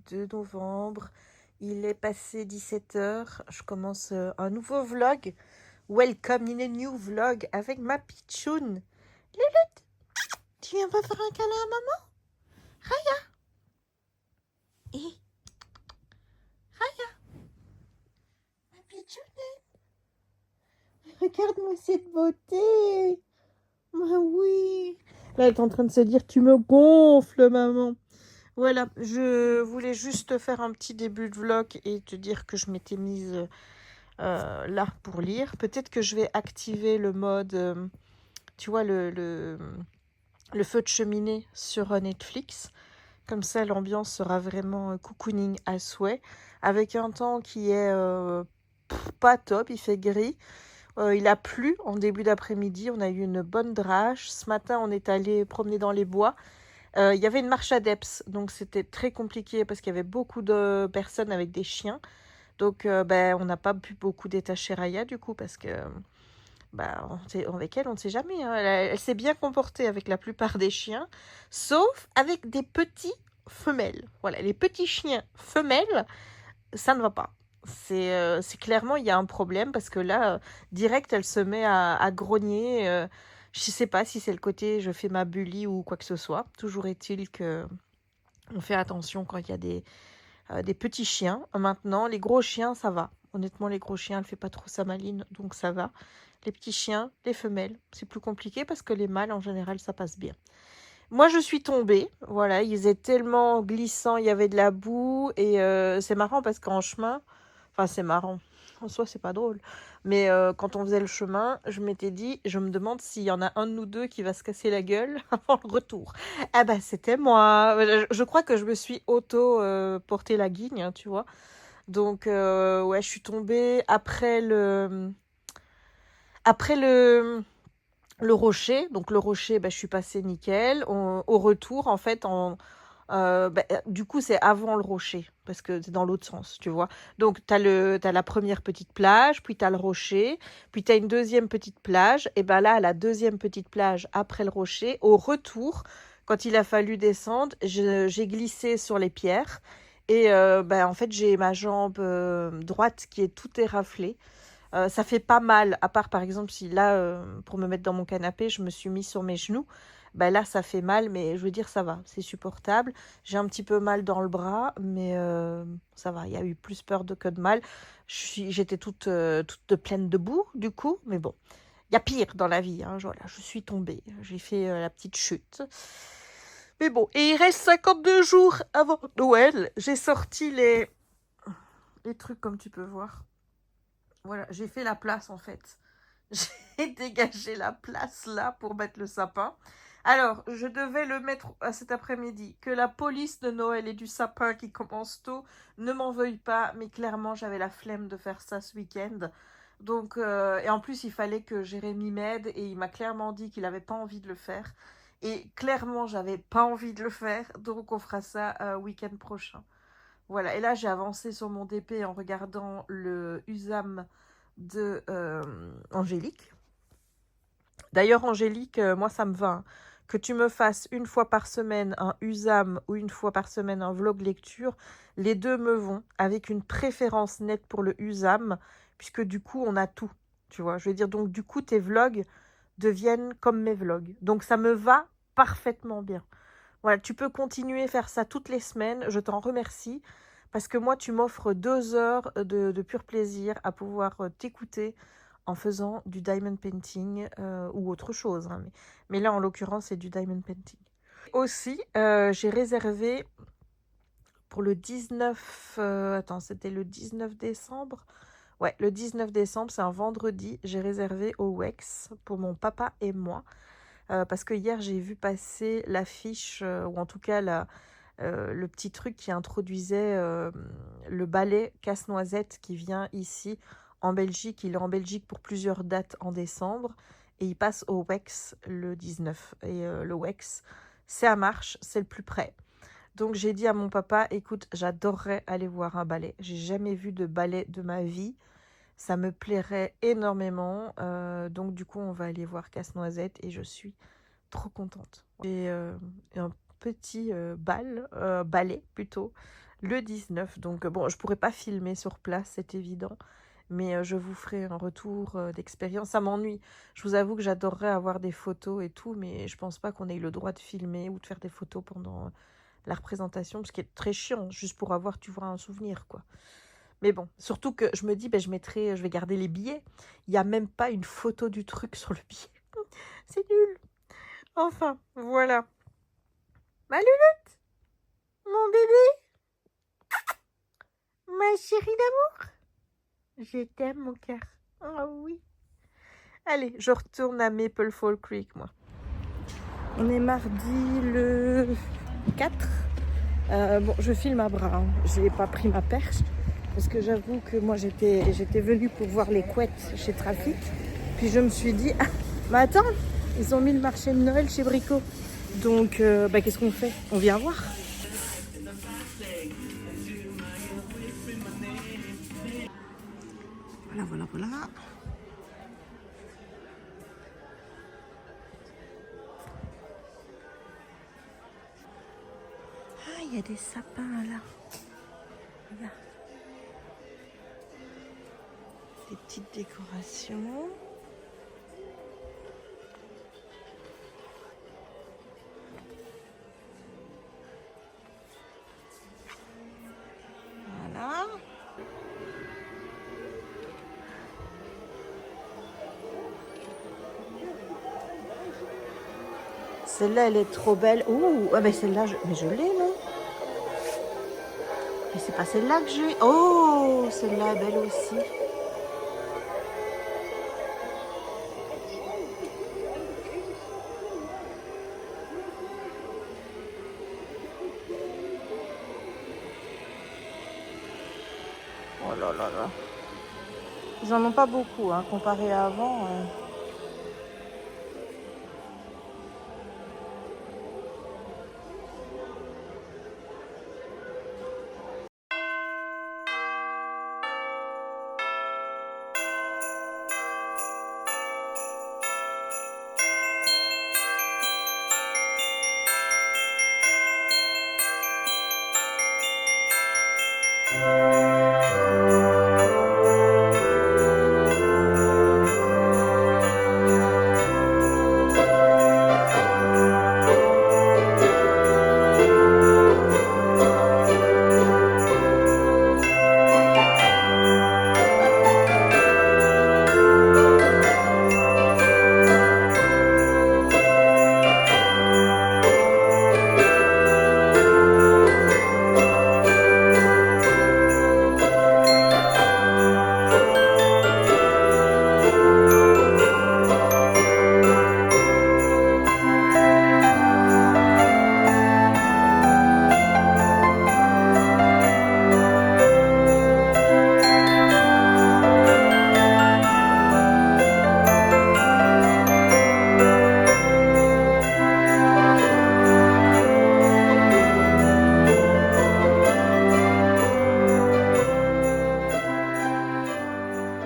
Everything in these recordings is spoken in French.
2 novembre. Il est passé 17h. Je commence un nouveau vlog. Welcome in a new vlog avec ma pitchoun. Lilith, tu viens pas faire un câlin à maman? Raya. Raya. Ma pitchounette. Regarde-moi cette beauté. Ah oui. Là, elle est en train de se dire, tu me gonfles, maman. Voilà, je voulais juste faire un petit début de vlog et te dire que je m'étais mise là pour lire. Peut-être que je vais activer le mode, tu vois, le feu de cheminée sur Netflix. Comme ça, l'ambiance sera vraiment cocooning à souhait. Avec un temps qui est pas top, il fait gris. Il a plu en début d'après-midi, on a eu une bonne drache. Ce matin, on est allé promener dans les bois. Il y avait une marche adepts, donc c'était très compliqué parce qu'il y avait beaucoup de personnes avec des chiens. Donc, on n'a pas pu beaucoup détacher Raya du coup parce que avec elle, on ne sait jamais. Hein. Elle s'est bien comportée avec la plupart des chiens, sauf avec des petits femelles. Voilà, les petits chiens femelles, ça ne va pas. C'est clairement, il y a un problème parce que là, direct, elle se met à grogner. Je ne sais pas si c'est le côté je fais ma bully ou quoi que ce soit. Toujours est-il que on fait attention quand il y a des petits chiens. Maintenant, les gros chiens, ça va. Honnêtement, les gros chiens, elle fait pas trop sa maline, donc ça va. Les petits chiens, les femelles, c'est plus compliqué parce que les mâles, en général, ça passe bien. Moi, je suis tombée. Voilà, ils étaient tellement glissants, il y avait de la boue. Et c'est marrant parce qu'en chemin, enfin, c'est marrant. En soi, c'est pas drôle. Mais quand on faisait le chemin, je m'étais dit, je me demande s'il y en a un de nous deux qui va se casser la gueule avant le retour. Ah bah, c'était moi. Je crois que je me suis porté la guigne, hein, tu vois. Donc, ouais, je suis tombée après le rocher. Donc, le rocher, je suis passée nickel. Au retour, en fait, du coup, c'est avant le rocher, parce que c'est dans l'autre sens, tu vois. Donc, t'as la première petite plage, puis t'as le rocher, puis t'as une deuxième petite plage. Et ben là, à la deuxième petite plage, après le rocher, au retour, quand il a fallu descendre, j'ai glissé sur les pierres. Et en fait, j'ai ma jambe droite qui est tout éraflée. Ça fait pas mal, à part par exemple si là, pour me mettre dans mon canapé, je me suis mis sur mes genoux. Là, ça fait mal, mais je veux dire, ça va, c'est supportable. J'ai un petit peu mal dans le bras, mais ça va, il y a eu plus peur que de mal. J'étais toute pleine de boue, du coup, mais bon, il y a pire dans la vie. Hein, voilà, je suis tombée, j'ai fait la petite chute. Mais bon, et il reste 52 jours avant Noël. J'ai sorti les trucs, comme tu peux voir. Voilà, j'ai fait la place en fait. J'ai dégagé la place là pour mettre le sapin. Alors, je devais le mettre à cet après-midi. Que la police de Noël et du sapin qui commence tôt ne m'en veuille pas, mais clairement, j'avais la flemme de faire ça ce week-end. Donc, et en plus, il fallait que Jérémy m'aide et il m'a clairement dit qu'il n'avait pas envie de le faire. Et clairement, j'avais pas envie de le faire, donc on fera ça week-end prochain. Voilà, et là j'ai avancé sur mon DP en regardant le USAM de Angélique. D'ailleurs, Angélique, moi ça me va. Hein. Que tu me fasses une fois par semaine un USAM ou une fois par semaine un vlog lecture, les deux me vont, avec une préférence nette pour le USAM, puisque du coup on a tout. Tu vois, je veux dire, donc du coup tes vlogs deviennent comme mes vlogs. Donc ça me va parfaitement bien. Voilà, tu peux continuer à faire ça toutes les semaines. Je t'en remercie parce que moi, tu m'offres 2 heures de pur plaisir à pouvoir t'écouter en faisant du diamond painting ou autre chose. Hein. Mais là, en l'occurrence, c'est du diamond painting. Aussi, j'ai réservé pour le 19... attends, c'était le 19 décembre. Ouais, le 19 décembre, c'est un vendredi. J'ai réservé au WEX pour mon papa et moi. Parce que hier, j'ai vu passer l'affiche, ou en tout cas le petit truc qui introduisait le ballet Casse-Noisette qui vient ici en Belgique. Il est en Belgique pour plusieurs dates en décembre et il passe au WEX le 19. Et le WEX, c'est à Marche, c'est le plus près. Donc j'ai dit à mon papa, écoute, j'adorerais aller voir un ballet. J'ai jamais vu de ballet de ma vie. Ça me plairait énormément. Donc du coup, on va aller voir Casse-Noisette et je suis trop contente. J'ai un petit ballet plutôt le 19. Donc bon, je pourrais pas filmer sur place, c'est évident. Mais je vous ferai un retour d'expérience. Ça m'ennuie. Je vous avoue que j'adorerais avoir des photos et tout, mais je pense pas qu'on ait eu le droit de filmer ou de faire des photos pendant la représentation, ce qui est très chiant, juste pour avoir, tu vois, un souvenir, quoi. Mais bon, surtout que je me dis, ben, je vais garder les billets. Il n'y a même pas une photo du truc sur le billet. C'est nul. Enfin, voilà. Ma Lulutte, mon bébé, ma chérie d'amour. Je t'aime, mon cœur. Ah oui. Allez, je retourne à Maple Fall Creek, moi. On est mardi le 4. Bon, je filme à bras. Hein. J'ai pas pris ma perche. Parce que j'avoue que moi, j'étais venue pour voir les couettes chez Trafic. Puis je me suis dit, ah, mais attends, ils ont mis le marché de Noël chez Brico. Donc, bah, qu'est-ce qu'on fait? On vient voir. Voilà, voilà. Ah, il y a des sapins là. Regarde. Des petites décorations. Voilà. Celle-là, elle est trop belle. Ouh, ah ben celle-là, mais je l'ai, non? Mais c'est pas celle-là que j'ai. Oh, celle-là est belle aussi. Oh là là là. Ils en ont pas beaucoup, hein, comparé à avant.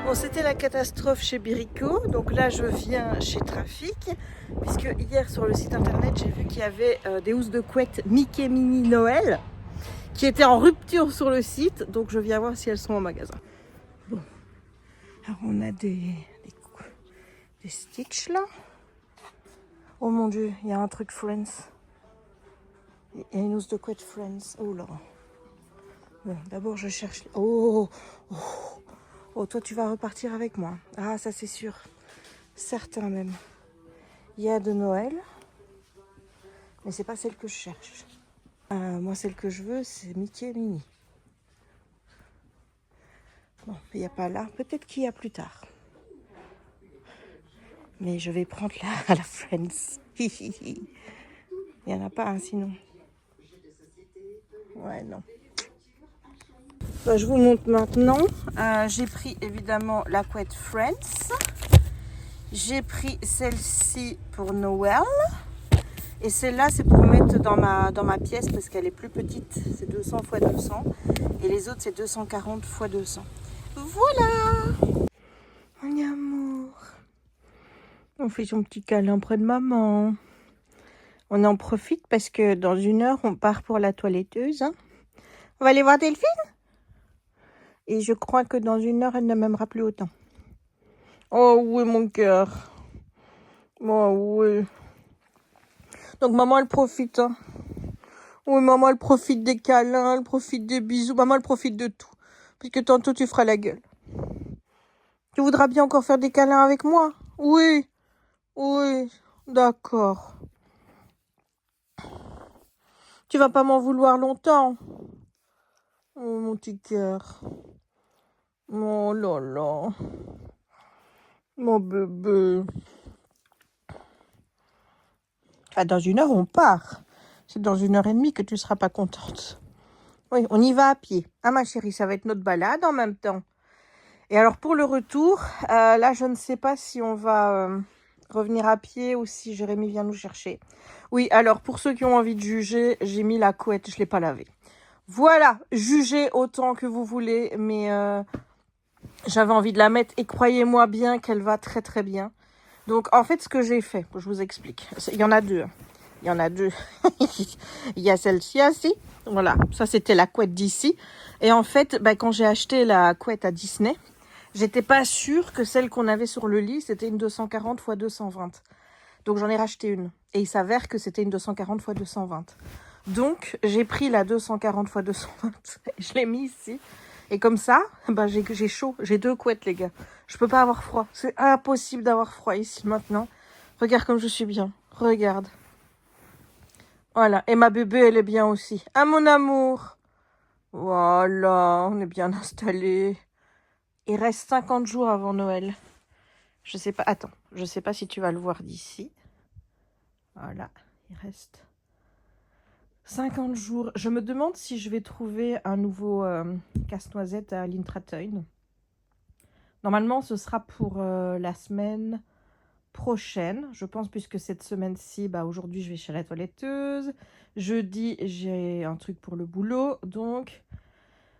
Bon, c'était la catastrophe chez Birico, donc là je viens chez Trafic, puisque hier sur le site internet j'ai vu qu'il y avait des housses de couette Mickey Mini Noël qui étaient en rupture sur le site, donc je viens voir si elles sont en magasin. Bon, alors on a des Stitch là. Oh mon dieu, il y a un truc Friends. Il y a une housse de couette Friends. Oh là. Bon, d'abord je cherche. Oh, toi tu vas repartir avec moi. Ah, ça c'est sûr. Certain même. Il y a de Noël. Mais c'est pas celle que je cherche. Moi, celle que je veux, c'est Mickey Mini. Bon, il n'y a pas là. Peut-être qu'il y a plus tard. Mais je vais prendre la Friends. Il n'y en a pas un sinon. Ouais, non. Bah, je vous montre maintenant. J'ai pris évidemment la couette Friends. J'ai pris celle-ci pour Noël. Et celle-là, c'est pour mettre dans ma pièce parce qu'elle est plus petite. C'est 200 x 200. Et les autres, c'est 240 x 200. Voilà! Mon amour. On fait son petit câlin près de maman. On en profite parce que dans 1 heure, on part pour la toiletteuse. Hein. On va aller voir Delphine? Et je crois que dans 1 heure, elle ne m'aimera plus autant. Oh oui, mon cœur. Oh oui. Donc maman, elle profite. Hein. Oui, maman, elle profite des câlins, elle profite des bisous. Maman, elle profite de tout. Puisque tantôt, tu feras la gueule. Tu voudras bien encore faire des câlins avec moi? Oui. Oui. D'accord. Tu vas pas m'en vouloir longtemps? Oh, mon petit cœur. Oh là là. Mon bébé. Ah, dans 1 heure, on part. C'est dans 1 heure et demie que tu seras pas contente. Oui, on y va à pied. Ah, ma chérie, ça va être notre balade en même temps. Et alors, pour le retour, là, je ne sais pas si on va revenir à pied ou si Jérémy vient nous chercher. Oui, alors, pour ceux qui ont envie de juger, j'ai mis la couette, je ne l'ai pas lavée. Voilà, jugez autant que vous voulez, mais j'avais envie de la mettre et croyez-moi bien qu'elle va très très bien. Donc, en fait, ce que j'ai fait, je vous explique. Il y en a deux. Il y en a deux. Il y a celle-ci aussi. Voilà, ça c'était la couette d'ici. Et en fait, quand j'ai acheté la couette à Disney, j'étais pas sûre que celle qu'on avait sur le lit, c'était une 240 x 220. Donc j'en ai racheté une. Et il s'avère que c'était une 240 x 220. Donc j'ai pris la 240 x 220 et je l'ai mis ici. Et comme ça, j'ai chaud. J'ai 2 couettes, les gars. Je peux pas avoir froid. C'est impossible d'avoir froid ici maintenant. Regarde comme je suis bien. Regarde. Voilà. Et ma bébé, elle est bien aussi. Ah, mon amour. Voilà. On est bien installés. Il reste 50 jours avant Noël. Je sais pas. Attends. Je sais pas si tu vas le voir d'ici. Voilà. Il reste 50 jours. Je me demande si je vais trouver un nouveau casse-noisette à l'Intratown. Normalement, ce sera pour la semaine prochaine, je pense, puisque cette semaine-ci, aujourd'hui, je vais chez la toiletteuse. Jeudi, j'ai un truc pour le boulot. Donc,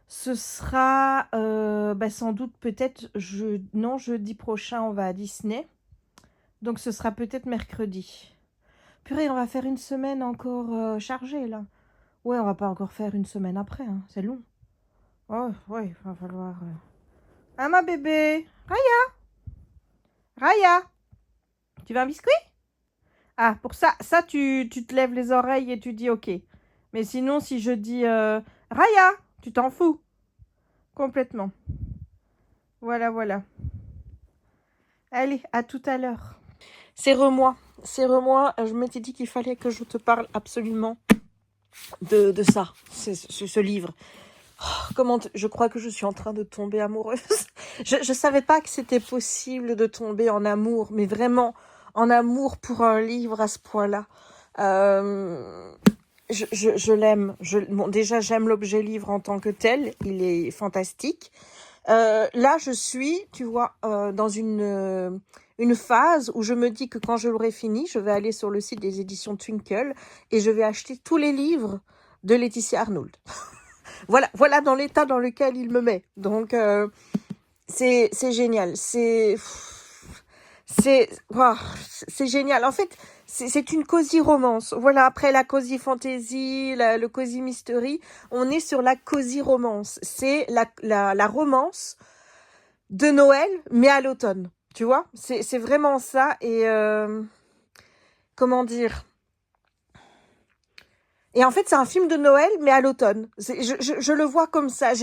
ce sera sans doute peut-être jeudi prochain, on va à Disney. Donc, ce sera peut-être mercredi. Purée, on va faire une semaine encore chargée, là. Ouais, on va pas encore faire une semaine après, hein. C'est long. Oh, ouais, il va falloir... Ah, ma bébé! Raya! Raya! Tu veux un biscuit? Ah, pour ça, tu te lèves les oreilles et tu dis OK. Mais sinon, si je dis Raya, tu t'en fous. Complètement. Voilà, voilà. Allez, à tout à l'heure. Serre-moi. Serre-moi. Je m'étais dit qu'il fallait que je te parle absolument de ça, ce livre. Oh, je crois que je suis en train de tomber amoureuse. Je savais pas que c'était possible de tomber en amour, mais vraiment en amour pour un livre à ce point-là. Je l'aime. Déjà, j'aime l'objet livre en tant que tel. Il est fantastique. Là, je suis, tu vois, dans une phase où je me dis que quand je l'aurai fini, je vais aller sur le site des éditions Twinkle et je vais acheter tous les livres de Laetitia Arnould. Voilà dans l'état dans lequel il me met. Donc, c'est génial. C'est génial. En fait, c'est une cosy romance. Voilà, après la cosy fantasy, le cosy mystery, on est sur la cosy romance. C'est la romance de Noël, mais à l'automne. Tu vois, c'est vraiment ça. Et comment dire? Et en fait, c'est un film de Noël, mais à l'automne. Je le vois comme ça.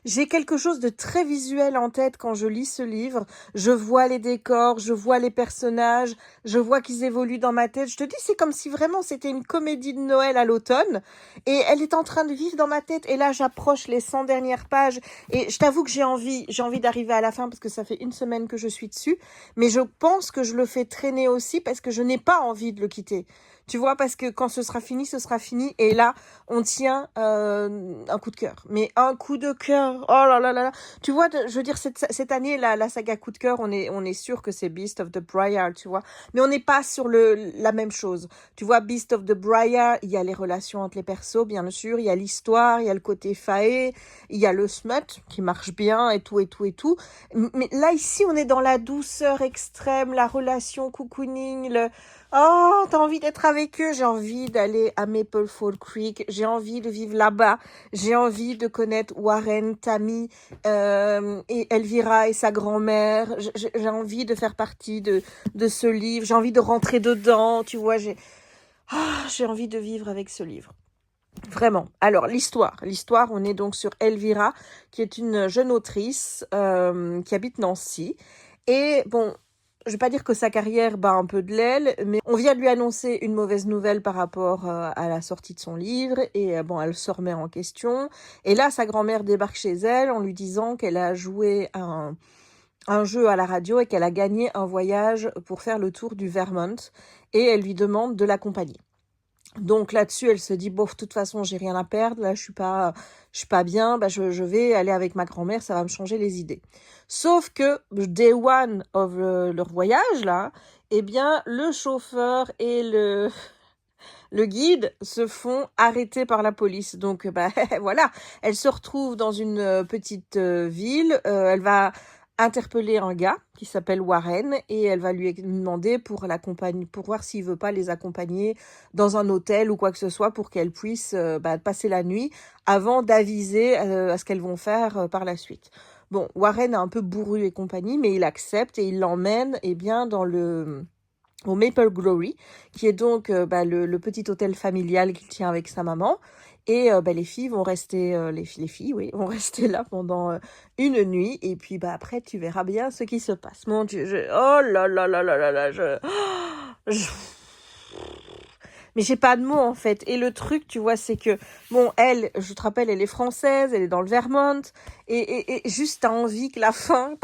J'ai quelque chose de très visuel en tête quand je lis ce livre. Je vois les décors, je vois les personnages, je vois qu'ils évoluent dans ma tête. Je te dis, c'est comme si vraiment c'était une comédie de Noël à l'automne. Et elle est en train de vivre dans ma tête. Et là, j'approche les 100 dernières pages. Et je t'avoue que j'ai envie d'arriver à la fin parce que ça fait 1 semaine que je suis dessus. Mais je pense que je le fais traîner aussi parce que je n'ai pas envie de le quitter. Tu vois, parce que quand ce sera fini, ce sera fini. Et là, on tient un coup de cœur. Mais un coup de cœur. Oh là là là là. Tu vois, je veux dire, cette année, la saga coup de cœur, on est sûr que c'est Beast of the Briar, tu vois. Mais on n'est pas sur la même chose. Tu vois, Beast of the Briar, il y a les relations entre les persos, bien sûr. Il y a l'histoire, il y a le côté faé, il y a le smut qui marche bien et tout et tout et tout. Mais là, ici, on est dans la douceur extrême, la relation cocooning, oh, t'as envie d'être avec eux? J'ai envie d'aller à Maple Falls. Fall Creek, j'ai envie de vivre là-bas, j'ai envie de connaître Warren, Tammy, et Elvira et sa grand-mère, j'ai envie de faire partie de ce livre, j'ai envie de rentrer dedans, tu vois, j'ai envie de vivre avec ce livre. Vraiment. Alors, l'histoire, on est donc sur Elvira, qui est une jeune autrice qui habite Nancy. Et bon, je vais pas dire que sa carrière bat un peu de l'aile, mais on vient de lui annoncer une mauvaise nouvelle par rapport à la sortie de son livre. Et bon, elle se remet en question. Et là, sa grand-mère débarque chez elle en lui disant qu'elle a joué à un jeu à la radio et qu'elle a gagné un voyage pour faire le tour du Vermont. Et elle lui demande de l'accompagner. Donc là-dessus, elle se dit, bon, de toute façon, j'ai rien à perdre, là, je suis pas bien, bah, je vais aller avec ma grand-mère, ça va me changer les idées. Sauf que, day one of leur voyage, là, eh bien, le chauffeur et le guide se font arrêter par la police. Donc, bah, voilà, elle se retrouve dans une petite ville, elle va interpeller un gars qui s'appelle Warren et elle va lui demander pour voir s'il veut pas les accompagner dans un hôtel ou quoi que ce soit pour qu'elle puisse passer la nuit avant d'aviser à ce qu'elles vont faire par la suite. Bon, Warren est un peu bourru et compagnie, mais il accepte et il l'emmène bien au Maple Glory, qui est donc le petit hôtel familial qu'il tient avec sa maman. Et les filles vont rester, les filles, oui, vont rester là pendant une nuit. Et puis après, tu verras bien ce qui se passe. Mon Dieu, oh là là là là là là, je- mais j'ai pas de mots en fait. Et le truc, tu vois, c'est que, bon, elle, je te rappelle, elle est française, elle est dans le Vermont, et juste t'as envie que la fin,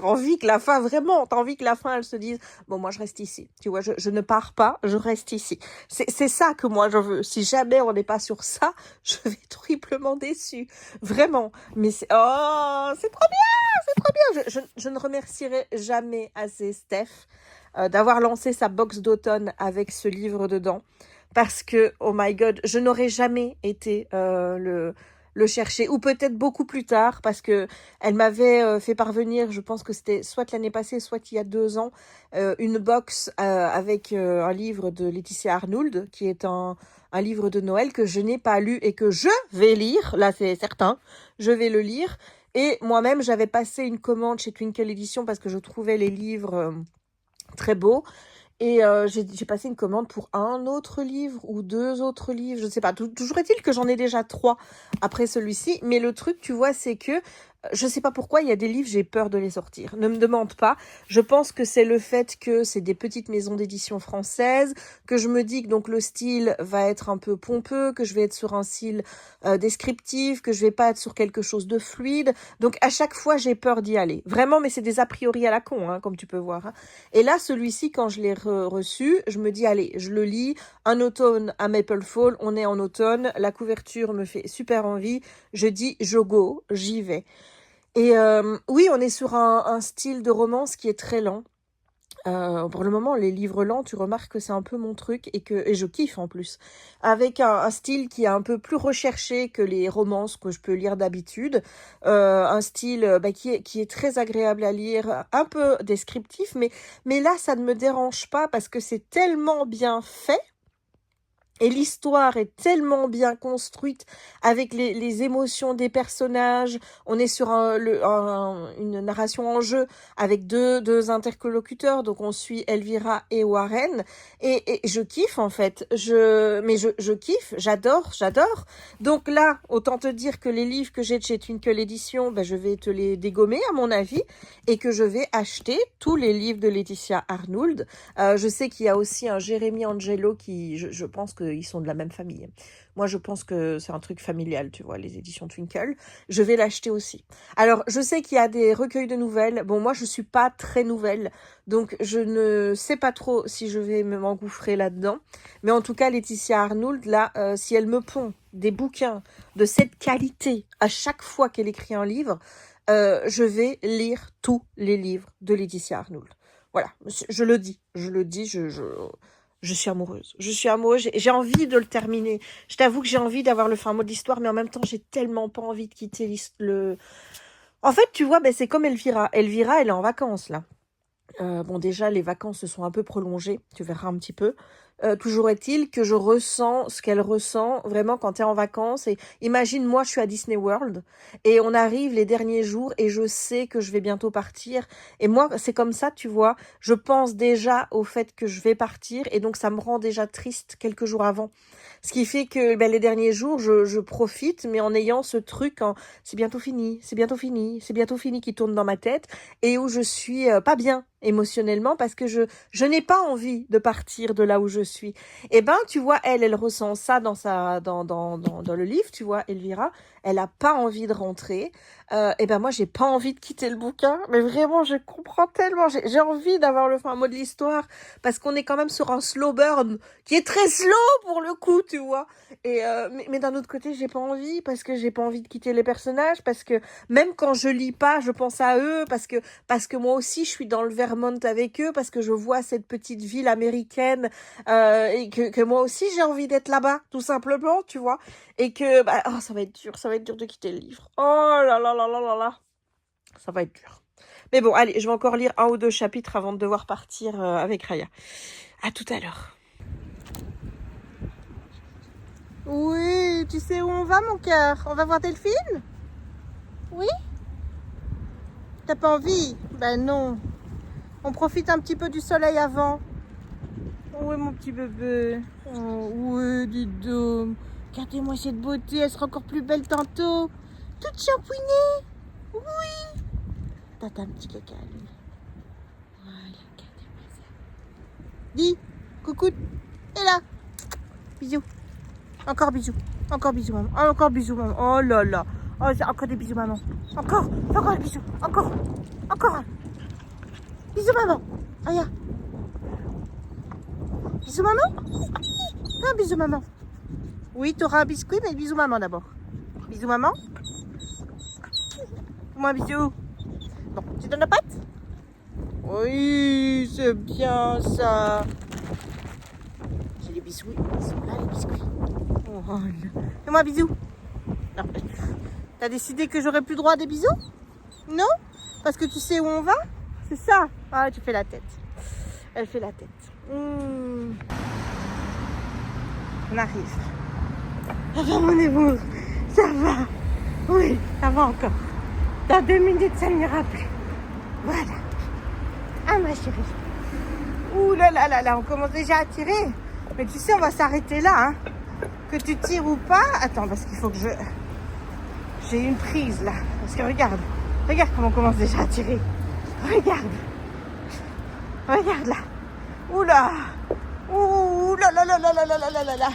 vraiment, t'as envie que la fin, elle se dise, bon, moi je reste ici, tu vois, je ne pars pas, je reste ici. C'est ça que moi je veux. Si jamais on n'est pas sur ça, je vais être triplement déçue, vraiment. Mais c'est trop bien, c'est trop bien. Je ne remercierai jamais assez Steph d'avoir lancé sa box d'automne avec ce livre dedans. Parce que, oh my god, je n'aurais jamais été le chercher, ou peut-être beaucoup plus tard, parce que elle m'avait fait parvenir, je pense que c'était soit l'année passée, soit il y a 2 ans, une box avec un livre de Laetitia Arnould, qui est un livre de Noël que je n'ai pas lu et que je vais lire, là c'est certain, je vais le lire. Et moi-même, j'avais passé une commande chez Twinkle Edition parce que je trouvais les livres très beaux. Et j'ai passé une commande pour un autre livre ou 2 autres livres, je ne sais pas. Toujours est-il que j'en ai déjà 3 après celui-ci. Mais le truc, tu vois, c'est que je ne sais pas pourquoi il y a des livres, j'ai peur de les sortir. Ne me demande pas. Je pense que c'est le fait que c'est des petites maisons d'édition françaises, que je me dis que donc le style va être un peu pompeux, que je vais être sur un style descriptif, que je vais pas être sur quelque chose de fluide. Donc à chaque fois, j'ai peur d'y aller. Vraiment, mais c'est des a priori à la con, hein, comme tu peux voir. Hein. Et là, celui-ci, quand je l'ai reçu, je me dis, allez, je le lis. Un automne à Maple Fall, on est en automne. La couverture me fait super envie. Je dis, j'y vais. Et oui, on est sur un style de romance qui est très lent. Pour le moment, les livres lents, tu remarques que c'est un peu mon truc et je kiffe en plus. Avec un style qui est un peu plus recherché que les romances que je peux lire d'habitude. Un style qui est très agréable à lire, un peu descriptif, mais là, ça ne me dérange pas parce que c'est tellement bien fait. Et l'histoire est tellement bien construite avec les émotions des personnages. On est sur une narration en jeu avec deux interlocuteurs. Donc on suit Elvira et Warren. Et je kiffe en fait. Je kiffe, j'adore. Donc là, autant te dire que les livres que j'ai de chez Twinkle Edition, je vais te les dégommer à mon avis. Et que je vais acheter tous les livres de Laetitia Arnould. Je sais qu'il y a aussi un Jérémy Angelo qui, je pense qu'ils sont de la même famille. Moi, je pense que c'est un truc familial, tu vois, les éditions Twinkle. Je vais l'acheter aussi. Alors, je sais qu'il y a des recueils de nouvelles. Bon, moi, je suis pas très nouvelle, donc je ne sais pas trop si je vais m'engouffrer là-dedans. Mais en tout cas, Laetitia Arnould, là, si elle me pond des bouquins de cette qualité à chaque fois qu'elle écrit un livre, je vais lire tous les livres de Laetitia Arnould. Voilà, je le dis, je suis amoureuse. J'ai envie de le terminer. Je t'avoue que j'ai envie d'avoir le fin mot de l'histoire, mais en même temps, j'ai tellement pas envie de quitter le... En fait, tu vois, c'est comme Elvira. Elvira, elle est en vacances, là. Bon, déjà, les vacances se sont un peu prolongées, tu verras un petit peu. toujours est-il que je ressens ce qu'elle ressent vraiment quand tu es en vacances. Et imagine, moi, je suis à Disney World et on arrive les derniers jours et je sais que je vais bientôt partir. Et moi, c'est comme ça, tu vois. Je pense déjà au fait que je vais partir et donc ça me rend déjà triste quelques jours avant. Ce qui fait que ben, les derniers jours, je profite, mais en ayant ce truc, c'est bientôt fini, c'est bientôt fini, c'est bientôt fini qui tourne dans ma tête et où je suis pas bien émotionnellement parce que je n'ai pas envie de partir de là où je suis. Et ben, tu vois, elle ressent ça dans le livre, tu vois, Elvira, elle a pas envie de rentrer. Et ben moi, j'ai pas envie de quitter le bouquin, mais vraiment, je comprends tellement, j'ai envie d'avoir le fin mot de l'histoire parce qu'on est quand même sur un slow burn qui est très slow pour le coup, tu vois. Et mais d'un autre côté, j'ai pas envie parce que j'ai pas envie de quitter les personnages parce que même quand je lis pas, je pense à eux parce que moi aussi je suis dans le Vermont avec eux parce que je vois cette petite ville américaine et que moi aussi j'ai envie d'être là-bas tout simplement, tu vois. Et que bah, oh, ça va être dur de quitter le livre. Oh là là là là là là. Ça va être dur. Mais bon, allez, je vais encore lire 1 ou 2 chapitres avant de devoir partir avec Raya. À tout à l'heure. Oui, tu sais où on va, mon cœur? On va voir Delphine? Oui? T'as pas envie? Ben non. On profite un petit peu du soleil avant. Oui, mon petit bébé. Oh, oui, dis donc. Regardez-moi cette beauté, elle sera encore plus belle tantôt. Toute shampouinée. Oui. T'as un petit caca, lui. Voilà, regardez-moi ça. Dis, coucou. Et là. Bisous. Encore bisous. Encore bisous, maman. Encore bisous, maman. Oh là là. Oh, encore des bisous, maman. Encore. Encore des bisous. Encore. Encore un. Bisous, maman. Regarde. Bisous, maman. Ah, bisous, maman. Oui, tu auras un biscuit, mais bisous, maman d'abord. Bisous, maman. Moi, bisous. Bon, tu donnes la patte? Oui, c'est bien ça. J'ai les biscuits. Ils sont là, les biscuits. Oh, fais-moi un bisou. Non. T'as décidé que j'aurais plus droit à des bisous? Non? Parce que tu sais où on va? C'est ça? Ah, tu fais la tête. Elle fait la tête. On arrive. Ça va, mon amour? Ça va? Oui, ça va encore. Dans 2 minutes, ça n'ira plus. Voilà. Ah, ma chérie. Ouh là là là là, on commence déjà à tirer. Mais tu sais, on va s'arrêter là, hein. Que tu tires ou pas. Attends, parce qu'il faut que j'ai une prise, là. Parce que regarde. Regarde comment on commence déjà à tirer. Regarde. Regarde, là. Ouh là. Ouh là là là là là là là là là là.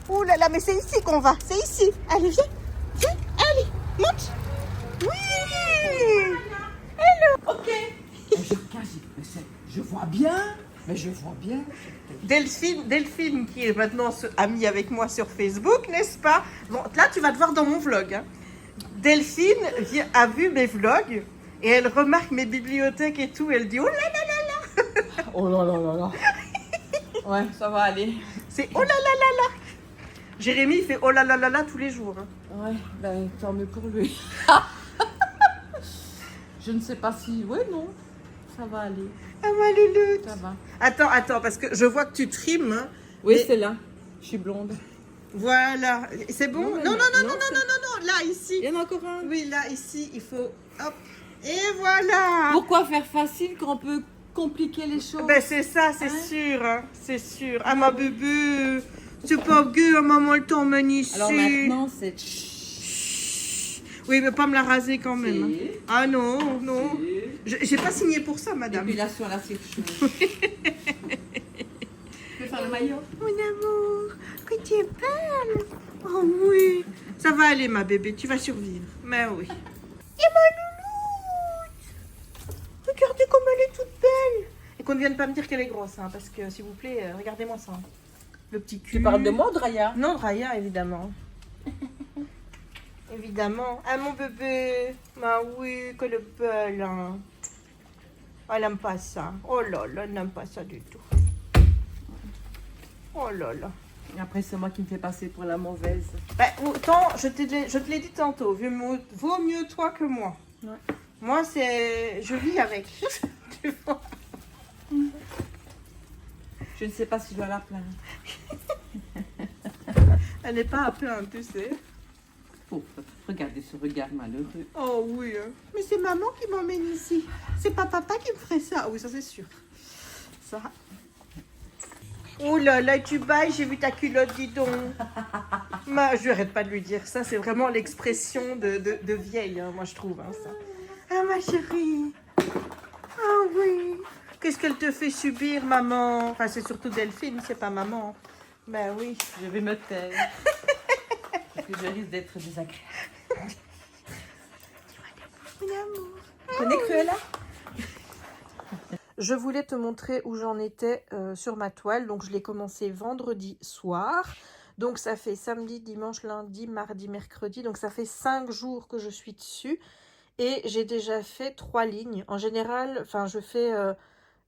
Ouh là là, mais c'est ici qu'on va. C'est ici. Allez, viens. Viens. Allez, monte. Oui. Hello. Ok. Je vois bien, mais je vois bien. Delphine qui est maintenant amie avec moi sur Facebook, n'est-ce pas? Bon, là, tu vas te voir dans mon vlog. Hein. Delphine a vu mes vlogs et elle remarque mes bibliothèques et tout. Elle dit oh là là là là. Oh là là là là. Ouais, ça va aller. C'est oh là là là là. Jérémy, il fait oh là là là là tous les jours. Hein. Ouais, ben tant mieux pour lui. Je ne sais pas si... Ouais, non. Ça va aller. Ah ma louloute. Ça va. Attends, parce que je vois que tu trimes. Hein, Oui, mais... c'est là. Je suis blonde. Voilà. C'est bon? Non, non, là, ici. Il y en a encore un. Oui, là, ici, il faut... Hop. Et voilà. Pourquoi faire facile quand on peut compliquer les choses? Ben, c'est ça, c'est sûr. Hein, c'est sûr. Ah, ma bébé. C'est pas gueux, maman, le temps ici. Alors maintenant, c'est... Oui, mais pas me la raser quand même. Si. Hein. Ah non, non. J'ai pas signé pour ça, madame. Épilation à la cire-cheveux. Je vais faire le maillot. Mon amour, que tu es belle. Oh oui. Ça va aller, ma bébé, tu vas survivre. Mais oui. Et ma louloute. Regardez comme elle est toute belle. Et qu'on ne vienne pas me dire qu'elle est grosse, hein, parce que, s'il vous plaît, regardez-moi ça. Le petit cul. Tu parles de moi, Draya? Non, Raya, évidemment. Évidemment. Ah, mon bébé. Bah oui, que le belle. Hein. Elle n'aime pas ça. Oh là là, elle n'aime pas ça du tout. Oh là là. Et après, c'est moi qui me fais passer pour la mauvaise. Ben, autant, je te l'ai dit tantôt, vaut mieux toi que moi. Ouais. Moi, c'est... Je vis avec. Tu vois. Je ne sais pas si je dois la plaindre. Elle n'est pas un peu un tu sais. Pauvre, regardez ce regard malheureux. Oh oui, hein. Mais c'est maman qui m'emmène ici. C'est pas papa qui me ferait ça. Oui, ça c'est sûr. Ça. Oh là là, tu bailles, j'ai vu ta culotte, dis donc. Je n'arrête pas de lui dire ça. C'est vraiment l'expression de vieille, hein, moi je trouve. Hein, ça. Ah ma chérie. Ah oui. Qu'est-ce qu'elle te fait subir, maman? Enfin, c'est surtout Delphine, c'est pas maman. Ben oui. Je vais me taire. Parce que je risque d'être désagréable. Mon amour. Tu connais Cruella? Je voulais te montrer où j'en étais sur ma toile. Donc, je l'ai commencé vendredi soir. Donc, ça fait samedi, dimanche, lundi, mardi, mercredi. Donc, ça fait 5 jours que je suis dessus. Et j'ai déjà fait 3 lignes. En général, enfin, je fais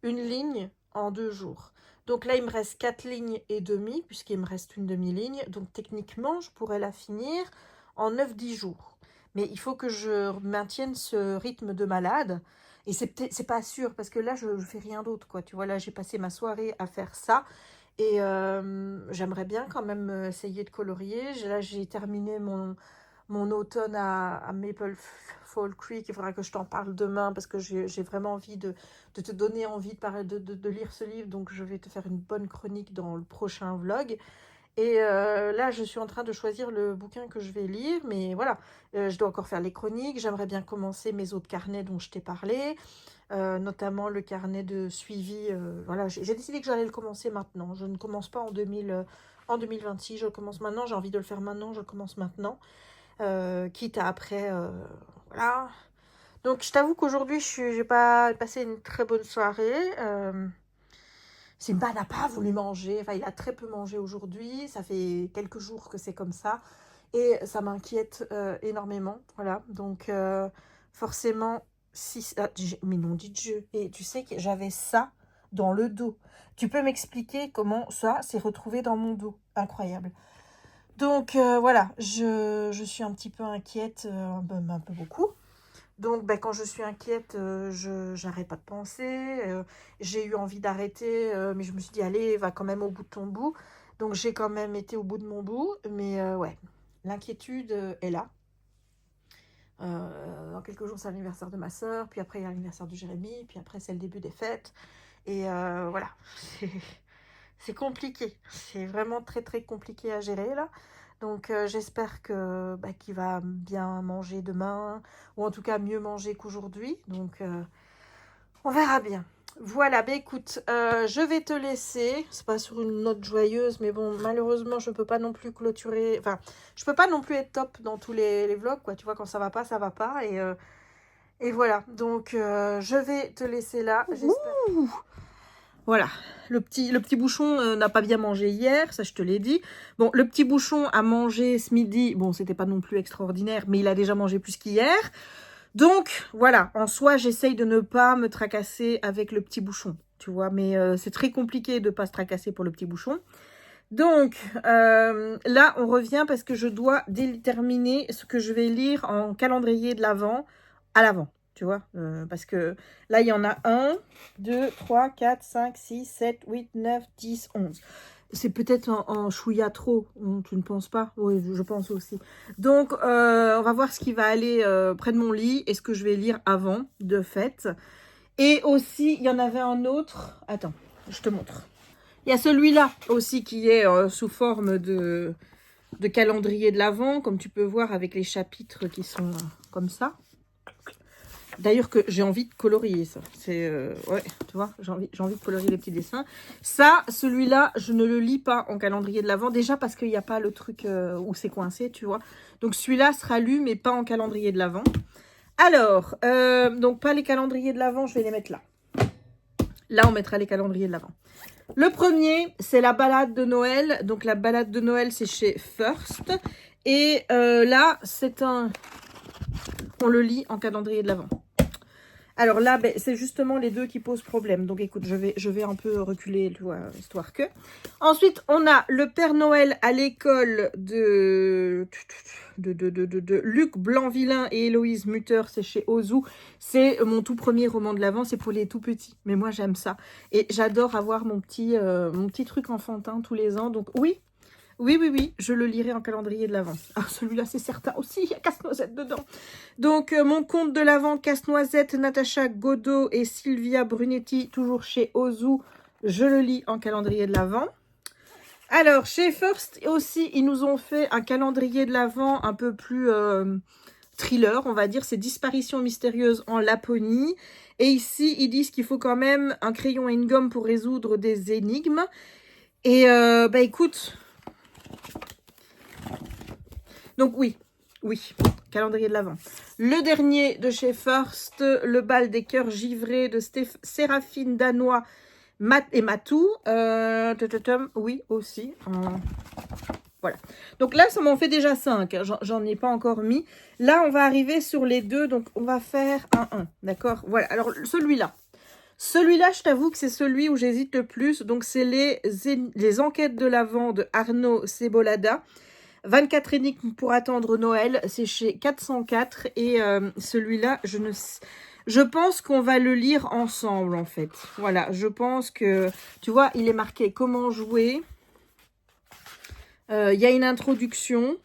une ligne en 2 jours. Donc là, il me reste 4 lignes et demie, puisqu'il me reste une demi-ligne. Donc, techniquement, je pourrais la finir en 9-10 jours. Mais il faut que je maintienne ce rythme de malade. Et c'est pas sûr, parce que là, je fais rien d'autre, quoi. Tu vois, là, j'ai passé ma soirée à faire ça. Et j'aimerais bien quand même essayer de colorier. Là, j'ai terminé mon automne à Maple Fall Creek. Il faudra que je t'en parle demain, parce que j'ai vraiment envie de te donner envie de lire ce livre. Donc, je vais te faire une bonne chronique dans le prochain vlog. Et là, je suis en train de choisir le bouquin que je vais lire, mais voilà, je dois encore faire les chroniques. J'aimerais bien commencer mes autres carnets dont je t'ai parlé, notamment le carnet de suivi. Voilà, j'ai décidé que j'allais le commencer maintenant. Je ne commence pas en 2026, je le commence maintenant. J'ai envie de le faire maintenant, je le commence maintenant, quitte à après, voilà. Donc, je t'avoue qu'aujourd'hui, j'ai pas passé une très bonne soirée. Simba n'a pas voulu manger, enfin il a très peu mangé aujourd'hui, ça fait quelques jours que c'est comme ça, et ça m'inquiète énormément, voilà, donc forcément, si... mais non, dit Dieu, et tu sais que j'avais ça dans le dos, tu peux m'expliquer comment ça s'est retrouvé dans mon dos, incroyable. Donc voilà, je suis un petit peu inquiète, un peu beaucoup. Donc, ben, quand je suis inquiète, j'arrête pas de penser. J'ai eu envie d'arrêter, mais je me suis dit, allez, va quand même au bout de ton bout. Donc, j'ai quand même été au bout de mon bout. Mais ouais, l'inquiétude est là. Dans quelques jours, c'est l'anniversaire de ma sœur. Puis après, il y a l'anniversaire de Jérémy. Puis après, c'est le début des fêtes. Et voilà, c'est compliqué. C'est vraiment très, très compliqué à gérer, là. Donc, j'espère qu'il va bien manger demain, ou en tout cas mieux manger qu'aujourd'hui. Donc, on verra bien. Voilà, écoute, je vais te laisser. C'est pas sur une note joyeuse, mais bon, malheureusement, je peux pas non plus clôturer. Enfin, je peux pas non plus être top dans tous les vlogs, quoi. Tu vois, quand ça va pas, ça va pas. Et voilà. Donc, je vais te laisser là. J'espère. Voilà, le petit bouchon n'a pas bien mangé hier, ça je te l'ai dit. Bon, le petit bouchon a mangé ce midi, bon, c'était pas non plus extraordinaire, mais il a déjà mangé plus qu'hier. Donc, voilà, en soi, j'essaye de ne pas me tracasser avec le petit bouchon, tu vois. Mais c'est très compliqué de ne pas se tracasser pour le petit bouchon. Donc, là, on revient parce que je dois déterminer ce que je vais lire en calendrier de l'Avent à l'avant. Tu vois, parce que là, il y en a 1, 2, 3, 4, 5, 6, 7, 8, 9, 10, 11. C'est peut-être en chouïa trop, tu ne penses pas? Oui, je pense aussi. Donc, on va voir ce qui va aller près de mon lit et ce que je vais lire avant, de fait. Et aussi, il y en avait un autre. Attends, je te montre. Il y a celui-là aussi qui est sous forme de calendrier de l'Avent, comme tu peux voir avec les chapitres qui sont comme ça. D'ailleurs que j'ai envie de colorier ça. C'est ouais, tu vois, j'ai envie de colorier les petits dessins. Ça, celui-là, je ne le lis pas en calendrier de l'Avent. Déjà parce qu'il n'y a pas le truc où c'est coincé, tu vois. Donc celui-là sera lu, mais pas en calendrier de l'Avent. Alors, donc pas les calendriers de l'Avent, je vais les mettre là. Là, on mettra les calendriers de l'Avent. Le premier, c'est la balade de Noël. Donc la balade de Noël, c'est chez First. Et là, c'est un... On le lit en calendrier de l'Avent. Alors là, ben, c'est justement les deux qui posent problème. Donc écoute, je vais un peu reculer, tu vois, histoire que. Ensuite, on a le Père Noël à l'école de Luc Blanvillain et Héloïse Mutter. C'est chez Ozu. C'est mon tout premier roman de l'Avent. C'est pour les tout petits. Mais moi, j'aime ça. Et j'adore avoir mon petit truc enfantin tous les ans. Donc oui. Oui, oui, oui, je le lirai en calendrier de l'Avent. Ah, celui-là, c'est certain aussi, il y a Casse-Noisette dedans. Donc, mon conte de l'Avent, Casse-Noisette, Natacha Godot et Sylvia Brunetti, toujours chez Ozu. Je le lis en calendrier de l'Avent. Alors, chez First aussi, ils nous ont fait un calendrier de l'Avent un peu plus thriller, on va dire. C'est Disparition mystérieuse en Laponie. Et ici, ils disent qu'il faut quand même un crayon et une gomme pour résoudre des énigmes. Et, bah écoute... Donc oui, calendrier de l'Avent. Le dernier de chez First, le bal des cœurs givrés de Séraphine Danois et Matou. Oui, aussi. Voilà. Donc là, ça m'en fait déjà 5. J'en ai pas encore mis. Là, on va arriver sur les deux. Donc, on va faire un 1. D'accord? Voilà. Alors, celui-là. Celui-là, je t'avoue que c'est celui où j'hésite le plus. Donc, c'est les enquêtes de l'Avent de Arnaud Cebolada. 24 énigmes pour attendre Noël, c'est chez 404 et celui-là, je pense qu'on va le lire ensemble en fait. Voilà, je pense que, tu vois, il est marqué comment jouer. Il y a une introduction.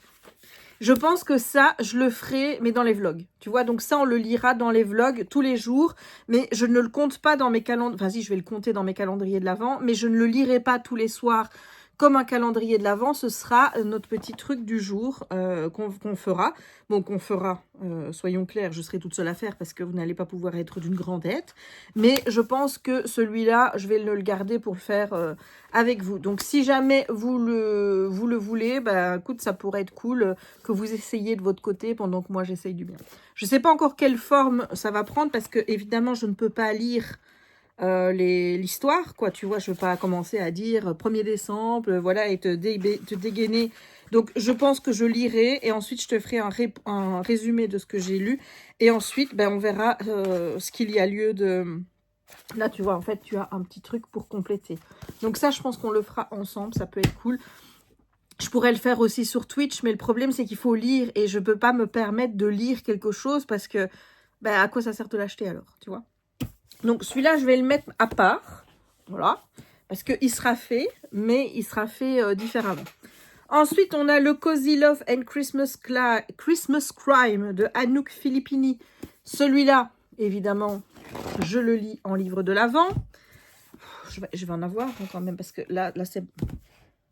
Je pense que ça, je le ferai, mais dans les vlogs. Tu vois, donc ça, on le lira dans les vlogs tous les jours, mais je ne le compte pas dans mes calendriers. Enfin, si, je vais le compter dans mes calendriers de l'Avent, mais je ne le lirai pas tous les soirs comme un calendrier de l'Avent. Ce sera notre petit truc du jour qu'on fera. Bon, qu'on fera, soyons clairs, je serai toute seule à faire parce que vous n'allez pas pouvoir être d'une grande aide. Mais je pense que celui-là, je vais le garder pour le faire avec vous. Donc, si jamais vous le voulez, bah, écoute, ça pourrait être cool que vous essayiez de votre côté pendant que moi, j'essaye du bien. Je ne sais pas encore quelle forme ça va prendre parce que, évidemment, je ne peux pas lire l'histoire, quoi, tu vois, je veux pas commencer à dire 1er décembre, voilà, et te dégainer. Donc, je pense que je lirai et ensuite, je te ferai un résumé de ce que j'ai lu. Et ensuite, ben, on verra ce qu'il y a lieu de... Là, tu vois, en fait, tu as un petit truc pour compléter. Donc ça, je pense qu'on le fera ensemble, ça peut être cool. Je pourrais le faire aussi sur Twitch, mais le problème, c'est qu'il faut lire et je peux pas me permettre de lire quelque chose parce que, ben, à quoi ça sert de l'acheter alors, tu vois? Donc, celui-là, je vais le mettre à part. Voilà. Parce qu'il sera fait, mais il sera fait différemment. Ensuite, on a le Cozy Love and Christmas Crime de Anouk Filippini. Celui-là, évidemment, je le lis en livre de l'Avent. Je vais en avoir quand même, parce que là c'est...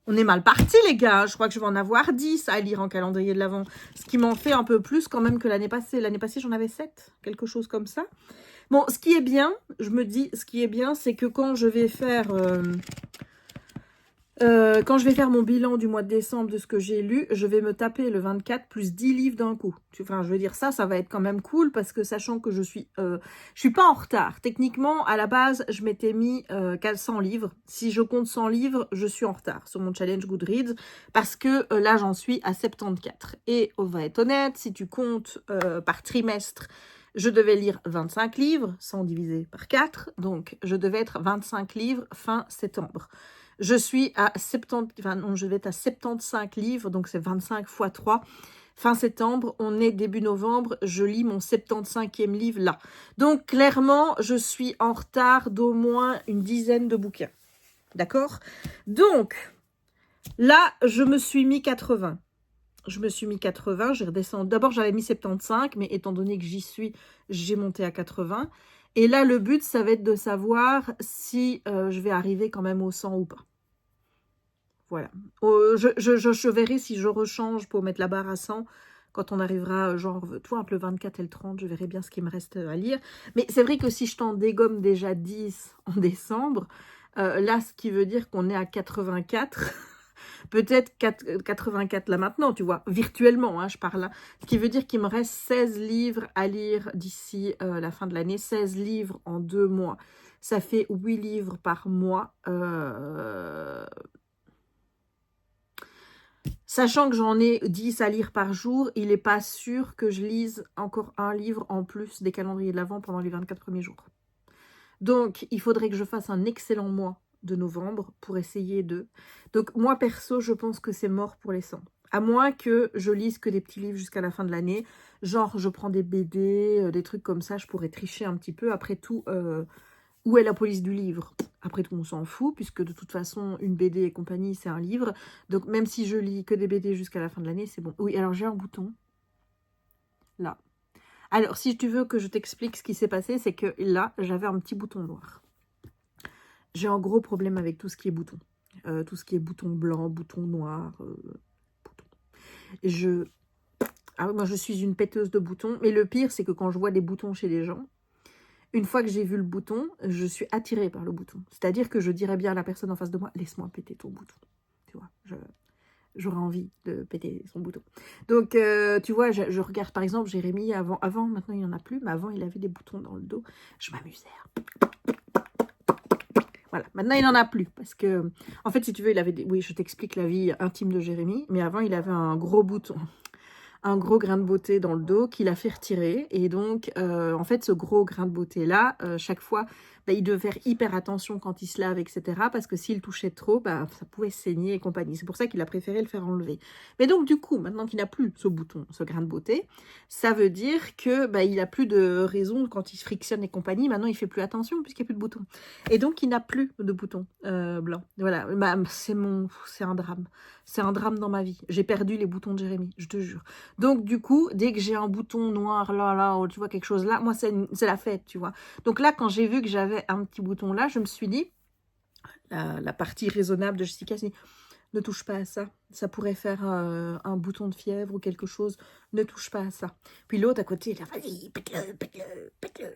On est mal parti, les gars. Je crois que je vais en avoir 10 à lire en calendrier de l'Avent. Ce qui m'en fait un peu plus quand même que l'année passée. L'année passée, j'en avais 7, quelque chose comme ça. Bon, ce qui est bien, je me dis, ce qui est bien, c'est que quand je vais faire mon bilan du mois de décembre de ce que j'ai lu, je vais me taper le 24 plus 10 livres d'un coup. Enfin, je veux dire, ça va être quand même cool parce que sachant que je suis pas en retard. Techniquement, à la base, je m'étais mis 100 livres. Si je compte 100 livres, je suis en retard sur mon challenge Goodreads parce que là, j'en suis à 74. Et on va être honnête, si tu comptes par trimestre, je devais lire 25 livres, 100 divisé par 4, donc je devais être 25 livres fin septembre. Je suis à 70, enfin non, je vais être à 75 livres, donc c'est 25 x 3. Fin septembre, on est début novembre, je lis mon 75e livre là. Donc clairement, je suis en retard d'au moins une dizaine de bouquins. D'accord? Donc, là, je me suis mis 80. Je me suis mis 80, j'ai redescendu. D'abord, j'avais mis 75, mais étant donné que j'y suis, j'ai monté à 80. Et là, le but, ça va être de savoir si je vais arriver quand même au 100 ou pas. Voilà. Je verrai si je rechange pour mettre la barre à 100 quand on arrivera, genre, tu vois, entre le 24 et le 30, je verrai bien ce qu'il me reste à lire. Mais c'est vrai que si je t'en dégomme déjà 10 en décembre, là, ce qui veut dire qu'on est à 84... Peut-être 84 là maintenant, tu vois, virtuellement, hein, je parle là. Ce qui veut dire qu'il me reste 16 livres à lire d'ici la fin de l'année. 16 livres en 2 mois. Ça fait 8 livres par mois. Sachant que j'en ai 10 à lire par jour, il n'est pas sûr que je lise encore un livre en plus des calendriers de l'Avent pendant les 24 premiers jours. Donc, il faudrait que je fasse un excellent mois de novembre pour essayer de... Donc, moi, perso, je pense que c'est mort pour les 100. À moins que je lise que des petits livres jusqu'à la fin de l'année. Genre, je prends des BD, des trucs comme ça, je pourrais tricher un petit peu. Après tout, où est la police du livre? Après tout, on s'en fout, puisque de toute façon, une BD et compagnie, c'est un livre. Donc, même si je lis que des BD jusqu'à la fin de l'année, c'est bon. Oui, alors j'ai un bouton. Là. Alors, si tu veux que je t'explique ce qui s'est passé, c'est que là, j'avais un petit bouton noir. J'ai un gros problème avec tout ce qui est bouton. Tout ce qui est bouton blanc, bouton noir, bouton. Ah oui, moi, je suis une péteuse de boutons. Mais le pire, c'est que quand je vois des boutons chez les gens, une fois que j'ai vu le bouton, je suis attirée par le bouton. C'est-à-dire que je dirais bien à la personne en face de moi, laisse-moi péter ton bouton. Tu vois, j'aurais envie de péter son bouton. Donc, tu vois, je regarde par exemple Jérémy, avant, maintenant il n'y en a plus, mais avant il avait des boutons dans le dos. Je m'amusais. Voilà, maintenant il n'en a plus, parce que, en fait, si tu veux, il avait des... Oui, je t'explique la vie intime de Jérémy, mais avant il avait un gros bouton, un gros grain de beauté dans le dos qu'il a fait retirer. Et donc, en fait, ce gros grain de beauté-là, chaque fois, il devait faire hyper attention quand il se lave, etc. Parce que s'il touchait trop, ça pouvait saigner et compagnie. C'est pour ça qu'il a préféré le faire enlever. Mais donc, du coup, maintenant qu'il n'a plus ce bouton, ce grain de beauté, ça veut dire que il n'a plus de raison quand il se frictionne et compagnie. Maintenant, il ne fait plus attention puisqu'il n'y a plus de bouton. Et donc, il n'a plus de bouton blanc. Voilà, c'est un drame. C'est un drame dans ma vie. J'ai perdu les boutons de Jérémy, je te jure. Donc, du coup, dès que j'ai un bouton noir, là, tu vois, quelque chose là, moi, c'est la fête, tu vois. Donc là, quand j'ai vu que j'avais un petit bouton là, je me suis dit, la partie raisonnable de Jessica, c'est ne touche pas à ça. Ça pourrait faire un bouton de fièvre ou quelque chose. Ne touche pas à ça. Puis l'autre à côté, il a vas-y, pète-le, pète-le, pète-le.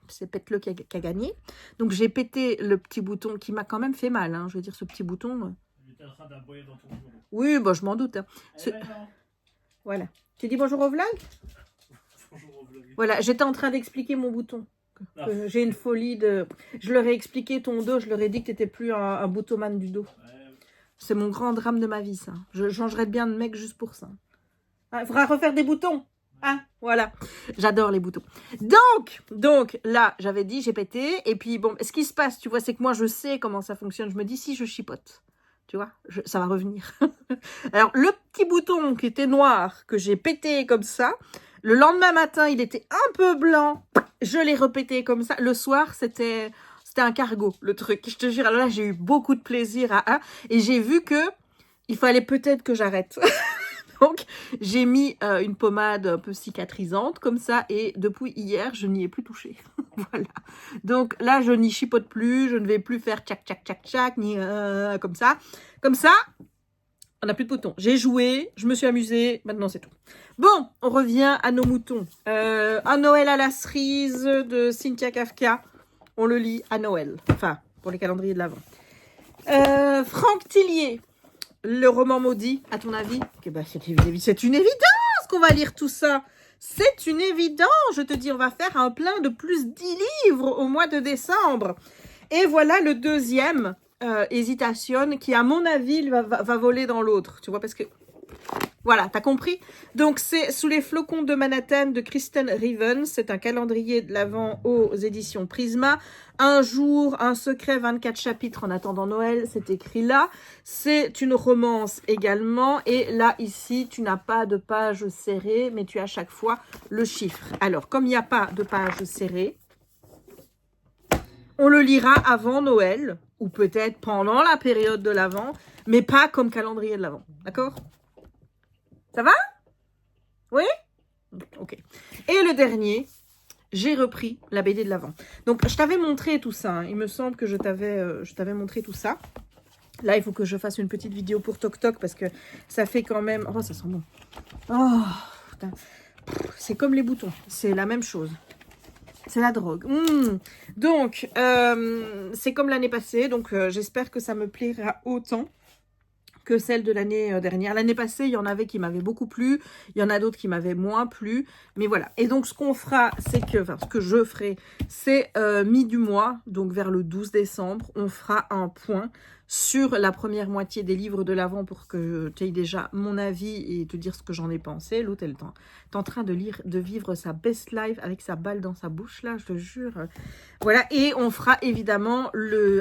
C'est Pète-le qui a gagné. Donc j'ai pété le petit bouton qui m'a quand même fait mal. Hein. Je veux dire, ce petit bouton... Il était en train d'aboyer dans ton bureau. Oui, je m'en doute. Hein. Voilà. Tu dis bonjour au vlog? Bonjour au vlog. Voilà, j'étais en train d'expliquer mon bouton. J'ai une folie de... Je leur ai expliqué ton dos, je leur ai dit que tu n'étais plus un boutoman du dos. C'est mon grand drame de ma vie, ça. Je changerais bien de mec juste pour ça. Il faudra refaire des boutons. Hein, voilà. J'adore les boutons. Donc, là, j'avais dit, j'ai pété. Et puis, bon, ce qui se passe, tu vois, c'est que moi, je sais comment ça fonctionne. Je me dis, si je chipote, tu vois, ça va revenir. Alors, le petit bouton qui était noir, que j'ai pété comme ça, le lendemain matin, il était un peu blanc. Je l'ai repété comme ça. Le soir, c'était un cargo, le truc. Je te jure, alors là, j'ai eu beaucoup de plaisir et j'ai vu que il fallait peut-être que j'arrête. Donc, j'ai mis une pommade un peu cicatrisante, comme ça, et depuis hier, je n'y ai plus touché. Voilà. Donc là, je n'y chipote plus, je ne vais plus faire tchac, tchac, tchac, tchac, ni comme ça. Comme ça, on n'a plus de boutons. J'ai joué, je me suis amusée, maintenant c'est tout. Bon, on revient à nos moutons. Un Noël à la cerise de Cynthia Kafka. On le lit à Noël. Enfin, pour les calendriers de l'Avent. Franck Tillier. Le roman maudit, à ton avis? C'est une évidence qu'on va lire tout ça. C'est une évidence. Je te dis, on va faire un plein de plus 10 livres au mois de décembre. Et voilà le deuxième, Hésitation, qui, à mon avis, va voler dans l'autre. Tu vois, parce que... Voilà, t'as compris? Donc, c'est Sous les flocons de Manhattan de Kristen Rivens. C'est un calendrier de l'Avent aux éditions Prisma. Un jour, un secret, 24 chapitres en attendant Noël. C'est écrit là. C'est une romance également. Et là, ici, tu n'as pas de page serrée, mais tu as à chaque fois le chiffre. Alors, comme il n'y a pas de page serrée, on le lira avant Noël, ou peut-être pendant la période de l'Avent, mais pas comme calendrier de l'Avent. D'accord? Ça va? Oui? Ok. Et le dernier, j'ai repris la BD de l'Avent. Donc, je t'avais montré tout ça. Hein. Il me semble que je t'avais montré tout ça. Là, il faut que je fasse une petite vidéo pour Toc Toc parce que ça fait quand même... Oh, ça sent bon. Oh, putain. C'est comme les boutons. C'est la même chose. C'est la drogue. Donc, c'est comme l'année passée. Donc, j'espère que ça me plaira autant que celle de l'année dernière. L'année passée, il y en avait qui m'avaient beaucoup plu, il y en a d'autres qui m'avaient moins plu, mais voilà. Et donc, ce qu'on fera, c'est que, enfin, ce que je ferai, c'est mi du mois, donc vers le 12 décembre, on fera un point sur la première moitié des livres de l'Avent pour que tu aies déjà mon avis et te dire ce que j'en ai pensé. L'autre, elle est en train de vivre sa best life avec sa balle dans sa bouche, là, je te jure. Voilà, et on fera évidemment,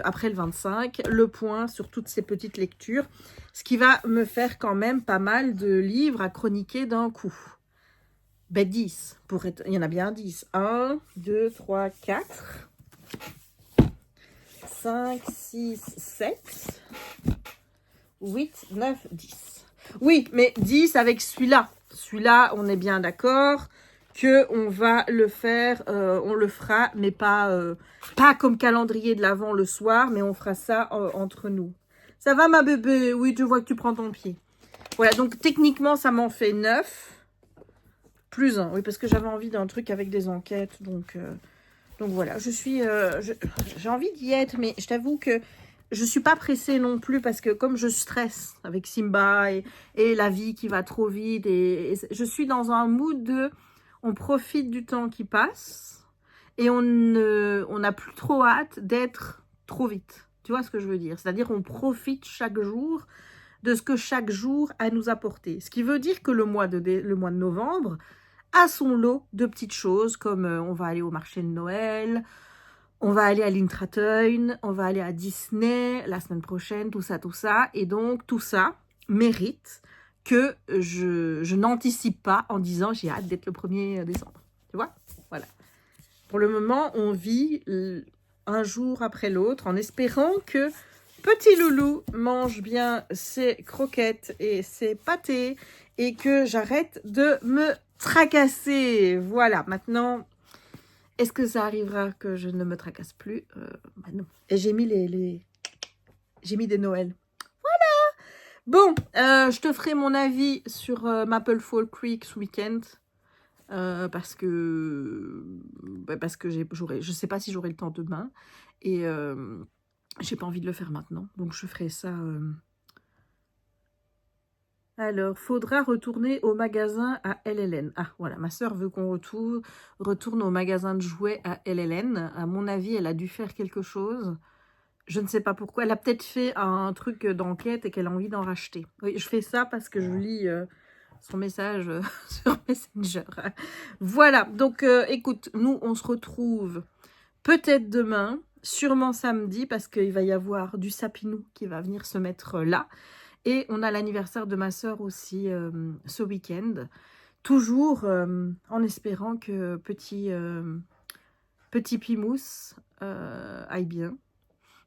après le 25, le point sur toutes ces petites lectures, ce qui va me faire quand même pas mal de livres à chroniquer d'un coup. Ben 10, il y en a bien 10. 1, 2, 3, 4... 5, 6, 7, 8, 9, 10. Oui, mais 10 avec celui-là. Celui-là, on est bien d'accord qu'on va le faire, on le fera, mais pas comme calendrier de l'Avent le soir, mais on fera ça entre nous. Ça va, ma bébé? Oui, je vois que tu prends ton pied. Voilà, donc techniquement, ça m'en fait 9. Plus 1, oui, parce que j'avais envie d'un truc avec des enquêtes, donc voilà, j'ai envie d'y être, mais je t'avoue que je suis pas pressée non plus parce que comme je stresse avec Simba et la vie qui va trop vite et je suis dans un mood de on profite du temps qui passe et on n'a plus trop hâte d'être trop vite. Tu vois ce que je veux dire? C'est-à-dire on profite chaque jour de ce que chaque jour a à nous apporter. Ce qui veut dire que le mois de novembre a son lot de petites choses comme on va aller au marché de Noël, on va aller à l'Intraton, on va aller à Disney la semaine prochaine, tout ça. Et donc, tout ça mérite que je n'anticipe pas en disant j'ai hâte d'être le 1er décembre. Tu vois? Voilà. Pour le moment, on vit un jour après l'autre en espérant que petit loulou mange bien ses croquettes et ses pâtés et que j'arrête de me tracasser. Voilà, maintenant, est-ce que ça arrivera que je ne me tracasse plus? Bah non. Et j'ai mis j'ai mis des Noëls. Voilà. Bon, je te ferai mon avis sur Maple Fall Creek ce week-end. Parce que je sais pas si j'aurai le temps demain. Et j'ai pas envie de le faire maintenant. Donc je ferai ça... Alors, faudra retourner au magasin à LLN. Ah, voilà, ma soeur veut qu'on retourne au magasin de jouets à LLN. À mon avis, elle a dû faire quelque chose. Je ne sais pas pourquoi. Elle a peut-être fait un truc d'enquête et qu'elle a envie d'en racheter. Oui, je fais ça parce que je lis son message sur Messenger. Voilà, donc écoute, nous, on se retrouve peut-être demain, sûrement samedi, parce qu'il va y avoir du sapinou qui va venir se mettre là. Et on a l'anniversaire de ma sœur aussi ce week-end. Toujours en espérant que petit Pimousse aille bien.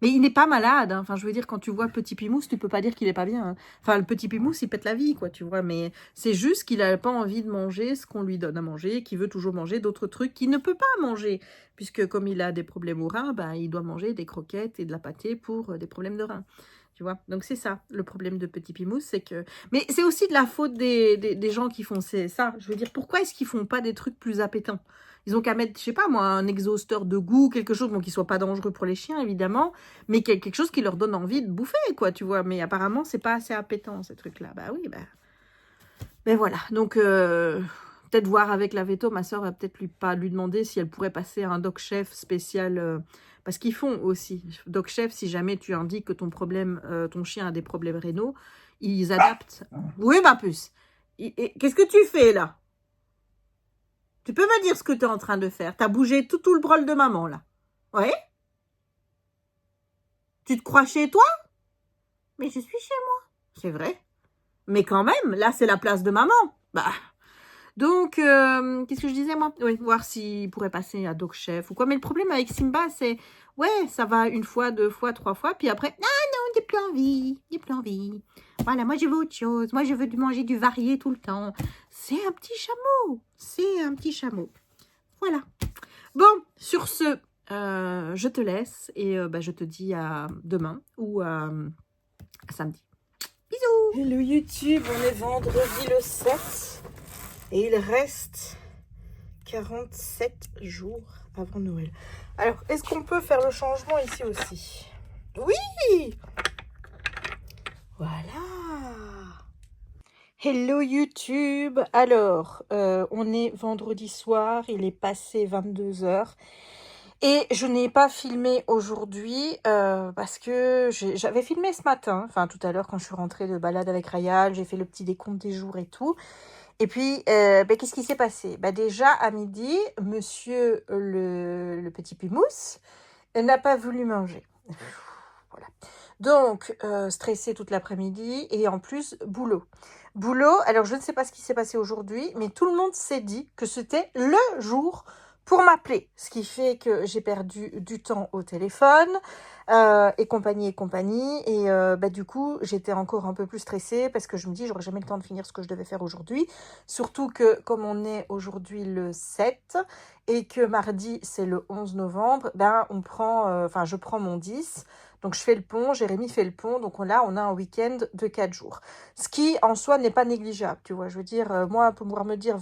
Mais il n'est pas malade. Hein. Enfin, je veux dire, quand tu vois petit Pimousse, tu peux pas dire qu'il est pas bien. Hein. Enfin, le petit Pimousse, il pète la vie, quoi, tu vois. Mais c'est juste qu'il a pas envie de manger ce qu'on lui donne à manger, qu'il veut toujours manger d'autres trucs qu'il ne peut pas manger. Puisque comme il a des problèmes aux reins, bah, il doit manger des croquettes et de la pâtée pour des problèmes de reins. Tu vois, donc c'est ça, le problème de Petit Pimousse, c'est que... Mais c'est aussi de la faute des gens qui font ça. Je veux dire, pourquoi est-ce qu'ils font pas des trucs plus appétants? Ils ont qu'à mettre, je sais pas moi, un exhausteur de goût, quelque chose, bon, qui soit pas dangereux pour les chiens, évidemment, mais quelque chose qui leur donne envie de bouffer, quoi, tu vois. Mais apparemment, c'est pas assez appétant, ces trucs-là. Bah oui, bah... Mais voilà, donc... peut-être voir avec la veto, ma soeur va peut-être lui demander si elle pourrait passer un doc chef spécial... parce qu'ils font aussi, Doc Chef, si jamais tu indiques que ton chien a des problèmes rénaux, ils adaptent. Oui, ma puce. Qu'est-ce que tu fais, là? Tu peux me dire ce que tu es en train de faire? Tu as bougé tout le brol de maman, là. Oui? Tu te crois chez toi? Mais je suis chez moi. C'est vrai. Mais quand même, là, c'est la place de maman. Bah... Donc, qu'est-ce que je disais, moi? Oui, voir s'il pourrait passer à Doc Chef ou quoi. Mais le problème avec Simba, c'est... Ouais, ça va 1 fois, 2 fois, 3 fois. Puis après, non, j'ai plus envie. J'ai plus envie. Voilà, moi, je veux autre chose. Moi, je veux manger du varié tout le temps. C'est un petit chameau. C'est un petit chameau. Voilà. Bon, sur ce, je te laisse. Et bah, je te dis à demain ou à samedi. Bisous. Hello YouTube, on est vendredi le 7. Et il reste 47 jours avant Noël. Alors, est-ce qu'on peut faire le changement ici aussi? Oui! Voilà! Hello YouTube! Alors, on est vendredi soir, il est passé 22 h. Et je n'ai pas filmé aujourd'hui parce que j'avais filmé ce matin, enfin tout à l'heure quand je suis rentrée de balade avec Rayal, j'ai fait le petit décompte des jours et tout. Et puis, qu'est-ce qui s'est passé? Déjà, à midi, monsieur le petit Pimousse n'a pas voulu manger. Voilà. Donc, stressé toute l'après-midi et en plus, boulot. Boulot, alors je ne sais pas ce qui s'est passé aujourd'hui, mais tout le monde s'est dit que c'était le jour pour m'appeler. Ce qui fait que j'ai perdu du temps au téléphone et compagnie et compagnie. Et du coup, j'étais encore un peu plus stressée parce que je me dis, j'aurais jamais le temps de finir ce que je devais faire aujourd'hui. Surtout que comme on est aujourd'hui le 7 et que mardi, c'est le 11 novembre, je prends mon 10. Donc, je fais le pont, Jérémy fait le pont. Donc, là, on a un week-end de 4 jours. Ce qui, en soi, n'est pas négligeable, tu vois. Je veux dire, moi, pour pouvoir me dire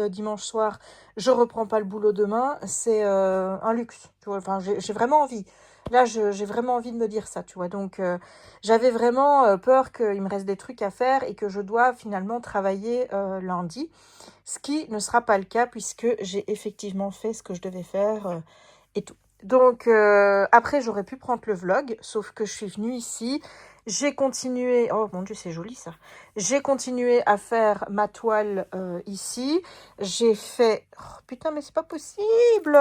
dimanche soir, je reprends pas le boulot demain, c'est un luxe, tu vois. Enfin, j'ai vraiment envie. Là, j'ai vraiment envie de me dire ça, tu vois. Donc, j'avais vraiment peur qu'il me reste des trucs à faire et que je dois finalement travailler lundi. Ce qui ne sera pas le cas puisque j'ai effectivement fait ce que je devais faire et tout. Donc, après, j'aurais pu prendre le vlog, sauf que je suis venue ici. J'ai continué... Oh mon Dieu, c'est joli ça. J'ai continué à faire ma toile ici. J'ai fait... Oh, putain, mais c'est pas possible.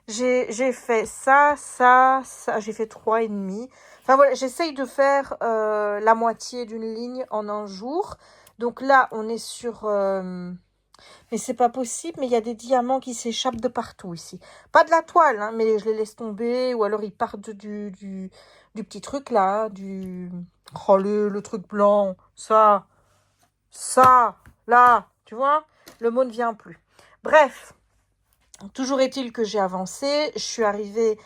J'ai fait ça, ça, ça. J'ai fait 3,5. Enfin voilà, j'essaye de faire la moitié d'une ligne en un jour. Donc là, on est sur... Mais c'est pas possible, mais il y a des diamants qui s'échappent de partout ici. Pas de la toile, hein, mais je les laisse tomber, ou alors ils partent du petit truc là, Oh, le truc blanc, ça, là, tu vois, le mot ne vient plus. Bref, toujours est-il que j'ai avancé, je suis arrivée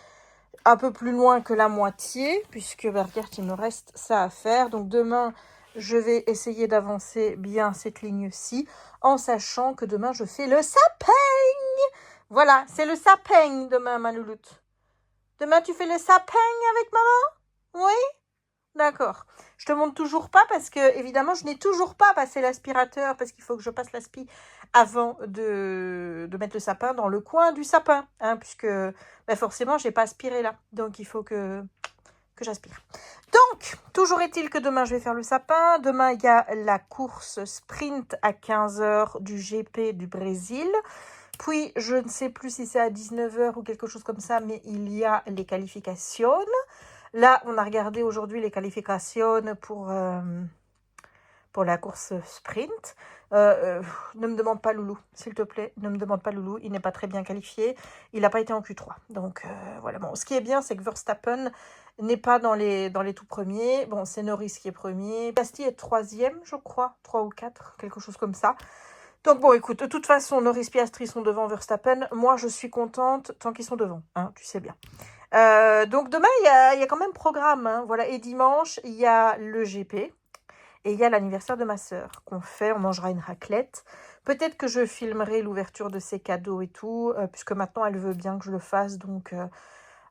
un peu plus loin que la moitié, puisque, regarde, il me reste ça à faire. Donc demain, je vais essayer d'avancer bien cette ligne-ci, en sachant que demain, je fais le sapin. Voilà, c'est le sapin demain, ma louloute. Demain, tu fais le sapin avec maman? Oui? D'accord. Je te montre toujours pas parce que, évidemment, je n'ai toujours pas passé l'aspirateur parce qu'il faut que je passe l'aspi avant de mettre le sapin dans le coin du sapin, hein, puisque forcément, j'ai pas aspiré là. Donc, il faut que j'aspire. Donc, toujours est-il que demain, je vais faire le sapin. Demain, il y a la course sprint à 15h du GP du Brésil. Puis, je ne sais plus si c'est à 19h ou quelque chose comme ça, mais il y a les qualifications. Là, on a regardé aujourd'hui les qualifications pour la course sprint. Ne me demande pas Loulou, s'il te plaît. Ne me demande pas Loulou, il n'est pas très bien qualifié. Il n'a pas été en Q3. Donc, voilà. Bon, ce qui est bien, c'est que Verstappen n'est pas dans les tout premiers. Bon, c'est Norris qui est premier. Piastri est 3e, je crois. 3 ou 4, quelque chose comme ça. Donc bon, écoute, de toute façon, Norris, Piastri sont devant Verstappen. Moi, je suis contente tant qu'ils sont devant, hein, tu sais bien. Donc demain, il y a quand même programme, hein, voilà. Et dimanche, il y a le GP et il y a l'anniversaire de ma sœur qu'on fait. On mangera une raclette. Peut-être que je filmerai l'ouverture de ses cadeaux et tout, puisque maintenant, elle veut bien que je le fasse. Donc,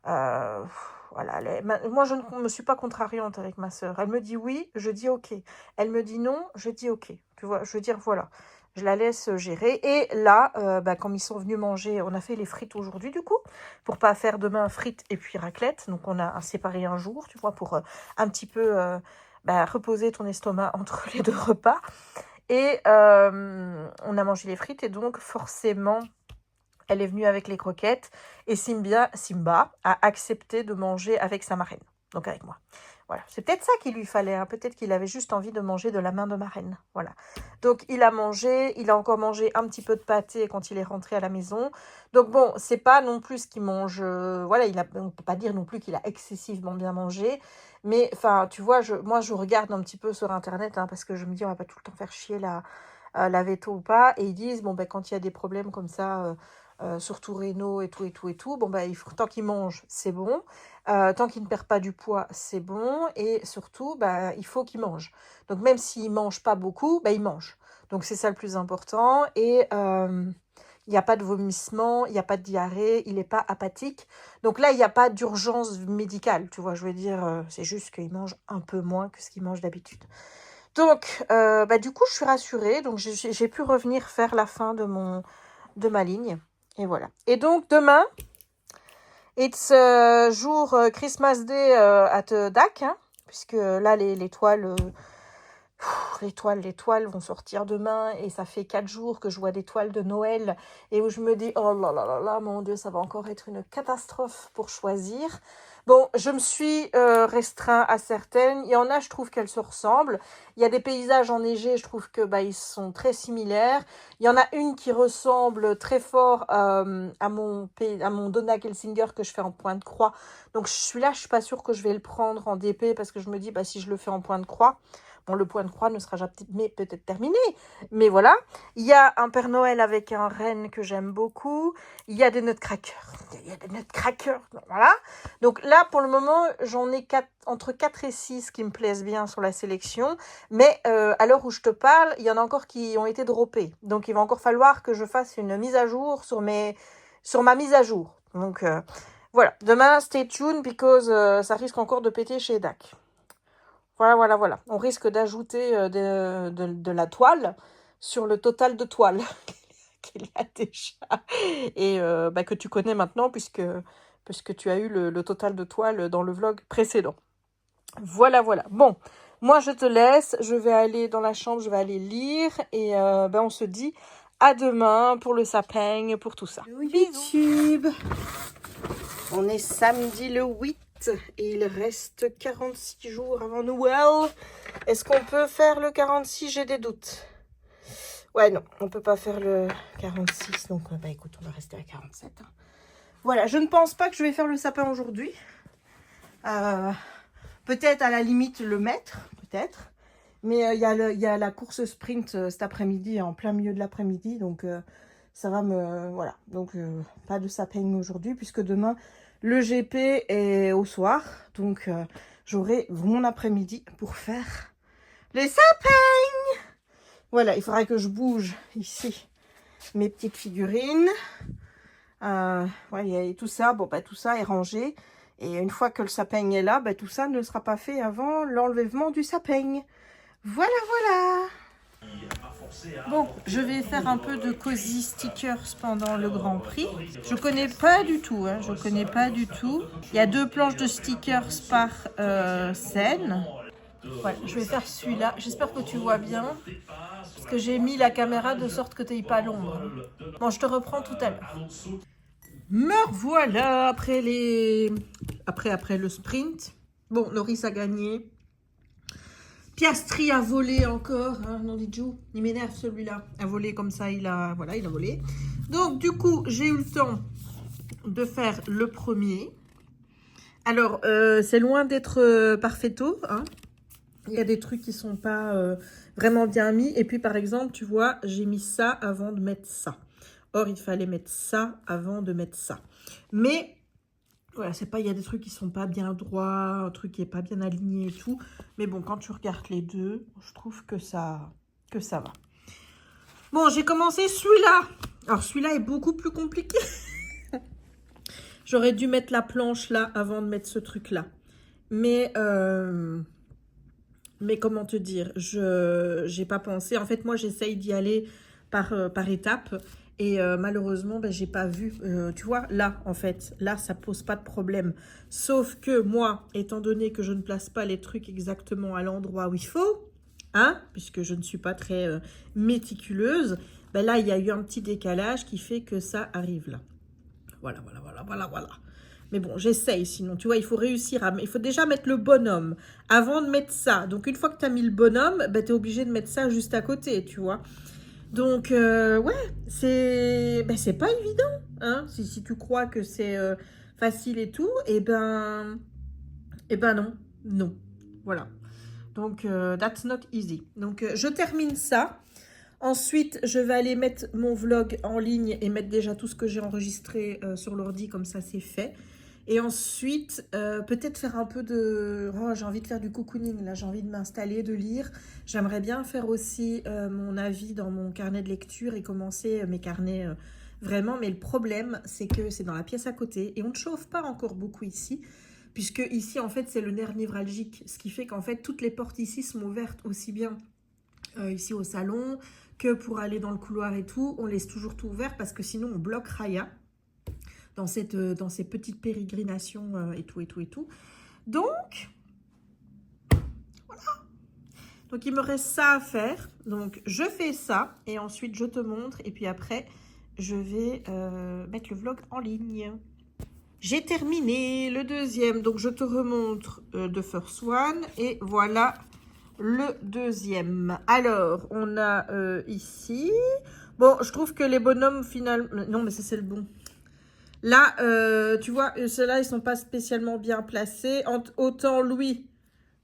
voilà. Moi, je ne me suis pas contrariante avec ma sœur. Elle me dit oui, je dis ok. Elle me dit non, je dis ok. Tu vois, je veux dire, voilà. Je la laisse gérer. Et là, comme ils sont venus manger, on a fait les frites aujourd'hui, du coup, pour pas faire demain frites et puis raclette. Donc, on a séparé un jour, tu vois, pour un petit peu reposer ton estomac entre les deux repas. Et on a mangé les frites et donc, forcément, elle est venue avec les croquettes. Et Simba a accepté de manger avec sa marraine, donc avec moi. Voilà, c'est peut-être ça qu'il lui fallait, hein. Peut-être qu'il avait juste envie de manger de la main de marraine. Voilà. Donc, il a mangé, il a encore mangé un petit peu de pâté quand il est rentré à la maison. Donc, bon, c'est pas non plus ce qu'il mange... voilà, on peut pas dire non plus qu'il a excessivement bien mangé. Mais, enfin, tu vois, moi, je regarde un petit peu sur Internet, hein, parce que je me dis, on va pas tout le temps faire chier la veto ou pas. Et ils disent, bon, quand il y a des problèmes comme ça... surtout rénaux et tout, bon, tant qu'il mange, c'est bon. Tant qu'il ne perd pas du poids, c'est bon. Et surtout, il faut qu'il mange. Donc, même s'il ne mange pas beaucoup, il mange. Donc, c'est ça le plus important. Et il n'y a pas de vomissement, il n'y a pas de diarrhée, il n'est pas apathique. Donc là, il n'y a pas d'urgence médicale, tu vois. Je veux dire, c'est juste qu'il mange un peu moins que ce qu'il mange d'habitude. Donc, du coup, je suis rassurée. Donc, j'ai pu revenir faire la fin de ma ligne. Et voilà. Et donc, demain, It's jour Christmas Day at DAC, hein, puisque là, les toiles... les toiles vont sortir demain et ça fait 4 jours que je vois des toiles de Noël et où je me dis oh là là là là mon Dieu ça va encore être une catastrophe pour choisir. Bon, je me suis restreint à certaines. Il y en a, je trouve qu'elles se ressemblent. Il y a des paysages enneigés, je trouve que ils sont très similaires. Il y en a une qui ressemble très fort à mon Donna Kelsinger que je fais en point de croix. Donc celui-là, je suis pas sûre que je vais le prendre en DP parce que je me dis si je le fais en point de croix, bon, le point de croix ne sera jamais peut-être terminé, mais voilà. Il y a un Père Noël avec un renne que j'aime beaucoup. Il y a des nutcrackers. Il y a des nutcrackers, voilà. Donc là, pour le moment, j'en ai entre 4 et 6 qui me plaisent bien sur la sélection. Mais à l'heure où je te parle, il y en a encore qui ont été droppés. Donc il va encore falloir que je fasse une mise à jour sur ma mise à jour. Donc voilà. Demain, stay tuned, because ça risque encore de péter chez DAC. Voilà. On risque d'ajouter de la toile sur le total de toile qu'il a déjà. Et que tu connais maintenant puisque tu as eu le total de toile dans le vlog précédent. Voilà. Bon, moi je te laisse. Je vais aller dans la chambre, je vais aller lire. Et on se dit à demain pour le sapin, pour tout ça. YouTube. On est samedi le 8. Et il reste 46 jours avant Noël. Est-ce qu'on peut faire le 46? J'ai des doutes. Ouais, non, on peut pas faire le 46. Donc, écoute, on va rester à 47. Hein. Voilà, je ne pense pas que je vais faire le sapin aujourd'hui. Peut-être à la limite le mettre, peut-être. Mais il y a la course sprint cet après-midi, en plein milieu de l'après-midi. Donc, ça va me... Voilà, donc pas de sapin aujourd'hui, puisque demain... Le GP est au soir, donc j'aurai mon après-midi pour faire les sapins. Voilà, il faudra que je bouge ici mes petites figurines. Et tout ça, tout ça est rangé. Et une fois que le sapin est là, tout ça ne sera pas fait avant l'enlèvement du sapin. Voilà. Bon, je vais faire un peu de cozy stickers pendant le Grand Prix. Je connais pas du tout, hein, Il y a 2 planches de stickers par scène. Voilà, je vais faire celui-là. J'espère que tu vois bien. Parce que j'ai mis la caméra de sorte que tu n'aies pas l'ombre. Bon, je te reprends tout à l'heure. Me voilà après le sprint. Bon, Loris a gagné. Piastri a volé encore, hein, non, Joe, il m'énerve celui-là. A volé comme ça, il a volé. Donc, du coup, j'ai eu le temps de faire le premier. Alors, c'est loin d'être parfaito, hein. Il y a des trucs qui sont pas vraiment bien mis. Et puis, par exemple, tu vois, j'ai mis ça avant de mettre ça. Or, il fallait mettre ça avant de mettre ça. Mais... Voilà, il y a des trucs qui sont pas bien droits, un truc qui est pas bien aligné et tout. Mais bon, quand tu regardes les deux, je trouve que ça va. Bon, j'ai commencé celui-là. Alors, celui-là est beaucoup plus compliqué. J'aurais dû mettre la planche là avant de mettre ce truc-là. Mais comment te dire, j'ai pas pensé. En fait, moi, j'essaye d'y aller par étapes. Et malheureusement, j'ai pas vu, tu vois, là, en fait, là, ça pose pas de problème. Sauf que moi, étant donné que je ne place pas les trucs exactement à l'endroit où il faut, hein, puisque je ne suis pas très méticuleuse, là, il y a eu un petit décalage qui fait que ça arrive là. Voilà. Mais bon, j'essaye, sinon, tu vois, il faut réussir il faut déjà mettre le bonhomme avant de mettre ça. Donc, une fois que tu as mis le bonhomme, tu es obligé de mettre ça juste à côté, tu vois. Donc, c'est pas évident, hein. Si tu crois que c'est facile et tout, non. Voilà. Donc, that's not easy. Donc, je termine ça. Ensuite, je vais aller mettre mon vlog en ligne et mettre déjà tout ce que j'ai enregistré sur l'ordi, comme ça, c'est fait. Et ensuite, peut-être faire un peu de... Oh, j'ai envie de faire du cocooning, là, j'ai envie de m'installer, de lire. J'aimerais bien faire aussi mon avis dans mon carnet de lecture et commencer mes carnets vraiment. Mais le problème, c'est que c'est dans la pièce à côté et on ne chauffe pas encore beaucoup ici. Puisque ici, en fait, c'est le nerf névralgique. Ce qui fait qu'en fait, toutes les portes ici sont ouvertes aussi bien ici au salon que pour aller dans le couloir et tout. On laisse toujours tout ouvert parce que sinon, on bloque Raya. dans ces petites pérégrinations et tout, et tout, et tout. Donc, voilà. Donc, il me reste ça à faire. Donc, je fais ça et ensuite, je te montre. Et puis après, je vais mettre le vlog en ligne. J'ai terminé le deuxième. Donc, je te remontre The First One. Et voilà le deuxième. Alors, on a ici... Bon, je trouve que les bonhommes, finalement... Non, mais ça, c'est le bon. Là, tu vois, ceux-là, ils sont pas spécialement bien placés. Autant Louis,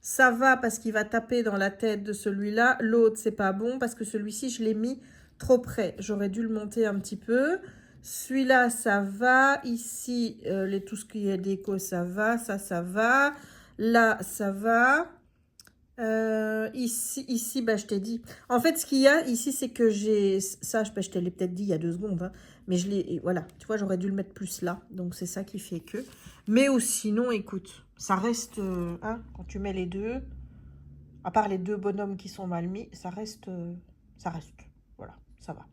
ça va parce qu'il va taper dans la tête de celui-là. L'autre, c'est pas bon parce que celui-ci, je l'ai mis trop près. J'aurais dû le monter un petit peu. Celui-là, ça va. Ici, tout ce qui est déco, ça va. Ça va. Là, ça va. Ici, bah, je t'ai dit. En fait, ce qu'il y a ici, c'est que j'ai ça. Je te l'ai peut-être dit il y a 2 secondes, hein, mais je l'ai. Voilà, tu vois, j'aurais dû le mettre plus là. Donc c'est ça qui fait que. Mais sinon, écoute, ça reste. Hein, quand tu mets les deux, à part les 2 bonhommes qui sont mal mis, ça reste. Ça reste. Voilà, ça va.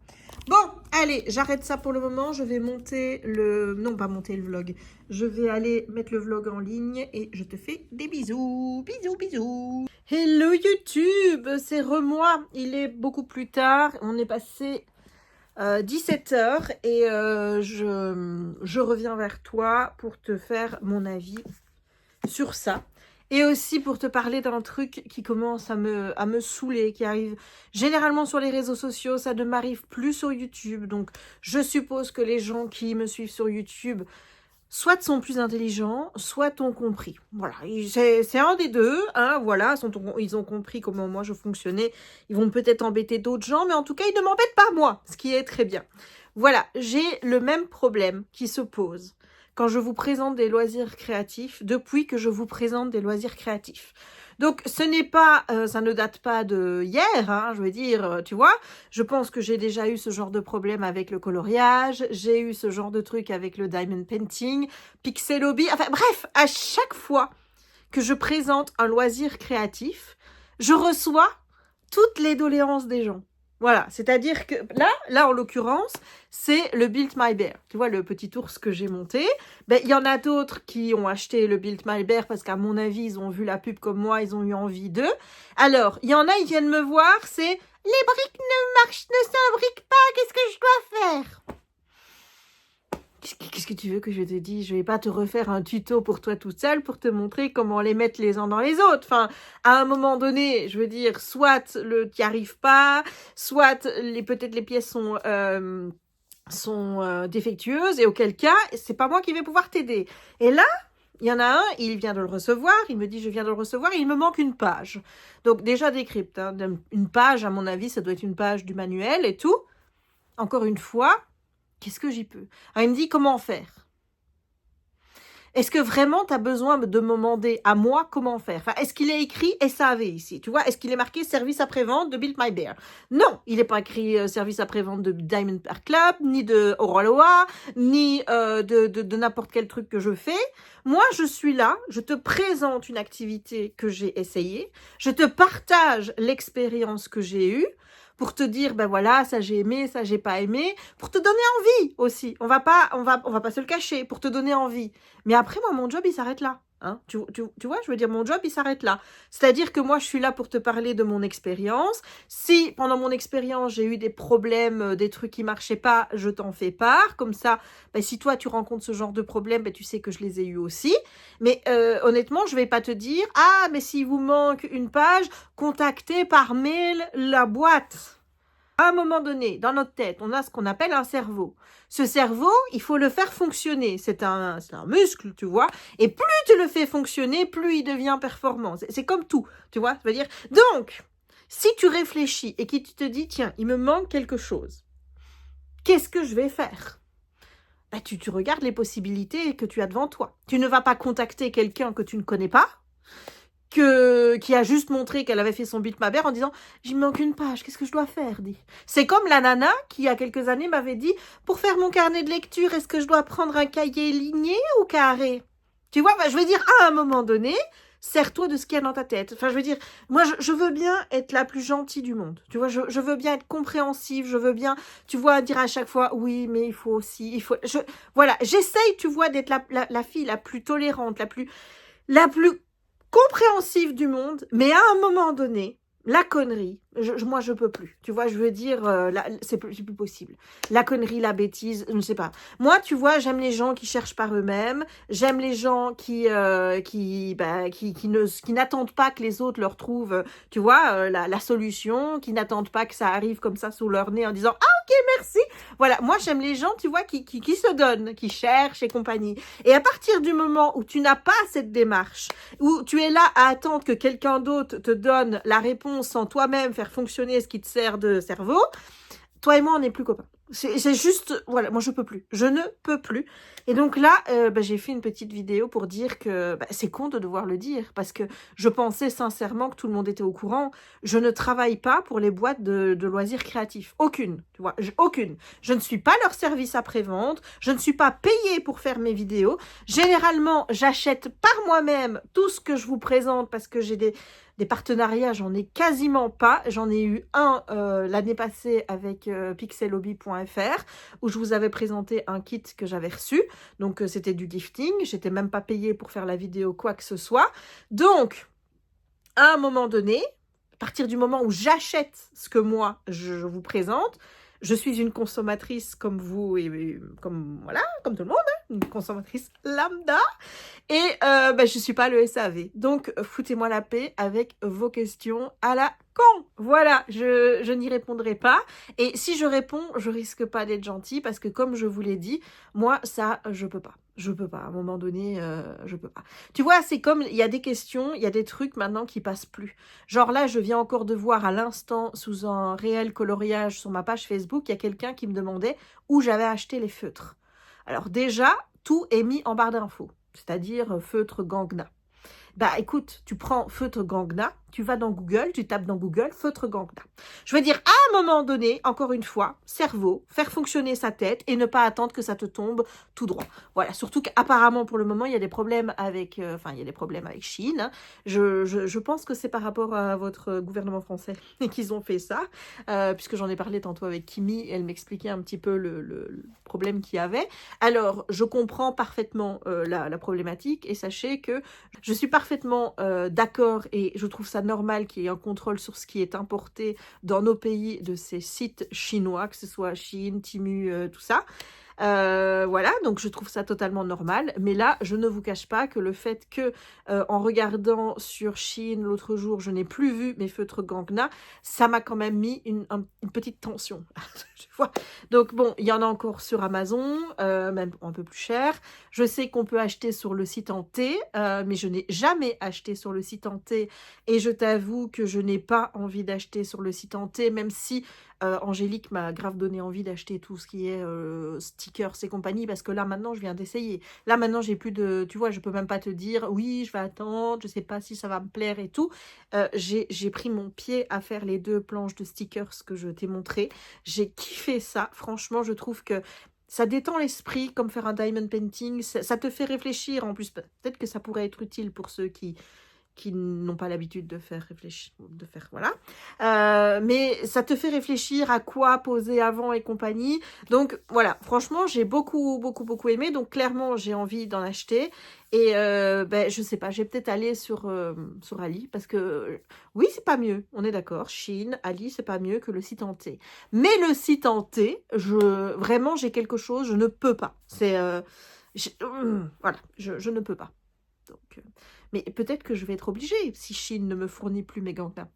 Bon, allez, j'arrête ça pour le moment. Je vais monter le... Non, pas monter le vlog. Je vais aller mettre le vlog en ligne et je te fais des bisous. Bisous, bisous. Hello YouTube, c'est moi. Il est beaucoup plus tard. On est passé 17 h et je reviens vers toi pour te faire mon avis sur ça. Et aussi pour te parler d'un truc qui commence à me saouler, qui arrive généralement sur les réseaux sociaux, ça ne m'arrive plus sur YouTube. Donc, je suppose que les gens qui me suivent sur YouTube, soit sont plus intelligents, soit ont compris. Voilà, c'est un des deux, hein, voilà, ils ont compris comment moi je fonctionnais. Ils vont peut-être embêter d'autres gens, mais en tout cas, ils ne m'embêtent pas moi, ce qui est très bien. Voilà, j'ai le même problème qui se pose quand je vous présente des loisirs créatifs, depuis que je vous présente des loisirs créatifs. Donc, ce n'est pas, ça ne date pas de hier, hein, je veux dire, tu vois. Je pense que j'ai déjà eu ce genre de problème avec le coloriage, j'ai eu ce genre de truc avec le diamond painting, Pixelobby, enfin bref, à chaque fois que je présente un loisir créatif, je reçois toutes les doléances des gens. Voilà, c'est-à-dire que là en l'occurrence, c'est le Build My Bear. Tu vois, le petit ours que j'ai monté. Ben, il y en a d'autres qui ont acheté le Build My Bear parce qu'à mon avis, ils ont vu la pub comme moi, ils ont eu envie d'eux. Alors, il y en a, ils viennent me voir, c'est « Les briques ne s'imbriquent pas, qu'est-ce que je dois faire ?» Qu'est-ce que tu veux que je te dise? Je vais pas te refaire un tuto pour toi toute seule pour te montrer comment les mettre les uns dans les autres. Enfin, à un moment donné, je veux dire, soit tu n'y arrives pas, soit peut-être les pièces sont défectueuses, et auquel cas, c'est pas moi qui vais pouvoir t'aider. Et là, il y en a un, il vient de le recevoir, il me dit je viens de le recevoir, et il me manque une page. Donc déjà décrypte, hein, une page, à mon avis, ça doit être une page du manuel et tout. Encore une fois, qu'est-ce que j'y peux? Alors, il me dit, comment faire? Est-ce que vraiment tu as besoin de me demander à moi comment faire? Enfin, est-ce qu'il est écrit SAV ici? Tu vois, est-ce qu'il est marqué service après-vente de Build My Bear? Non, il n'est pas écrit service après-vente de Diamond Bear Club, ni de Oraloa, ni de n'importe quel truc que je fais. Moi, je suis là, je te présente une activité que j'ai essayée, je te partage l'expérience que j'ai eue, pour te dire, ben voilà, ça j'ai aimé, ça j'ai pas aimé, pour te donner envie aussi. On va pas se le cacher, pour te donner envie. Mais après, moi, mon job, il s'arrête là. Hein, tu vois, je veux dire, mon job, il s'arrête là. C'est-à-dire que moi, je suis là pour te parler de mon expérience. Si, pendant mon expérience, j'ai eu des problèmes, des trucs qui marchaient pas, je t'en fais part. Comme ça, ben, si toi, tu rencontres ce genre de problème, ben, tu sais que je les ai eus aussi. Mais honnêtement, je vais pas te dire, ah, mais s'il vous manque une page, contactez par mail la boîte. À un moment donné, dans notre tête, on a ce qu'on appelle un cerveau. Ce cerveau, il faut le faire fonctionner. C'est un muscle, tu vois. Et plus tu le fais fonctionner, plus il devient performant. C'est comme tout, tu vois. Je veux dire. Donc, si tu réfléchis et que tu te dis, tiens, il me manque quelque chose, qu'est-ce que je vais faire? Ben, tu regardes les possibilités que tu as devant toi. Tu ne vas pas contacter quelqu'un que tu ne connais pas, qui a juste montré qu'elle avait fait son Build My Bear en disant « Il me manque une page, qu'est-ce que je dois faire ?» dit. C'est comme la nana qui, il y a quelques années, m'avait dit « Pour faire mon carnet de lecture, est-ce que je dois prendre un cahier ligné ou carré ?» Tu vois, bah, je veux dire, à un moment donné, sers-toi de ce qu'il y a dans ta tête. Enfin, je veux dire, moi, je veux bien être la plus gentille du monde. Tu vois, je veux bien être compréhensive, je veux bien, tu vois, dire à chaque fois, oui, mais il faut aussi, il faut... Voilà, j'essaye, tu vois, d'être la fille la plus tolérante, la plus compréhensive du monde, mais à un moment donné, la connerie, moi je peux plus. Tu vois, je veux dire, c'est plus possible. La connerie, la bêtise, je ne sais pas. Moi, tu vois, j'aime les gens qui cherchent par eux-mêmes. J'aime les gens qui n'attendent pas que les autres leur trouvent, tu vois, la solution, qui n'attendent pas que ça arrive comme ça sous leur nez en disant ah ok merci. Voilà, moi j'aime les gens, tu vois, qui se donnent, qui cherchent et compagnie. Et à partir du moment où tu n'as pas cette démarche, où tu es là à attendre que quelqu'un d'autre te donne la réponse sans toi-même faire fonctionner ce qui te sert de cerveau, toi et moi, on n'est plus copains. C'est juste, voilà, moi je peux plus. Je ne peux plus. Et donc là, j'ai fait une petite vidéo pour dire que c'est con de devoir le dire, parce que je pensais sincèrement que tout le monde était au courant. Je ne travaille pas pour les boîtes de loisirs créatifs. Aucune, tu vois, aucune. Je ne suis pas leur service après-vente. Je ne suis pas payée pour faire mes vidéos. Généralement, j'achète par moi-même tout ce que je vous présente parce que j'ai des partenariats, j'en ai quasiment pas. J'en ai eu un l'année passée avec pixelhobby.fr où je vous avais présenté un kit que j'avais reçu. Donc, c'était du gifting. J'étais même pas payée pour faire la vidéo, quoi que ce soit. Donc, à un moment donné, à partir du moment où j'achète ce que moi, je vous présente, je suis une consommatrice comme vous et comme, voilà, comme tout le monde, hein, une consommatrice lambda. Et je suis pas le SAV. Donc, foutez-moi la paix avec vos questions à la con. Voilà, je n'y répondrai pas. Et si je réponds, je risque pas d'être gentille parce que comme je vous l'ai dit, moi, ça, je peux pas. Je peux pas. À un moment donné, je peux pas. Tu vois, c'est comme, il y a des questions, il y a des trucs maintenant qui passent plus. Genre là, je viens encore de voir à l'instant, sous un réel coloriage sur ma page Facebook, il y a quelqu'un qui me demandait où j'avais acheté les feutres. Alors déjà, tout est mis en barre d'infos. C'est-à-dire feutre Gangna. Bah écoute, tu prends feutre Gangna, tu vas dans Google, tu tapes dans Google feutre Gangna. Je veux dire, à un moment donné, encore une fois, cerveau, faire fonctionner sa tête et ne pas attendre que ça te tombe tout droit. Voilà, surtout qu'apparemment pour le moment, il y a des problèmes avec, il y a des problèmes avec Chine. Hein. Je pense que c'est par rapport à votre gouvernement français qu'ils ont fait ça, puisque j'en ai parlé tantôt avec Kimi, elle m'expliquait un petit peu le problème qu'il y avait. Alors, je comprends parfaitement la problématique et sachez que je suis parfaitement d'accord et je trouve ça normal qu'il y ait un contrôle sur ce qui est importé dans nos pays de ces sites chinois, que ce soit Chine, Temu, tout ça. Voilà, donc je trouve ça totalement normal. Mais là, je ne vous cache pas que le fait que, en regardant sur Chine l'autre jour, je n'ai plus vu mes feutres Gangna, ça m'a quand même mis une petite tension. Tu vois. Donc bon, il y en a encore sur Amazon, même un peu plus cher. Je sais qu'on peut acheter sur le site en T, mais je n'ai jamais acheté sur le site en T. Et je t'avoue que je n'ai pas envie d'acheter sur le site en T, même si Angélique m'a grave donné envie d'acheter tout ce qui est stickers et compagnie, parce que là maintenant je viens d'essayer. Là maintenant j'ai plus de, tu vois, je peux même pas te dire oui je vais attendre, je sais pas si ça va me plaire et tout. J'ai pris mon pied à faire les 2 planches de stickers que je t'ai montré. J'ai kiffé ça, franchement je trouve que ça détend l'esprit comme faire un diamond painting, ça te fait réfléchir en plus, peut-être que ça pourrait être utile pour ceux qui n'ont pas l'habitude de faire réfléchir, voilà. Mais ça te fait réfléchir à quoi poser avant et compagnie. Donc voilà, franchement, j'ai beaucoup aimé. Donc clairement, j'ai envie d'en acheter. Et je sais pas, je vais peut-être aller sur Ali parce que oui, c'est pas mieux. On est d'accord. Chine, Ali, c'est pas mieux que le site en T. Mais le site en T, vraiment, j'ai quelque chose, je ne peux pas. C'est voilà, je ne peux pas. Donc, mais peut-être que je vais être obligée si Chine ne me fournit plus mes Gangna.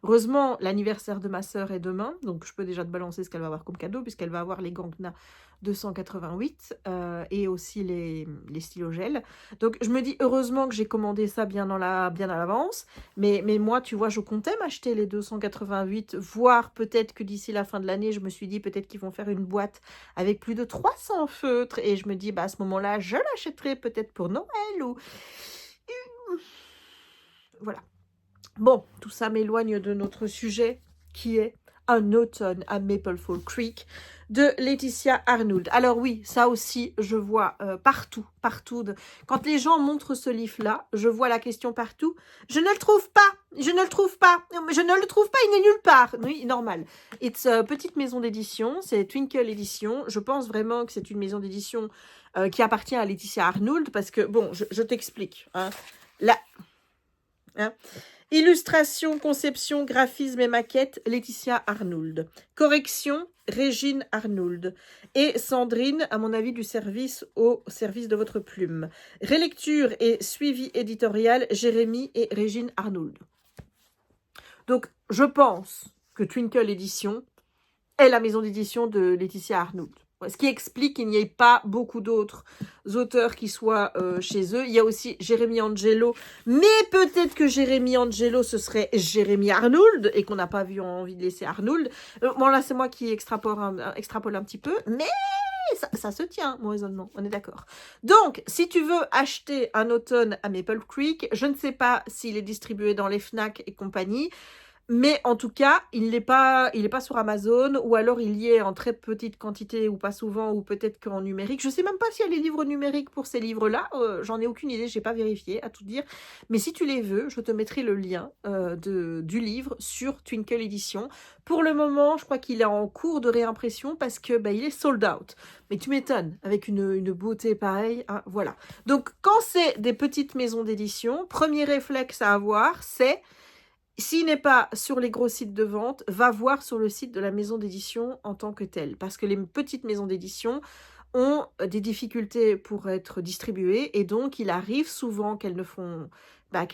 Heureusement, l'anniversaire de ma sœur est demain, donc je peux déjà te balancer ce qu'elle va avoir comme cadeau, puisqu'elle va avoir les Gangna 288 et aussi les stylos gel. Donc je me dis heureusement que j'ai commandé ça bien à l'avance, mais moi tu vois je comptais m'acheter les 288, voire peut-être que d'ici la fin de l'année je me suis dit peut-être qu'ils vont faire une boîte avec plus de 300 feutres et je me dis à ce moment-là je l'achèterai peut-être pour Noël ou voilà. Bon, tout ça m'éloigne de notre sujet qui est Un automne à Maple Fall Creek de Laetitia Arnould. Alors oui, ça aussi, je vois partout. Quand les gens montrent ce livre-là, je vois la question partout. Je ne le trouve pas, je ne le trouve pas, je ne le trouve pas, il n'est nulle part. Oui, normal. It's petite maison d'édition, c'est Twinkle Édition. Je pense vraiment que c'est une maison d'édition qui appartient à Laetitia Arnould parce que, bon, je t'explique. Hein. Hein. Illustration, conception, graphisme et maquette, Laetitia Arnould. Correction, Régine Arnould. Et Sandrine, à mon avis, du service au service de votre plume. Relecture et suivi éditorial, Jérémy et Régine Arnould. Donc, je pense que Twinkle Édition est la maison d'édition de Laetitia Arnould. Ce qui explique qu'il n'y ait pas beaucoup d'autres auteurs qui soient chez eux. Il y a aussi Jérémy Angelo, mais peut-être que Jérémy Angelo, ce serait Jérémy Arnould, et qu'on n'a pas envie de laisser Arnould. Bon, là, c'est moi qui extrapole un petit peu, mais ça se tient, mon raisonnement, on est d'accord. Donc, si tu veux acheter un automne à Maple Creek, je ne sais pas s'il est distribué dans les Fnac et compagnie, mais en tout cas, il n'est pas sur Amazon, ou alors il y est en très petite quantité, ou pas souvent, ou peut-être qu'en numérique. Je ne sais même pas s'il y a les livres numériques pour ces livres-là. J'en ai aucune idée, je n'ai pas vérifié, à tout dire. Mais si tu les veux, je te mettrai le lien du livre sur Twinkle Édition. Pour le moment, je crois qu'il est en cours de réimpression parce que il est sold out. Mais tu m'étonnes, avec une beauté pareille, hein, voilà. Donc, quand c'est des petites maisons d'édition, premier réflexe à avoir, c'est... S'il n'est pas sur les gros sites de vente, va voir sur le site de la maison d'édition en tant que telle. Parce que les petites maisons d'édition ont des difficultés pour être distribuées. Et donc, il arrive souvent qu'elles ne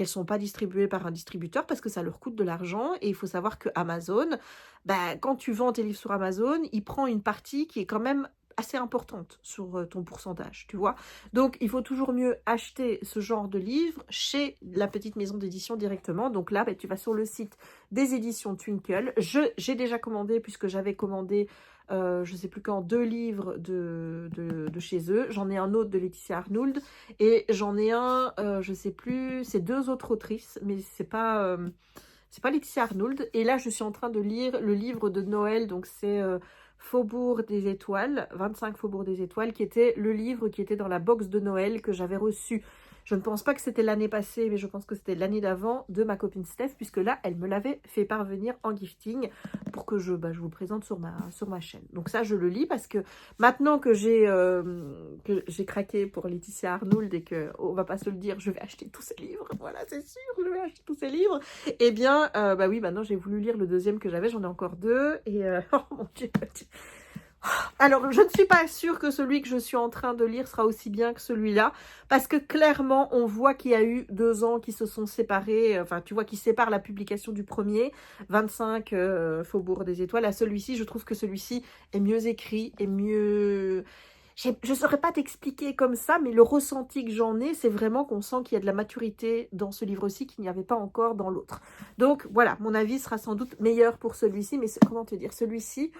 sont pas distribuées par un distributeur parce que ça leur coûte de l'argent. Et il faut savoir que Amazon, quand tu vends tes livres sur Amazon, il prend une partie qui est quand même assez importante sur ton pourcentage, tu vois. Donc, il faut toujours mieux acheter ce genre de livre chez la petite maison d'édition directement. Donc là, tu vas sur le site des éditions Twinkle. J'ai déjà commandé, puisque j'avais commandé, je ne sais plus quand, 2 livres de chez eux. J'en ai un autre de Laetitia Arnould et j'en ai un, je ne sais plus, c'est 2 autres autrices, mais c'est pas Laetitia Arnould. Et là, je suis en train de lire le livre de Noël, donc c'est... Faubourg des Étoiles, 25 Faubourg des Étoiles, qui était le livre qui était dans la box de Noël que j'avais reçu. Je ne pense pas que c'était l'année passée, mais je pense que c'était l'année d'avant de ma copine Steph, puisque là, elle me l'avait fait parvenir en gifting pour que je vous le présente sur ma chaîne. Donc ça, je le lis parce que maintenant que j'ai craqué pour Laetitia Arnould et que, on va pas se le dire, je vais acheter tous ces livres, voilà, c'est sûr, je vais acheter tous ces livres, eh bien, oui, maintenant j'ai voulu lire le deuxième que j'avais, j'en ai encore 2, et oh mon Dieu. Alors, je ne suis pas sûre que celui que je suis en train de lire sera aussi bien que celui-là, parce que clairement, on voit qu'il y a eu 2 ans qui se sont séparés, enfin, tu vois, qui séparent la publication du premier, 25 Faubourg des Étoiles, à celui-ci. Je trouve que celui-ci est mieux écrit et mieux... Je ne saurais pas t'expliquer comme ça, mais le ressenti que j'en ai, c'est vraiment qu'on sent qu'il y a de la maturité dans ce livre-ci qu'il n'y avait pas encore dans l'autre. Donc, voilà, mon avis sera sans doute meilleur pour celui-ci, mais comment te dire, celui-ci...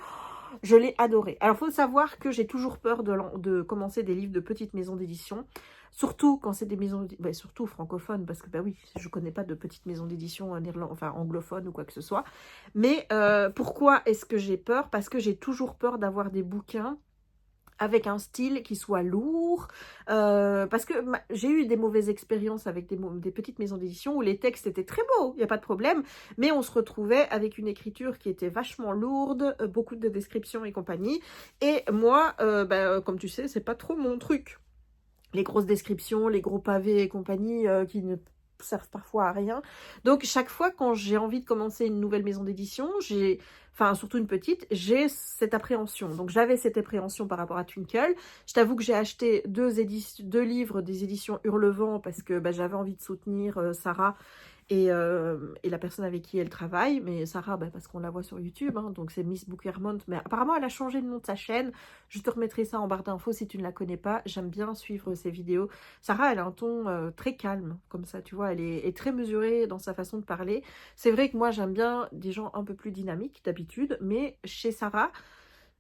Je l'ai adoré. Alors, il faut savoir que j'ai toujours peur de commencer des livres de petites maisons d'édition. Surtout quand c'est des maisons... surtout francophones, parce que, oui, je ne connais pas de petites maisons d'édition anglophones ou quoi que ce soit. Mais pourquoi est-ce que j'ai peur? Parce que j'ai toujours peur d'avoir des bouquins avec un style qui soit lourd, parce que j'ai eu des mauvaises expériences avec des petites maisons d'édition où les textes étaient très beaux, il n'y a pas de problème, mais on se retrouvait avec une écriture qui était vachement lourde, beaucoup de descriptions et compagnie, et moi, comme tu sais, c'est pas trop mon truc. Les grosses descriptions, les gros pavés et compagnie qui ne servent parfois à rien. Donc, chaque fois quand j'ai envie de commencer une nouvelle maison d'édition, surtout une petite, j'ai cette appréhension. Donc, j'avais cette appréhension par rapport à Twinkle. Je t'avoue que j'ai acheté 2 livres des éditions Hurlevent parce que j'avais envie de soutenir Sarah et la personne avec qui elle travaille. Mais Sarah, parce qu'on la voit sur YouTube, hein, donc c'est Miss Book Hermont. Mais apparemment, elle a changé le nom de sa chaîne. Je te remettrai ça en barre d'infos si tu ne la connais pas. J'aime bien suivre ses vidéos. Sarah, elle a un ton très calme, comme ça, tu vois. Elle est très mesurée dans sa façon de parler. C'est vrai que moi, j'aime bien des gens un peu plus dynamiques d'habitude. Mais chez Sarah,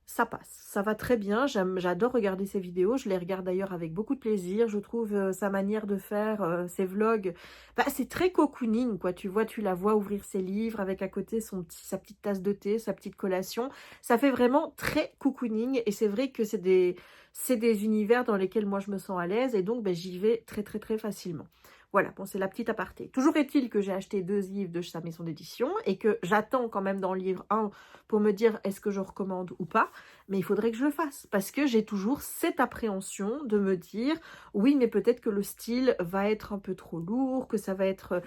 ça passe, ça va très bien, j'adore regarder ses vidéos, je les regarde d'ailleurs avec beaucoup de plaisir, je trouve sa manière de faire, ses vlogs, bah, c'est très cocooning, quoi, tu vois, tu la vois ouvrir ses livres avec à côté sa petite tasse de thé, sa petite collation, ça fait vraiment très cocooning, et c'est vrai que c'est des univers dans lesquels moi je me sens à l'aise, et donc bah, j'y vais très très très facilement. Voilà, bon, c'est la petite aparté. Toujours est-il que j'ai acheté 2 livres de sa maison d'édition, et que j'attends quand même dans le livre 1 pour me dire est-ce que je recommande ou pas. Mais il faudrait que je le fasse, parce que j'ai toujours cette appréhension de me dire, oui, mais peut-être que le style va être un peu trop lourd, que ça va être...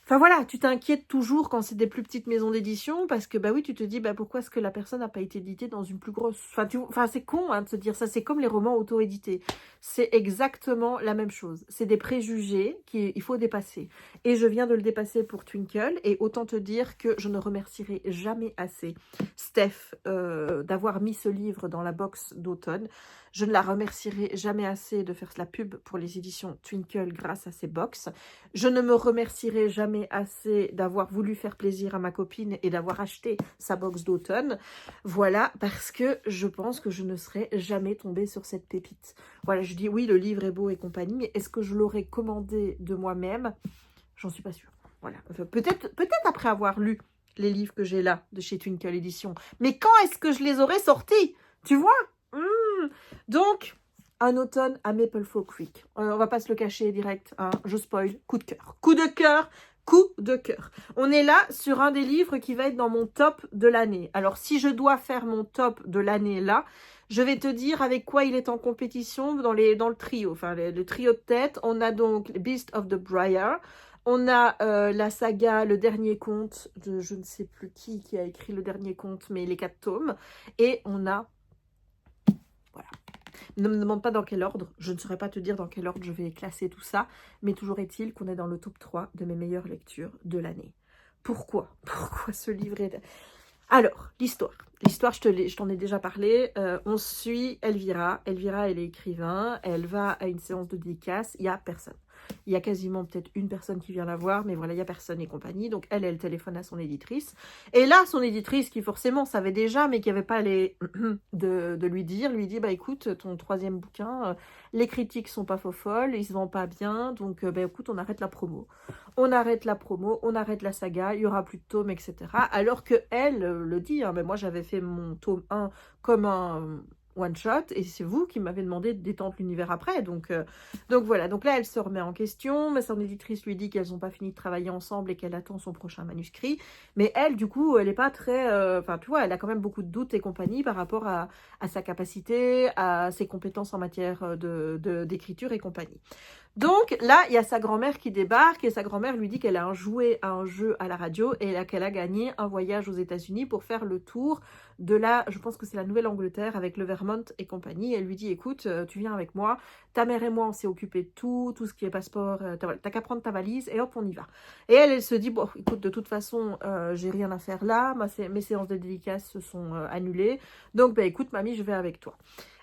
Enfin voilà, tu t'inquiètes toujours quand c'est des plus petites maisons d'édition, parce que bah oui, tu te dis, bah pourquoi est-ce que la personne n'a pas été éditée dans une plus grosse... Enfin, c'est con hein, de se dire ça, c'est comme les romans auto-édités. C'est exactement la même chose. C'est des préjugés qu'il faut dépasser. Et je viens de le dépasser pour Twinkle, et autant te dire que je ne remercierai jamais assez Steph d'avoir mis ce livre dans la box d'automne. Je ne la remercierai jamais assez de faire la pub pour les éditions Twinkle grâce à ces box. Je ne me remercierai jamais assez d'avoir voulu faire plaisir à ma copine et d'avoir acheté sa box d'automne. Voilà, parce que je pense que je ne serais jamais tombée sur cette pépite. Voilà, je dis oui, le livre est beau et compagnie, mais est-ce que je l'aurais commandé de moi-même? J'en suis pas sûre. Voilà, enfin, peut-être après avoir lu les livres que j'ai là, de chez Twinkle Édition. Mais quand est-ce que je les aurais sortis? Tu vois? Donc, un automne à Maple Fall Creek. On va pas se le cacher direct, hein, je spoil. Coup de cœur. Coup de cœur. Coup de cœur. On est là sur un des livres qui va être dans mon top de l'année. Alors, si je dois faire mon top de l'année là, je vais te dire avec quoi il est en compétition dans le trio. Enfin, le trio de tête. On a donc Beast of the Briar. On a la saga Le Dernier Conte de je ne sais plus qui a écrit Le Dernier Conte, mais les 4 tomes. Et on a... Voilà. Ne me demande pas dans quel ordre, je ne saurais pas te dire dans quel ordre je vais classer tout ça, mais toujours est-il qu'on est dans le top 3 de mes meilleures lectures de l'année. Pourquoi? Pourquoi ce livre est... Alors, l'histoire. L'histoire, je t'en ai déjà parlé. On suit Elvira. Elvira, elle est écrivain. Elle va à une séance de dédicace. Il n'y a personne. Il y a quasiment peut-être une personne qui vient la voir, mais voilà, il n'y a personne et compagnie. Donc, elle téléphone à son éditrice. Et là, son éditrice, qui forcément savait déjà, mais qui n'avait pas les... de lui dit, bah écoute, ton 3e bouquin, les critiques sont pas faux folles, ils se vendent pas bien, donc bah écoute, on arrête la promo. On arrête la promo, on arrête la saga, il y aura plus de tomes, etc. Alors que elle le dit, hein, mais moi j'avais fait mon tome 1 comme un one-shot, et c'est vous qui m'avez demandé d'étendre l'univers après, donc voilà. Donc là, elle se remet en question, mais son éditrice lui dit qu'elles n'ont pas fini de travailler ensemble et qu'elle attend son prochain manuscrit, mais elle, du coup, elle n'est pas très... Enfin, tu vois, elle a quand même beaucoup de doutes et compagnie par rapport à sa capacité, à ses compétences en matière d'écriture et compagnie. Donc là, il y a sa grand-mère qui débarque et sa grand-mère lui dit qu'elle a joué à un jeu à la radio et qu'elle a gagné un voyage aux États-Unis pour faire le tour de je pense que c'est la Nouvelle-Angleterre avec le Vermont et compagnie. Elle lui dit, écoute, tu viens avec moi, ta mère et moi, on s'est occupé de tout ce qui est passeport, t'as qu'à prendre ta valise et hop, on y va. Et elle se dit, bon, écoute, de toute façon, j'ai rien à faire là, mes séances de dédicace se sont annulées, donc, bah, écoute, mamie, je vais avec toi.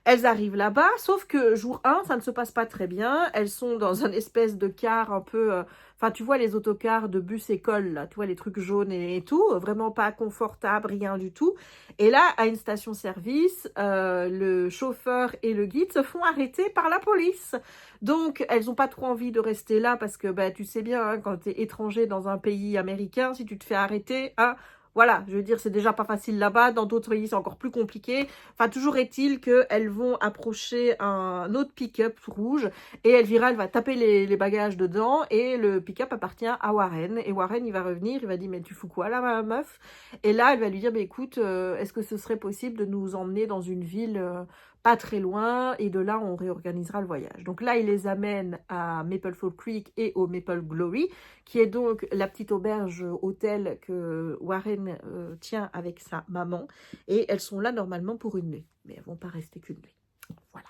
Elles arrivent là-bas, sauf que jour 1, ça ne se passe pas très bien. Elles sont dans un espèce de car un peu... Enfin, tu vois les autocars de bus école, là, tu vois les trucs jaunes et tout, vraiment pas confortable, rien du tout. Et là, à une station-service, le chauffeur et le guide se font arrêter par la police. Donc, elles n'ont pas trop envie de rester là parce que, bah, tu sais bien, hein, quand tu es étranger dans un pays américain, si tu te fais arrêter, hein, voilà, je veux dire, c'est déjà pas facile là-bas. Dans d'autres pays, c'est encore plus compliqué. Enfin, toujours est-il qu'elles vont approcher un autre pick-up rouge et Elvira, elle va taper les bagages dedans et le pick-up appartient à Warren. Et Warren, il va revenir, il va dire, mais tu fous quoi là, ma meuf? Et là, elle va lui dire, bah, écoute, est-ce que ce serait possible de nous emmener dans une ville pas très loin, et de là, on réorganisera le voyage. Donc là, il les amène à Maple Fall Creek et au Maple Glory, qui est donc la petite auberge hôtel que Warren tient avec sa maman. Et elles sont là normalement pour une nuit, mais elles vont pas rester qu'une nuit. Voilà.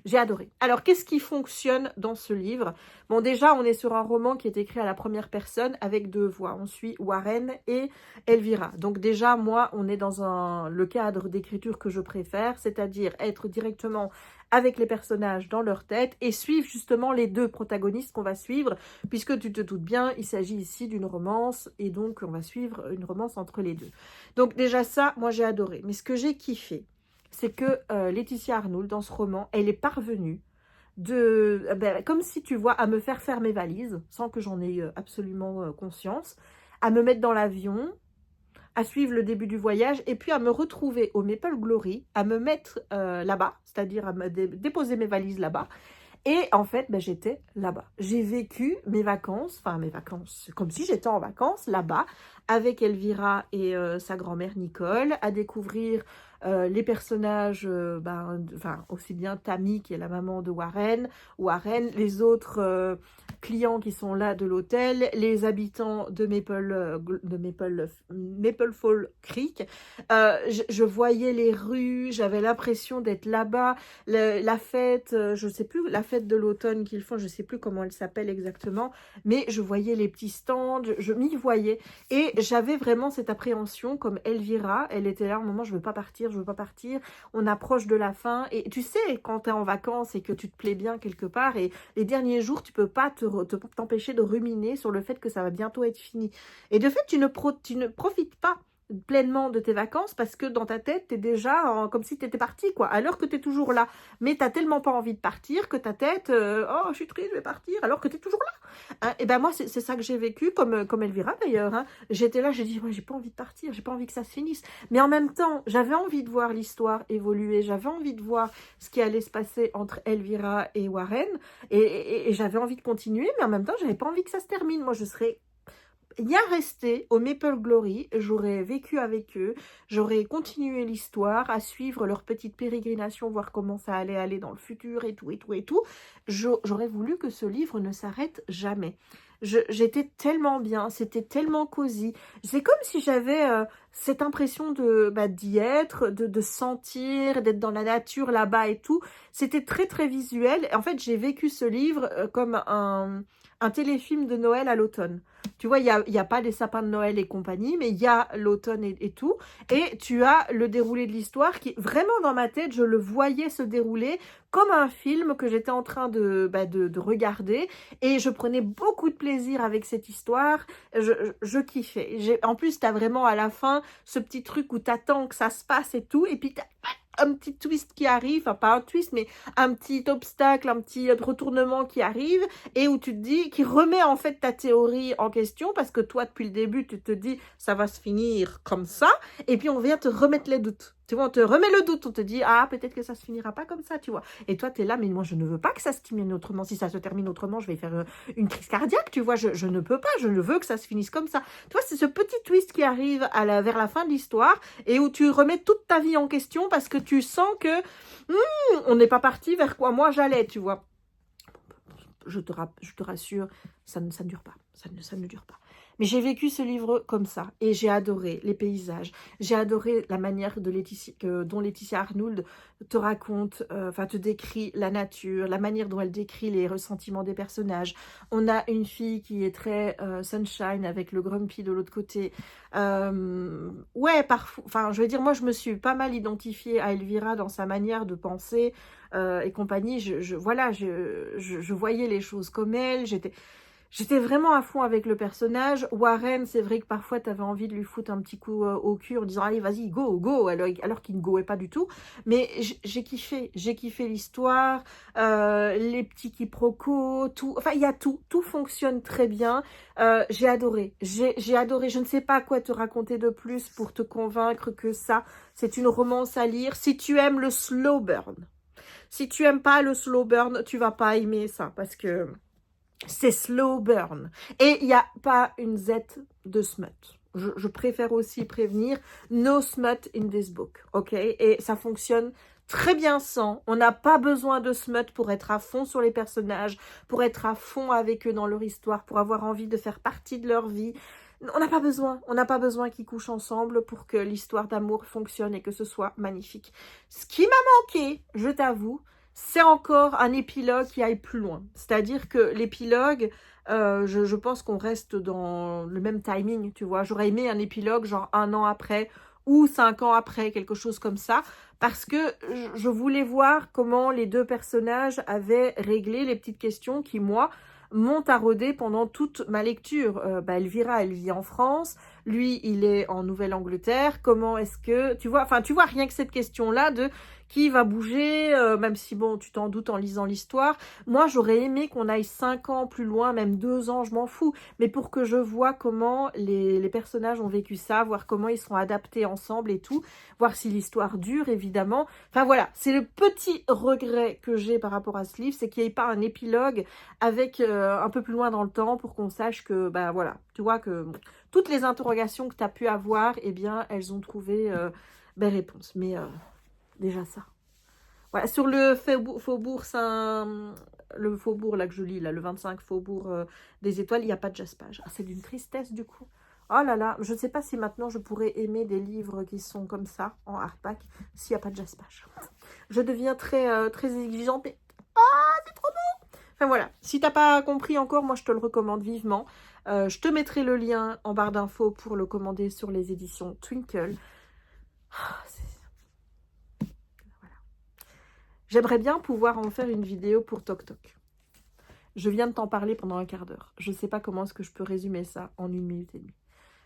J'ai adoré. Alors, qu'est-ce qui fonctionne dans ce livre? Bon, déjà, on est sur un roman qui est écrit à la première personne avec 2 voix. On suit Warren et Elvira. Donc déjà, moi, on est dans le cadre d'écriture que je préfère, c'est-à-dire être directement avec les personnages dans leur tête et suivre justement les 2 protagonistes qu'on va suivre, puisque tu te doutes bien, il s'agit ici d'une romance et donc on va suivre une romance entre les 2. Donc déjà ça, moi j'ai adoré. Mais ce que j'ai kiffé, c'est que Laetitia Arnould, dans ce roman, elle est parvenue comme si tu vois, à me faire mes valises, sans que j'en ai absolument conscience, à me mettre dans l'avion, à suivre le début du voyage, et puis à me retrouver au Maple Glory, à me mettre là-bas, c'est-à-dire à me déposer mes valises là-bas. Et en fait, j'étais là-bas. J'ai vécu mes vacances, comme si j'étais en vacances là-bas, avec Elvira et sa grand-mère Nicole, à découvrir les personnages, aussi bien Tammy, qui est la maman de Warren, les autres clients qui sont là de l'hôtel, les habitants de Maple Fall Creek. Je voyais les rues, j'avais l'impression d'être là-bas. La fête, je sais plus, la fête de l'automne qu'ils font, je sais plus comment elle s'appelle exactement, mais je voyais les petits stands, je m'y voyais. Et j'avais vraiment cette appréhension, comme Elvira, elle était là, au moment, je veux pas partir, on approche de la fin, et tu sais, quand tu es en vacances et que tu te plais bien quelque part, et les derniers jours, tu peux pas t'empêcher de ruminer sur le fait que ça va bientôt être fini. Et de fait, tu ne profites pas pleinement de tes vacances parce que dans ta tête, tu es déjà comme si tu étais parti, quoi, alors que tu es toujours là. Mais tu n'as tellement pas envie de partir que ta tête, oh, je suis triste, je vais partir, alors que tu es toujours là. Hein, et ben moi, c'est ça que j'ai vécu, comme Elvira d'ailleurs. Hein. J'étais là, j'ai dit, ouais, j'ai pas envie de partir, j'ai pas envie que ça se finisse. Mais en même temps, j'avais envie de voir l'histoire évoluer, j'avais envie de voir ce qui allait se passer entre Elvira et Warren, et j'avais envie de continuer, mais en même temps, j'avais pas envie que ça se termine. Moi, je serais bien resté au Maple Glory, j'aurais vécu avec eux, j'aurais continué l'histoire, à suivre leur petite pérégrination, voir comment ça allait aller dans le futur et tout, et tout, et tout. J'aurais voulu que ce livre ne s'arrête jamais. J'étais tellement bien, c'était tellement cosy. C'est comme si j'avais cette impression d'y être, de sentir, d'être dans la nature là-bas et tout. C'était très, très visuel. En fait, j'ai vécu ce livre comme un téléfilm de Noël à l'automne. Tu vois, il y a pas des sapins de Noël et compagnie, mais il y a l'automne et tout. Et tu as le déroulé de l'histoire qui, vraiment dans ma tête, je le voyais se dérouler comme un film que j'étais en train de regarder. Et je prenais beaucoup de plaisir avec cette histoire. Je kiffais. En plus, tu as vraiment à la fin ce petit truc où tu attends que ça se passe et tout. Et puis, tu un petit twist qui arrive, enfin pas un twist, mais un petit obstacle, un petit retournement qui arrive, et où tu te dis, qui remet en fait ta théorie en question, parce que toi, depuis le début, tu te dis, ça va se finir comme ça, et puis on vient te remettre les doutes. Tu vois, on te remet le doute, on te dit, ah, peut-être que ça se finira pas comme ça, tu vois. Et toi, tu es là, mais moi, je ne veux pas que ça se termine autrement. Si ça se termine autrement, je vais faire une crise cardiaque, tu vois. Je ne peux pas, je ne veux que ça se finisse comme ça. Tu vois, c'est ce petit twist qui arrive vers la fin de l'histoire et où tu remets toute ta vie en question parce que tu sens que on n'est pas parti vers quoi moi j'allais, tu vois. Je te rassure, ça ne dure pas. Ça ne dure pas. Mais j'ai vécu ce livre comme ça et j'ai adoré les paysages. J'ai adoré la manière dont Laetitia Arnould te raconte, te décrit la nature, la manière dont elle décrit les ressentiments des personnages. On a une fille qui est très sunshine avec le grumpy de l'autre côté. Ouais, parfois, je veux dire, moi je me suis pas mal identifiée à Elvira dans sa manière de penser et compagnie. Je voyais les choses comme elle. J'étais vraiment à fond avec le personnage. Warren, c'est vrai que parfois, tu avais envie de lui foutre un petit coup au cul en disant « Allez, vas-y, go, go !» alors qu'il ne goait pas du tout. Mais j'ai kiffé l'histoire, les petits quiproquos, tout. Enfin, il y a tout. Tout fonctionne très bien. J'ai adoré. J'ai adoré. Je ne sais pas quoi te raconter de plus pour te convaincre que ça, c'est une romance à lire. Si tu aimes le slow burn, si tu aimes pas le slow burn, tu vas pas aimer ça parce que c'est slow burn. Et il n'y a pas une Z de smut. Je préfère aussi prévenir, no smut in this book, ok? Et ça fonctionne très bien sans. On n'a pas besoin de smut pour être à fond sur les personnages, pour être à fond avec eux dans leur histoire, pour avoir envie de faire partie de leur vie. On n'a pas besoin qu'ils couchent ensemble pour que l'histoire d'amour fonctionne et que ce soit magnifique. Ce qui m'a manqué, je t'avoue, c'est encore un épilogue qui aille plus loin. C'est-à-dire que l'épilogue, je pense qu'on reste dans le même timing, tu vois. J'aurais aimé un épilogue genre 1 an après ou 5 ans après, quelque chose comme ça, parce que je voulais voir comment les deux personnages avaient réglé les petites questions qui, moi, m'ont taraudé pendant toute ma lecture. Elvira, elle vit en France, lui, il est en Nouvelle-Angleterre. Comment est-ce que... Tu vois, rien que cette question-là de qui va bouger, même si, bon, tu t'en doutes en lisant l'histoire. Moi, j'aurais aimé qu'on aille 5 ans plus loin, même 2 ans, je m'en fous. Mais pour que je vois comment les personnages ont vécu ça, voir comment ils sont adaptés ensemble et tout, voir si l'histoire dure, évidemment. Enfin, voilà, c'est le petit regret que j'ai par rapport à ce livre, c'est qu'il n'y ait pas un épilogue avec un peu plus loin dans le temps pour qu'on sache que, voilà, tu vois que toutes les interrogations que tu as pu avoir, eh bien, elles ont trouvé réponse. Mais déjà ça. Voilà, sur le faubourg le faubourg là que je lis, là, le 25 faubourg des étoiles, il n'y a pas de jaspage. Ah, c'est d'une tristesse du coup. Oh là là, je ne sais pas si maintenant je pourrais aimer des livres qui sont comme ça, en hardback, s'il n'y a pas de jaspage. Je deviens très exigeante, mais c'est trop beau. Enfin voilà, si t'as pas compris encore, moi je te le recommande vivement. Je te mettrai le lien en barre d'infos pour le commander sur les éditions Twinkle. Voilà. J'aimerais bien pouvoir en faire une vidéo pour Tok Tok. Je viens de t'en parler pendant un quart d'heure. Je ne sais pas comment est-ce que je peux résumer ça en 1 minute et demie.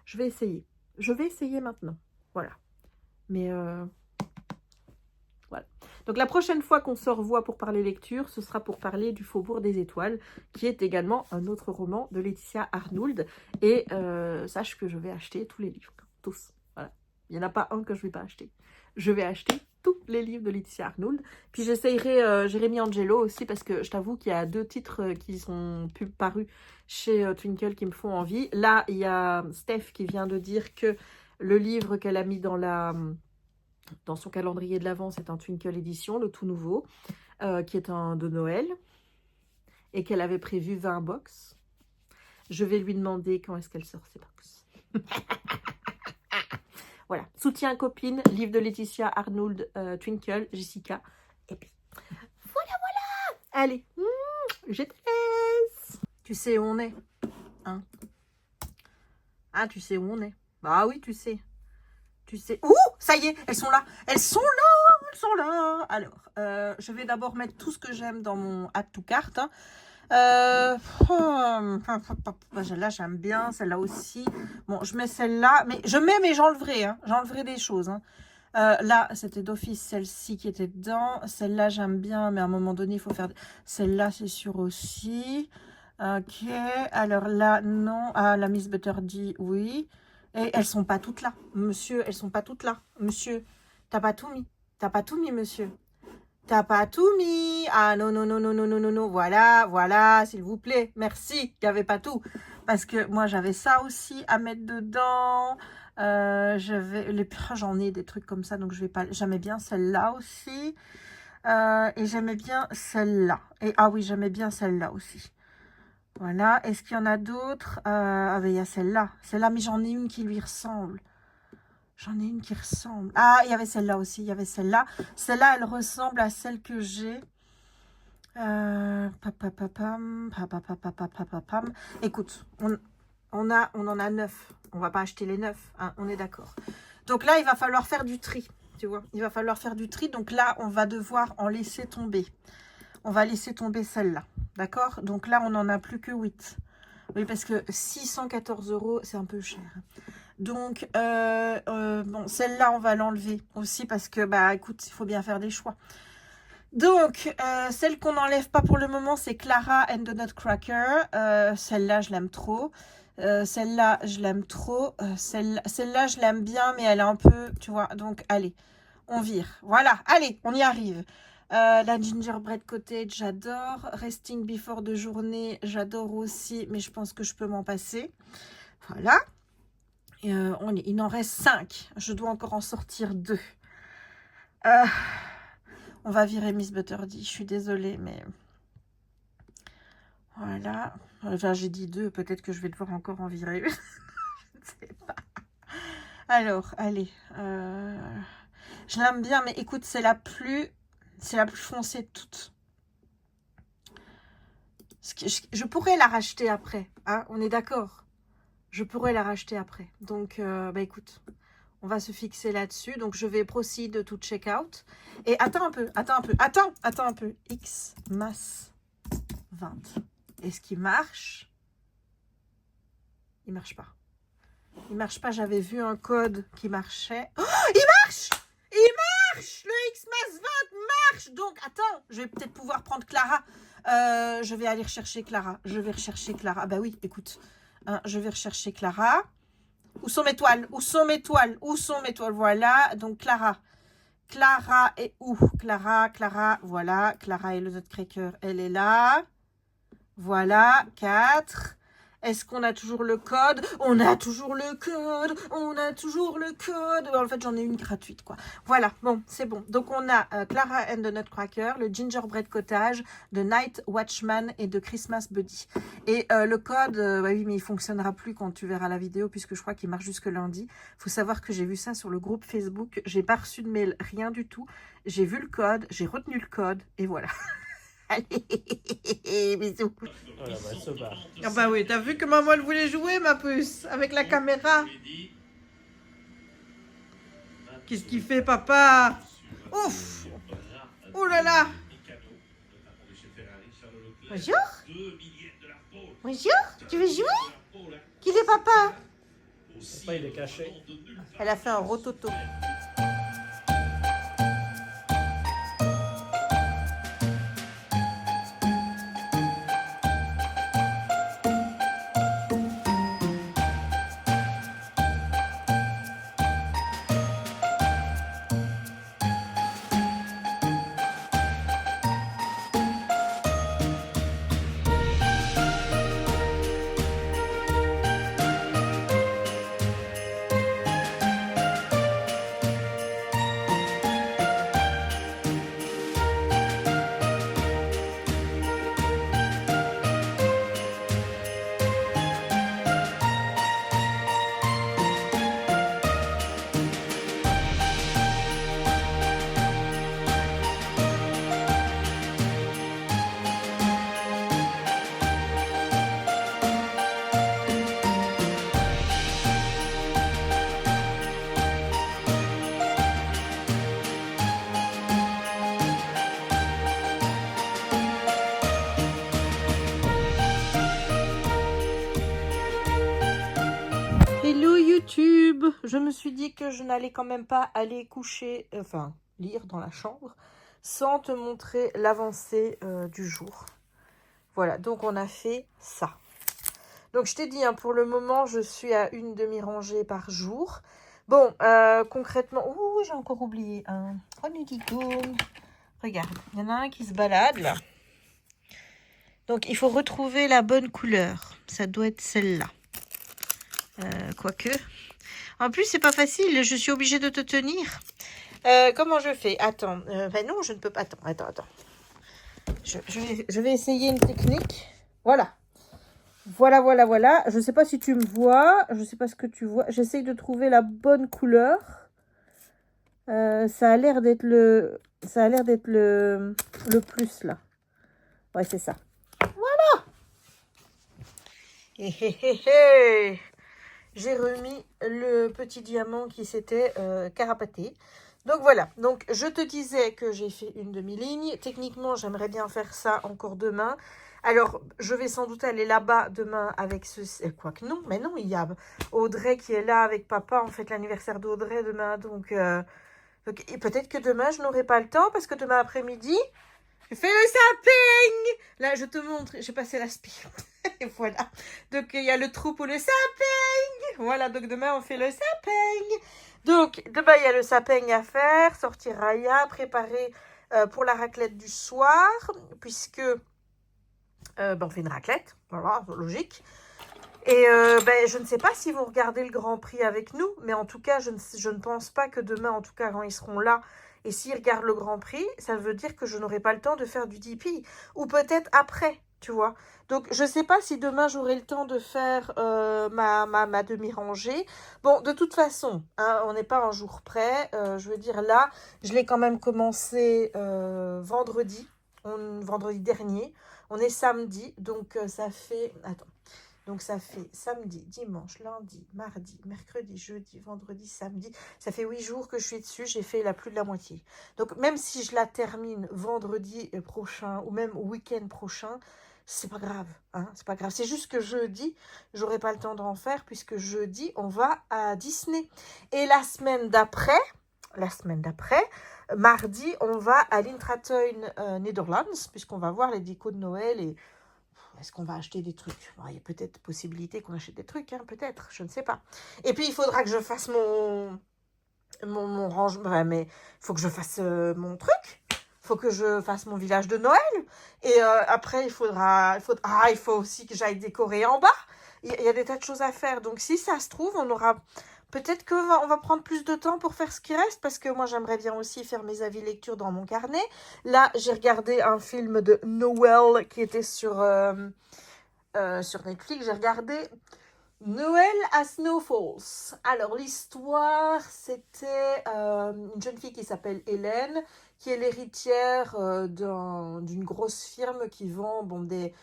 Je vais essayer. Je vais essayer maintenant. Voilà. Mais voilà. Donc la prochaine fois qu'on se revoit pour parler lecture, ce sera pour parler du Faubourg des Étoiles, qui est également un autre roman de Laetitia Arnould. Et sache que je vais acheter tous les livres. Tous. Voilà. Il n'y en a pas un que je ne vais pas acheter. Je vais acheter tous les livres de Laetitia Arnould. Puis j'essayerai Jérémy Angelo aussi, parce que je t'avoue qu'il y a 2 titres qui sont parus chez Twinkle qui me font envie. Là, il y a Steph qui vient de dire que le livre qu'elle a mis dans son calendrier de l'Avent, c'est un Twinkle édition, le tout nouveau, qui est un de Noël, et qu'elle avait prévu 20 box. Je vais lui demander quand est-ce qu'elle sort ces box. Voilà, soutien copine, livre de Laetitia Arnould, Twinkle, Jessica, et puis voilà. Allez, je te laisse. Tu sais où on est, hein? Ah, tu sais où on est? Bah oui, tu sais. Tu sais. Ouh, ça y est, elles sont là. Elles sont là. Alors, je vais d'abord mettre tout ce que j'aime dans mon add to cart. Hein. Là, j'aime bien. Celle-là aussi. Bon, je mets celle-là. Mais j'enleverai. Hein. J'enleverai des choses. Hein. Là, c'était d'office celle-ci qui était dedans. Celle-là, j'aime bien. Mais à un moment donné, il faut faire... Celle-là, c'est sûr aussi. Ok. Alors là, non. Ah, la Miss Butter dit oui. Et elles sont pas toutes là. Monsieur, elles sont pas toutes là. Monsieur, t'as pas tout mis. T'as pas tout mis, monsieur. T'as pas tout mis. Ah non, non, non, non, non, non, non, non. Voilà, s'il vous plaît. Merci, il n'y avait pas tout. Parce que moi, j'avais ça aussi à mettre dedans. J'en ai des trucs comme ça, donc je vais pas... J'aimais bien celle-là aussi. Et j'aimais bien celle-là. Et ah oui, j'aimais bien celle-là aussi. Voilà, est-ce qu'il y en a d'autres? Ah ben il y a celle-là. Celle-là, mais j'en ai une qui lui ressemble. J'en ai une qui ressemble. Ah, il y avait celle-là aussi, il y avait celle-là. Celle-là, elle ressemble à celle que j'ai. Écoute, on en a 9. On va pas acheter les 9, hein, on est d'accord. Donc là, il va falloir faire du tri, tu vois. Il va falloir faire du tri. Donc là, on va devoir en laisser tomber. On va laisser tomber celle-là. D'accord? Donc là, on n'en a plus que 8. Oui, parce que 614 €, c'est un peu cher. Donc, bon, celle-là, on va l'enlever aussi parce que, écoute, il faut bien faire des choix. Donc, celle qu'on n'enlève pas pour le moment, c'est Clara and the Nutcracker. Celle-là, je l'aime trop. Celle-là, je l'aime trop. Celle-là, je l'aime bien, mais elle est un peu, tu vois. Donc, allez, on vire. Voilà, allez, on y arrive. La Gingerbread Cottage, j'adore. Resting Before de journée, j'adore aussi, mais je pense que je peux m'en passer. Voilà. Il en reste 5. Je dois encore en sortir 2. On va virer Miss Butterdy. Je suis désolée, mais... Voilà. Enfin, j'ai dit 2. Peut-être que je vais devoir encore en virer une. Je ne sais pas. Alors, allez. Je l'aime bien, mais écoute, c'est la plus... C'est la plus foncée de toutes. Je pourrais la racheter après, hein, on est d'accord. Je pourrais la racheter après. Donc, bah écoute, on va se fixer là-dessus. Donc, je vais proceed to checkout. Et attends un peu. X masse 20. Est-ce qu'il marche? Il marche pas. Il marche pas. J'avais vu un code qui marchait. Oh, il marche! Il marche! Le X masse 20 marche! Donc, attends, je vais peut-être pouvoir prendre Clara. Je vais aller rechercher Clara. Je vais rechercher Clara. Bah oui, écoute. Hein, je vais rechercher Clara. Où sont mes toiles? Où sont mes toiles? Où sont mes toiles? Voilà. Donc, Clara. Clara est où? Clara. Voilà. Clara et le nutcracker, elle est là. Voilà. 4. Est-ce qu'on a toujours le code? On a toujours le code. En fait, j'en ai une gratuite, quoi. Voilà, bon, c'est bon. Donc, on a Clara and the Nutcracker, le Gingerbread Cottage, The Night Watchman et The Christmas Buddy. Et le code, bah oui, mais il fonctionnera plus quand tu verras la vidéo, puisque je crois qu'il marche jusque lundi. Il faut savoir que j'ai vu ça sur le groupe Facebook. J'ai pas reçu de mail, rien du tout. J'ai vu le code, j'ai retenu le code, et voilà. Allez, bisous. Voilà, bah, elle se barre. Ah bah oui, t'as vu que maman elle voulait jouer, ma puce, avec la caméra. Qu'est-ce qu'il fait, papa? Ouf! Oh là là! Bonjour? Bonjour? Tu veux jouer? Qui est papa? Papa, il est caché. Elle a fait un rototo. Hello YouTube, je me suis dit que je n'allais quand même pas aller coucher, enfin lire dans la chambre, sans te montrer l'avancée du jour. Voilà, donc on a fait ça. Donc je t'ai dit, hein, pour le moment, je suis à une demi-rangée par jour. Bon, concrètement, ouh, j'ai encore oublié un. Oh, Nudito. Regarde, il y en a un qui se balade là. Donc il faut retrouver la bonne couleur. Ça doit être celle-là. Quoique. En plus, c'est pas facile. Je suis obligée de te tenir. Comment je fais? Attends. Ben non, je ne peux pas. Attends. Je vais essayer une technique. Voilà. Voilà. Je sais pas si tu me vois. Je sais pas ce que tu vois. J'essaye de trouver la bonne couleur. Ça a l'air d'être le plus là. Ouais, c'est ça. Voilà. J'ai remis le petit diamant qui s'était carapaté. Donc voilà, donc je te disais que j'ai fait une demi-ligne. Techniquement, j'aimerais bien faire ça encore demain. Alors, je vais sans doute aller là-bas demain avec ceci. Quoique non, mais non, il y a Audrey qui est là avec papa. On fête l'anniversaire d'Audrey demain. Donc peut-être que demain, je n'aurai pas le temps parce que demain après-midi, je fais le sapin. Là, je te montre, j'ai passé l'aspi. Et voilà. Donc, il y a le trou pour le sapin. Voilà, donc demain, on fait le sapin. Donc, demain, il y a le sapin à faire, sortir Raya, préparer pour la raclette du soir, puisque on fait une raclette, voilà, logique. Et je ne sais pas s'ils vont regarder le Grand Prix avec nous, mais en tout cas, je ne pense pas que demain, en tout cas, quand ils seront là, et s'ils regardent le Grand Prix, ça veut dire que je n'aurai pas le temps de faire du DP. Ou peut-être après. tu vois. Donc, je sais pas si demain j'aurai le temps de faire ma demi-rangée. Bon, de toute façon, hein, on n'est pas un jour près. Je veux dire, là, je l'ai quand même commencé vendredi dernier. On est samedi, donc ça fait... Attends. Donc ça fait samedi, dimanche, lundi, mardi, mercredi, jeudi, vendredi, samedi. Ça fait 8 jours que je suis dessus, j'ai fait la plus de la moitié. Donc même si je la termine vendredi prochain ou même week-end prochain, c'est pas grave, hein, c'est pas grave. C'est juste que jeudi, j'aurai pas le temps d'en faire puisque jeudi, on va à Disney. Et la semaine d'après, mardi, on va à l'Intratuin Netherlands puisqu'on va voir les décos de Noël et est-ce qu'on va acheter des trucs? Bon, il y a peut-être possibilité qu'on achète des trucs, hein, peut-être, je ne sais pas. Et puis, il faudra que je fasse mon rangement. Ouais, mais il faut que je fasse mon truc. Il faut que je fasse mon village de Noël. Et après, il faut aussi que j'aille décorer en bas. Il y a des tas de choses à faire. Donc, si ça se trouve, on aura... Peut-être qu'on va prendre plus de temps pour faire ce qui reste, parce que moi, j'aimerais bien aussi faire mes avis lecture dans mon carnet. Là, j'ai regardé un film de Noël qui était sur Netflix. J'ai regardé Noël à Snow Falls. Alors, l'histoire, c'était une jeune fille qui s'appelle Hélène, qui est l'héritière d'une grosse firme qui vend des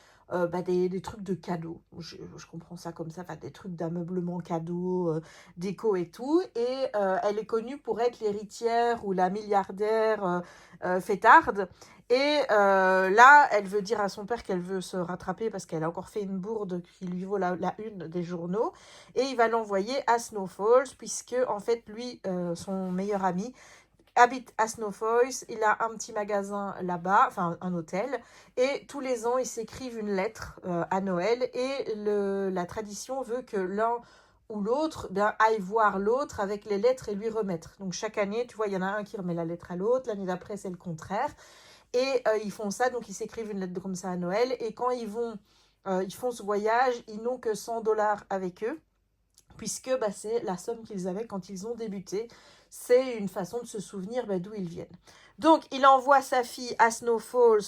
trucs de cadeaux. Je comprends ça comme ça, des trucs d'ameublement cadeaux, déco et tout. Et elle est connue pour être l'héritière ou la milliardaire fêtarde. Et là, elle veut dire à son père qu'elle veut se rattraper parce qu'elle a encore fait une bourde qui lui vaut la une des journaux. Et il va l'envoyer à Snow Falls puisque, en fait, lui, son meilleur ami, habite à Snow Falls. Il a un petit magasin là-bas, enfin un hôtel. Et tous les ans, ils s'écrivent une lettre à Noël. Et la tradition veut que l'un ou l'autre aille voir l'autre avec les lettres et lui remettre. Donc chaque année, tu vois, il y en a un qui remet la lettre à l'autre. L'année d'après, c'est le contraire. Et ils font ça, donc ils s'écrivent une lettre comme ça à Noël. Et quand ils font ce voyage, ils n'ont que 100 $ avec eux, puisque c'est la somme qu'ils avaient quand ils ont débuté. C'est une façon de se souvenir d'où ils viennent. Donc, il envoie sa fille à Snow Falls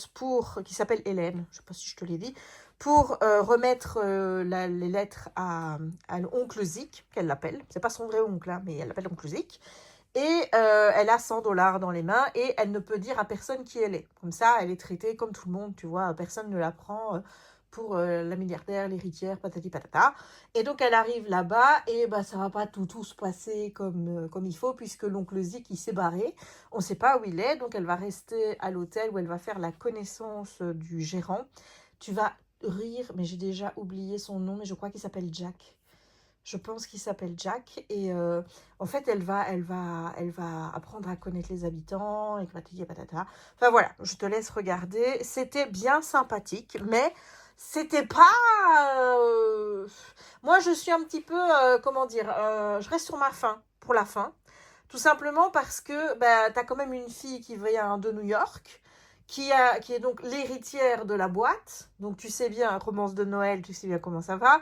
qui s'appelle Hélène, je ne sais pas si je te l'ai dit, pour remettre les lettres à l'oncle Zik, qu'elle l'appelle. C'est pas son vrai oncle, hein, mais elle l'appelle oncle Zik. Et elle a 100 $ dans les mains et elle ne peut dire à personne qui elle est. Comme ça, elle est traitée comme tout le monde, tu vois. Personne ne la prend pour la milliardaire, l'héritière, patati patata. Et donc, elle arrive là-bas et ça va pas tout se passer comme il faut puisque l'oncle Zik, il s'est barré. On ne sait pas où il est. Donc, elle va rester à l'hôtel où elle va faire la connaissance du gérant. Tu vas rire, mais j'ai déjà oublié son nom, mais je crois qu'il s'appelle Jack. Je pense qu'il s'appelle Jack et en fait elle va apprendre à connaître les habitants et patati patata. Enfin voilà, je te laisse regarder. C'était bien sympathique, mais c'était pas. Moi je suis un petit peu comment dire, je reste sur ma faim pour la fin, tout simplement parce que t'as quand même une fille qui vient de New York. Qui est donc l'héritière de la boîte. Donc tu sais bien, romance de Noël, tu sais bien comment ça va.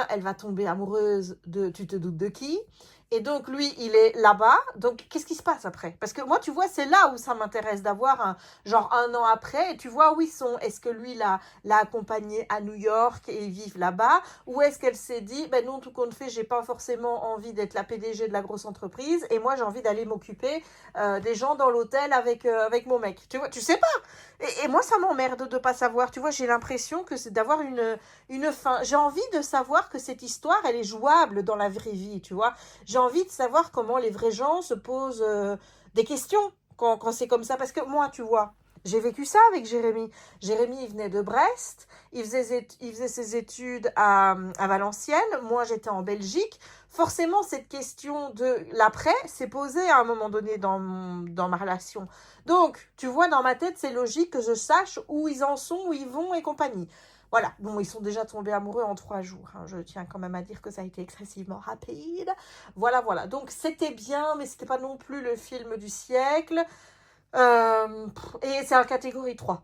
Elle va tomber amoureuse de tu te doutes de qui. Et donc, lui, il est là-bas. Donc, qu'est-ce qui se passe après? Parce que moi, tu vois, c'est là où ça m'intéresse d'avoir un an après. Et tu vois, où ils sont. Est-ce que lui l'a accompagné à New York et ils vivent là-bas? Ou est-ce qu'elle s'est dit, non, tout compte fait, j'ai pas forcément envie d'être la PDG de la grosse entreprise. Et moi, j'ai envie d'aller m'occuper des gens dans l'hôtel avec mon mec. Tu vois, tu sais pas. Et moi, ça m'emmerde de pas savoir. Tu vois, j'ai l'impression que c'est d'avoir une fin. J'ai envie de savoir que cette histoire, elle est jouable dans la vraie vie, tu vois. J'ai envie de savoir comment les vrais gens se posent des questions quand c'est comme ça. Parce que moi, tu vois, j'ai vécu ça avec Jérémy. Jérémy, il venait de Brest. Il faisait ses études à Valenciennes. Moi, j'étais en Belgique. Forcément, cette question de l'après s'est posée à un moment donné dans ma relation. Donc, tu vois, dans ma tête, c'est logique que je sache où ils en sont, où ils vont et compagnie. Voilà, bon, ils sont déjà tombés amoureux en 3 jours. Hein. Je tiens quand même à dire que ça a été excessivement rapide. Voilà. Donc, c'était bien, mais c'était pas non plus le film du siècle. Et c'est en catégorie 3.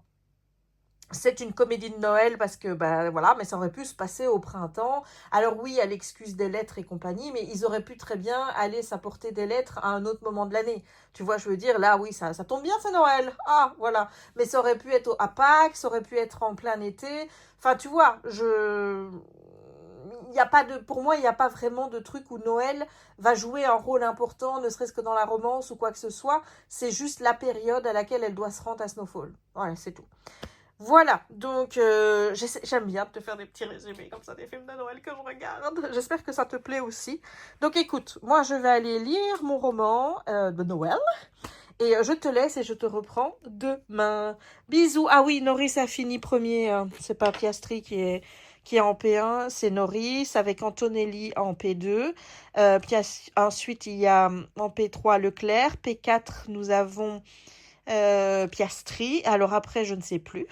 c'est une comédie de Noël parce que, bah voilà, mais ça aurait pu se passer au printemps. Alors oui, à l'excuse des lettres et compagnie, mais ils auraient pu très bien aller s'apporter des lettres à un autre moment de l'année. Tu vois, je veux dire, là, oui, ça tombe bien, c'est Noël. Ah, voilà. Mais ça aurait pu être à Pâques, ça aurait pu être en plein été. Enfin, tu vois, il y a pas de, pour moi, il n'y a pas vraiment de truc où Noël va jouer un rôle important, ne serait-ce que dans la romance ou quoi que ce soit. C'est juste la période à laquelle elle doit se rendre à Snowfall. Voilà, c'est tout. Voilà, donc j'aime bien te faire des petits résumés comme ça des films de Noël que je regarde. J'espère que ça te plaît aussi. Donc écoute, moi je vais aller lire mon roman de Noël et je te laisse et je te reprends demain. Bisous. Ah oui, Norris a fini premier. C'est pas Piastri qui est en P1, c'est Norris avec Antonelli en P2. Ensuite, il y a en P3 Leclerc. P4, nous avons Piastri. Alors après, je ne sais plus.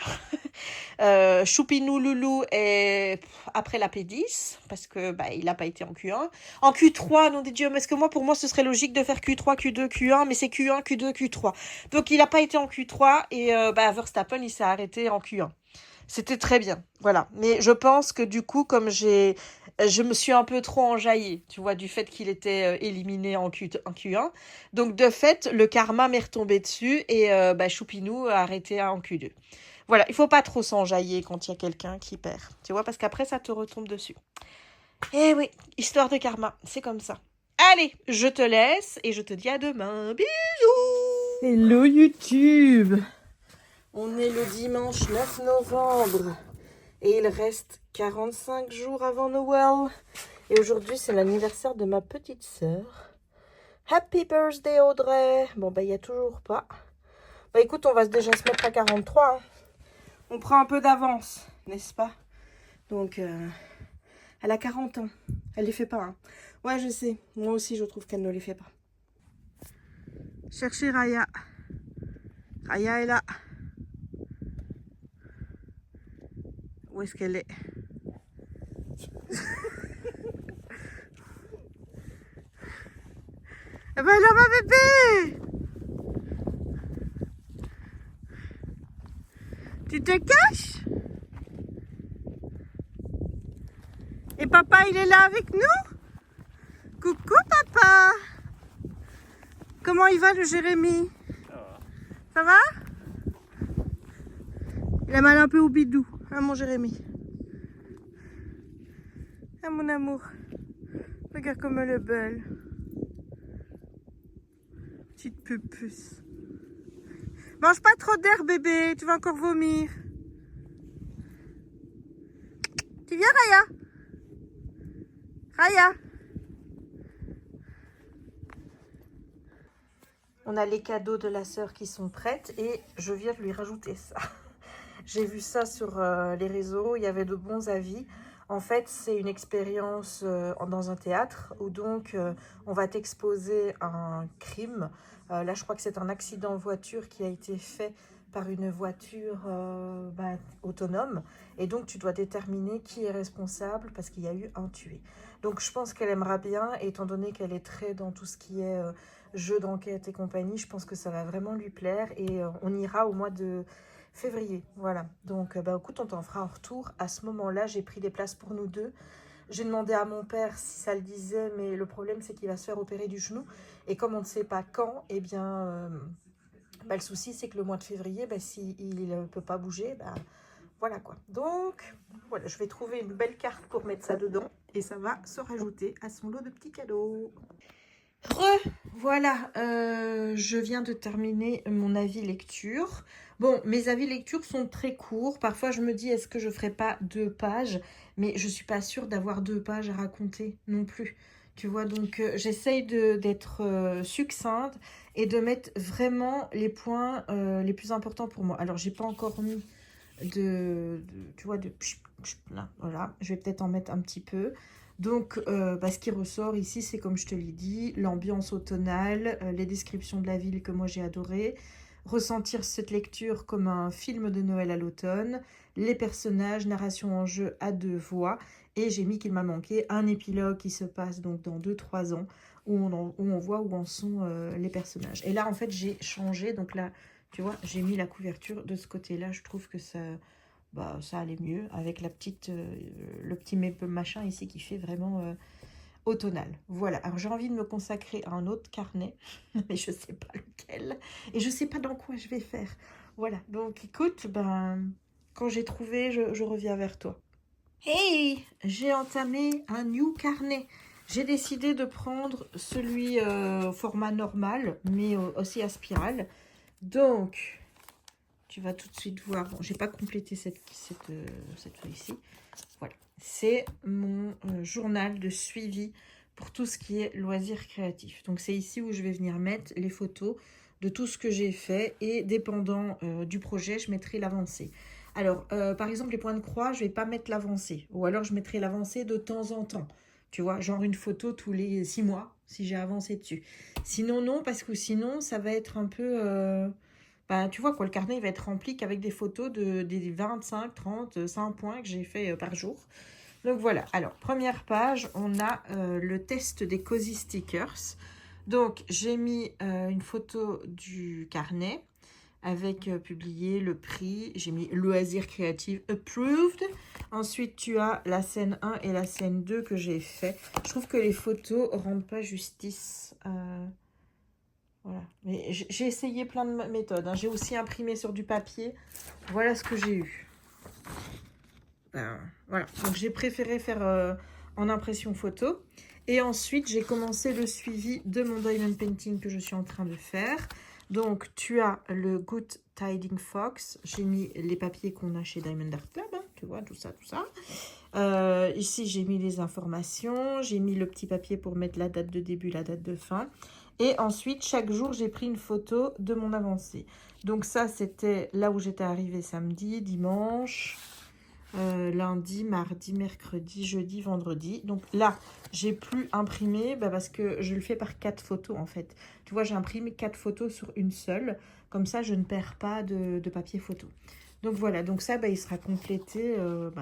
Choupinou Loulou est après la P10 parce que bah, il n'a pas été en Q1. En Q3, nom de Dieu, parce que moi, pour moi, ce serait logique de faire Q3, Q2, Q1, mais c'est Q1, Q2, Q3. Donc il n'a pas été en Q3 et bah, Verstappen, il s'est arrêté en Q1. C'était très bien, voilà. Mais je pense que du coup, comme je me suis un peu trop enjaillée, tu vois, du fait qu'il était éliminé en Q1. Donc, de fait, le karma m'est retombé dessus et bah, Choupinou a arrêté en Q2. Voilà, il faut pas trop s'enjailler quand il y a quelqu'un qui perd, tu vois, parce qu'après, ça te retombe dessus. Eh oui, histoire de karma, c'est comme ça. Allez, je te laisse et je te dis à demain. Bisous! Hello YouTube! On est le dimanche 9 novembre et il reste 45 jours avant Noël. Et aujourd'hui, c'est l'anniversaire de ma petite sœur. Happy birthday Audrey! Bon, bah, il n'y a toujours pas. Bah, écoute, on va déjà se mettre à 43. Hein. On prend un peu d'avance, n'est-ce pas? Donc, elle a 40 ans. Elle les fait pas. Hein. Ouais, je sais. Moi aussi, je trouve qu'elle ne les fait pas. Cherchez Raya. Raya est là. Où est-ce qu'elle est? Eh ben là, ma bébé! Tu te caches? Et papa, il est là avec nous? Coucou, papa! Comment il va, le Jérémy? Ça va? Il a mal un peu au bidou, hein, mon Jérémy? Ah, mon amour. Regarde comme elle est belle. Petite pupuce. Mange pas trop d'air, bébé. Tu vas encore vomir. Tu viens, Raya? Raya? On a les cadeaux de la sœur qui sont prêtes et je viens de lui rajouter ça. J'ai vu ça sur les réseaux, il y avait de bons avis. En fait, c'est une expérience dans un théâtre où donc on va t'exposer un crime. Là, je crois que c'est un accident de voiture qui a été fait par une voiture autonome. Et donc, tu dois déterminer qui est responsable parce qu'il y a eu un tué. Donc, je pense qu'elle aimera bien, étant donné qu'elle est très dans tout ce qui est jeu d'enquête et compagnie. Je pense que ça va vraiment lui plaire et on ira au mois de février, voilà. Donc, bah, écoute, on t'en fera un retour. À ce moment-là, j'ai pris des places pour nous deux. J'ai demandé à mon père si ça le disait, mais le problème, c'est qu'il va se faire opérer du genou. Et comme on ne sait pas quand, eh bien, bah, le souci, c'est que le mois de février, bah, s'il ne peut pas bouger, bah, voilà quoi. Donc, voilà, je vais trouver une belle carte pour mettre ça dedans. Et ça va se rajouter à son lot de petits cadeaux. Voilà, je viens de terminer mon avis lecture. Bon, mes avis lecture sont très courts. Parfois, je me dis, est-ce que je ferai pas 2 pages? Mais je suis pas sûre d'avoir 2 pages à raconter non plus. Tu vois, donc j'essaye d'être succincte et de mettre vraiment les points les plus importants pour moi. Alors, j'ai pas encore mis tu vois, là, voilà. Je vais peut-être en mettre un petit peu. Donc, ce qui ressort ici, c'est comme je te l'ai dit, l'ambiance automnale, les descriptions de la ville que moi j'ai adoré, ressentir cette lecture comme un film de Noël à l'automne, les personnages, narration en jeu à 2 voix, et j'ai mis qu'il m'a manqué un épilogue qui se passe donc dans 2-3 ans, où on voit où en sont les personnages. Et là, en fait, j'ai changé, donc là, tu vois, j'ai mis la couverture de ce côté-là, je trouve que ça bah, ça allait mieux avec la petite, le petit maple machin ici qui fait vraiment automnal. Voilà, alors j'ai envie de me consacrer à un autre carnet, mais je sais pas lequel, et je sais pas dans quoi je vais faire. Voilà, donc écoute, ben, quand j'ai trouvé, je reviens vers toi. Hey, j'ai entamé un new carnet. J'ai décidé de prendre celui au format normal, mais aussi à spirale. Donc, tu vas tout de suite voir. Bon, j'ai pas complété cette feuille-ci. Voilà, c'est mon journal de suivi pour tout ce qui est loisirs créatifs. Donc, c'est ici où je vais venir mettre les photos de tout ce que j'ai fait et dépendant du projet, je mettrai l'avancée. Alors, par exemple, les points de croix, je ne vais pas mettre l'avancée. Ou alors, je mettrai l'avancée de temps en temps. Tu vois, genre une photo tous les 6 mois, si j'ai avancé dessus. Sinon, non, parce que sinon, ça va être un peu... bah, tu vois, quoi, le carnet il va être rempli qu'avec des photos des 25, 30, 100 points que j'ai fait par jour. Donc, voilà. Alors, première page, on a le test des Cozy Stickers. Donc, j'ai mis une photo du carnet avec publié le prix. J'ai mis loisirs créatifs approved. Ensuite, tu as la scène 1 et la scène 2 que j'ai fait. Je trouve que les photos rendent pas justice. Voilà. Mais j'ai essayé plein de méthodes. Hein. J'ai aussi imprimé sur du papier. Voilà ce que j'ai eu. Voilà. Donc, j'ai préféré faire en impression photo. Et ensuite, j'ai commencé le suivi de mon diamond painting que je suis en train de faire. Donc, tu as le Good Tiding Fox. J'ai mis les papiers qu'on a chez Diamond Art Club. Hein, tu vois, tout ça, tout ça. Ici, j'ai mis les informations. J'ai mis le petit papier pour mettre la date de début, la date de fin. Et ensuite, chaque jour, j'ai pris une photo de mon avancée. Donc ça, c'était là où j'étais arrivée samedi, dimanche, lundi, mardi, mercredi, jeudi, vendredi. Donc là, j'ai plus imprimé parce que je le fais par 4 photos en fait. Tu vois, j'imprime 4 photos sur une seule. Comme ça, je ne perds pas de papier photo. Donc voilà, donc ça, il sera complété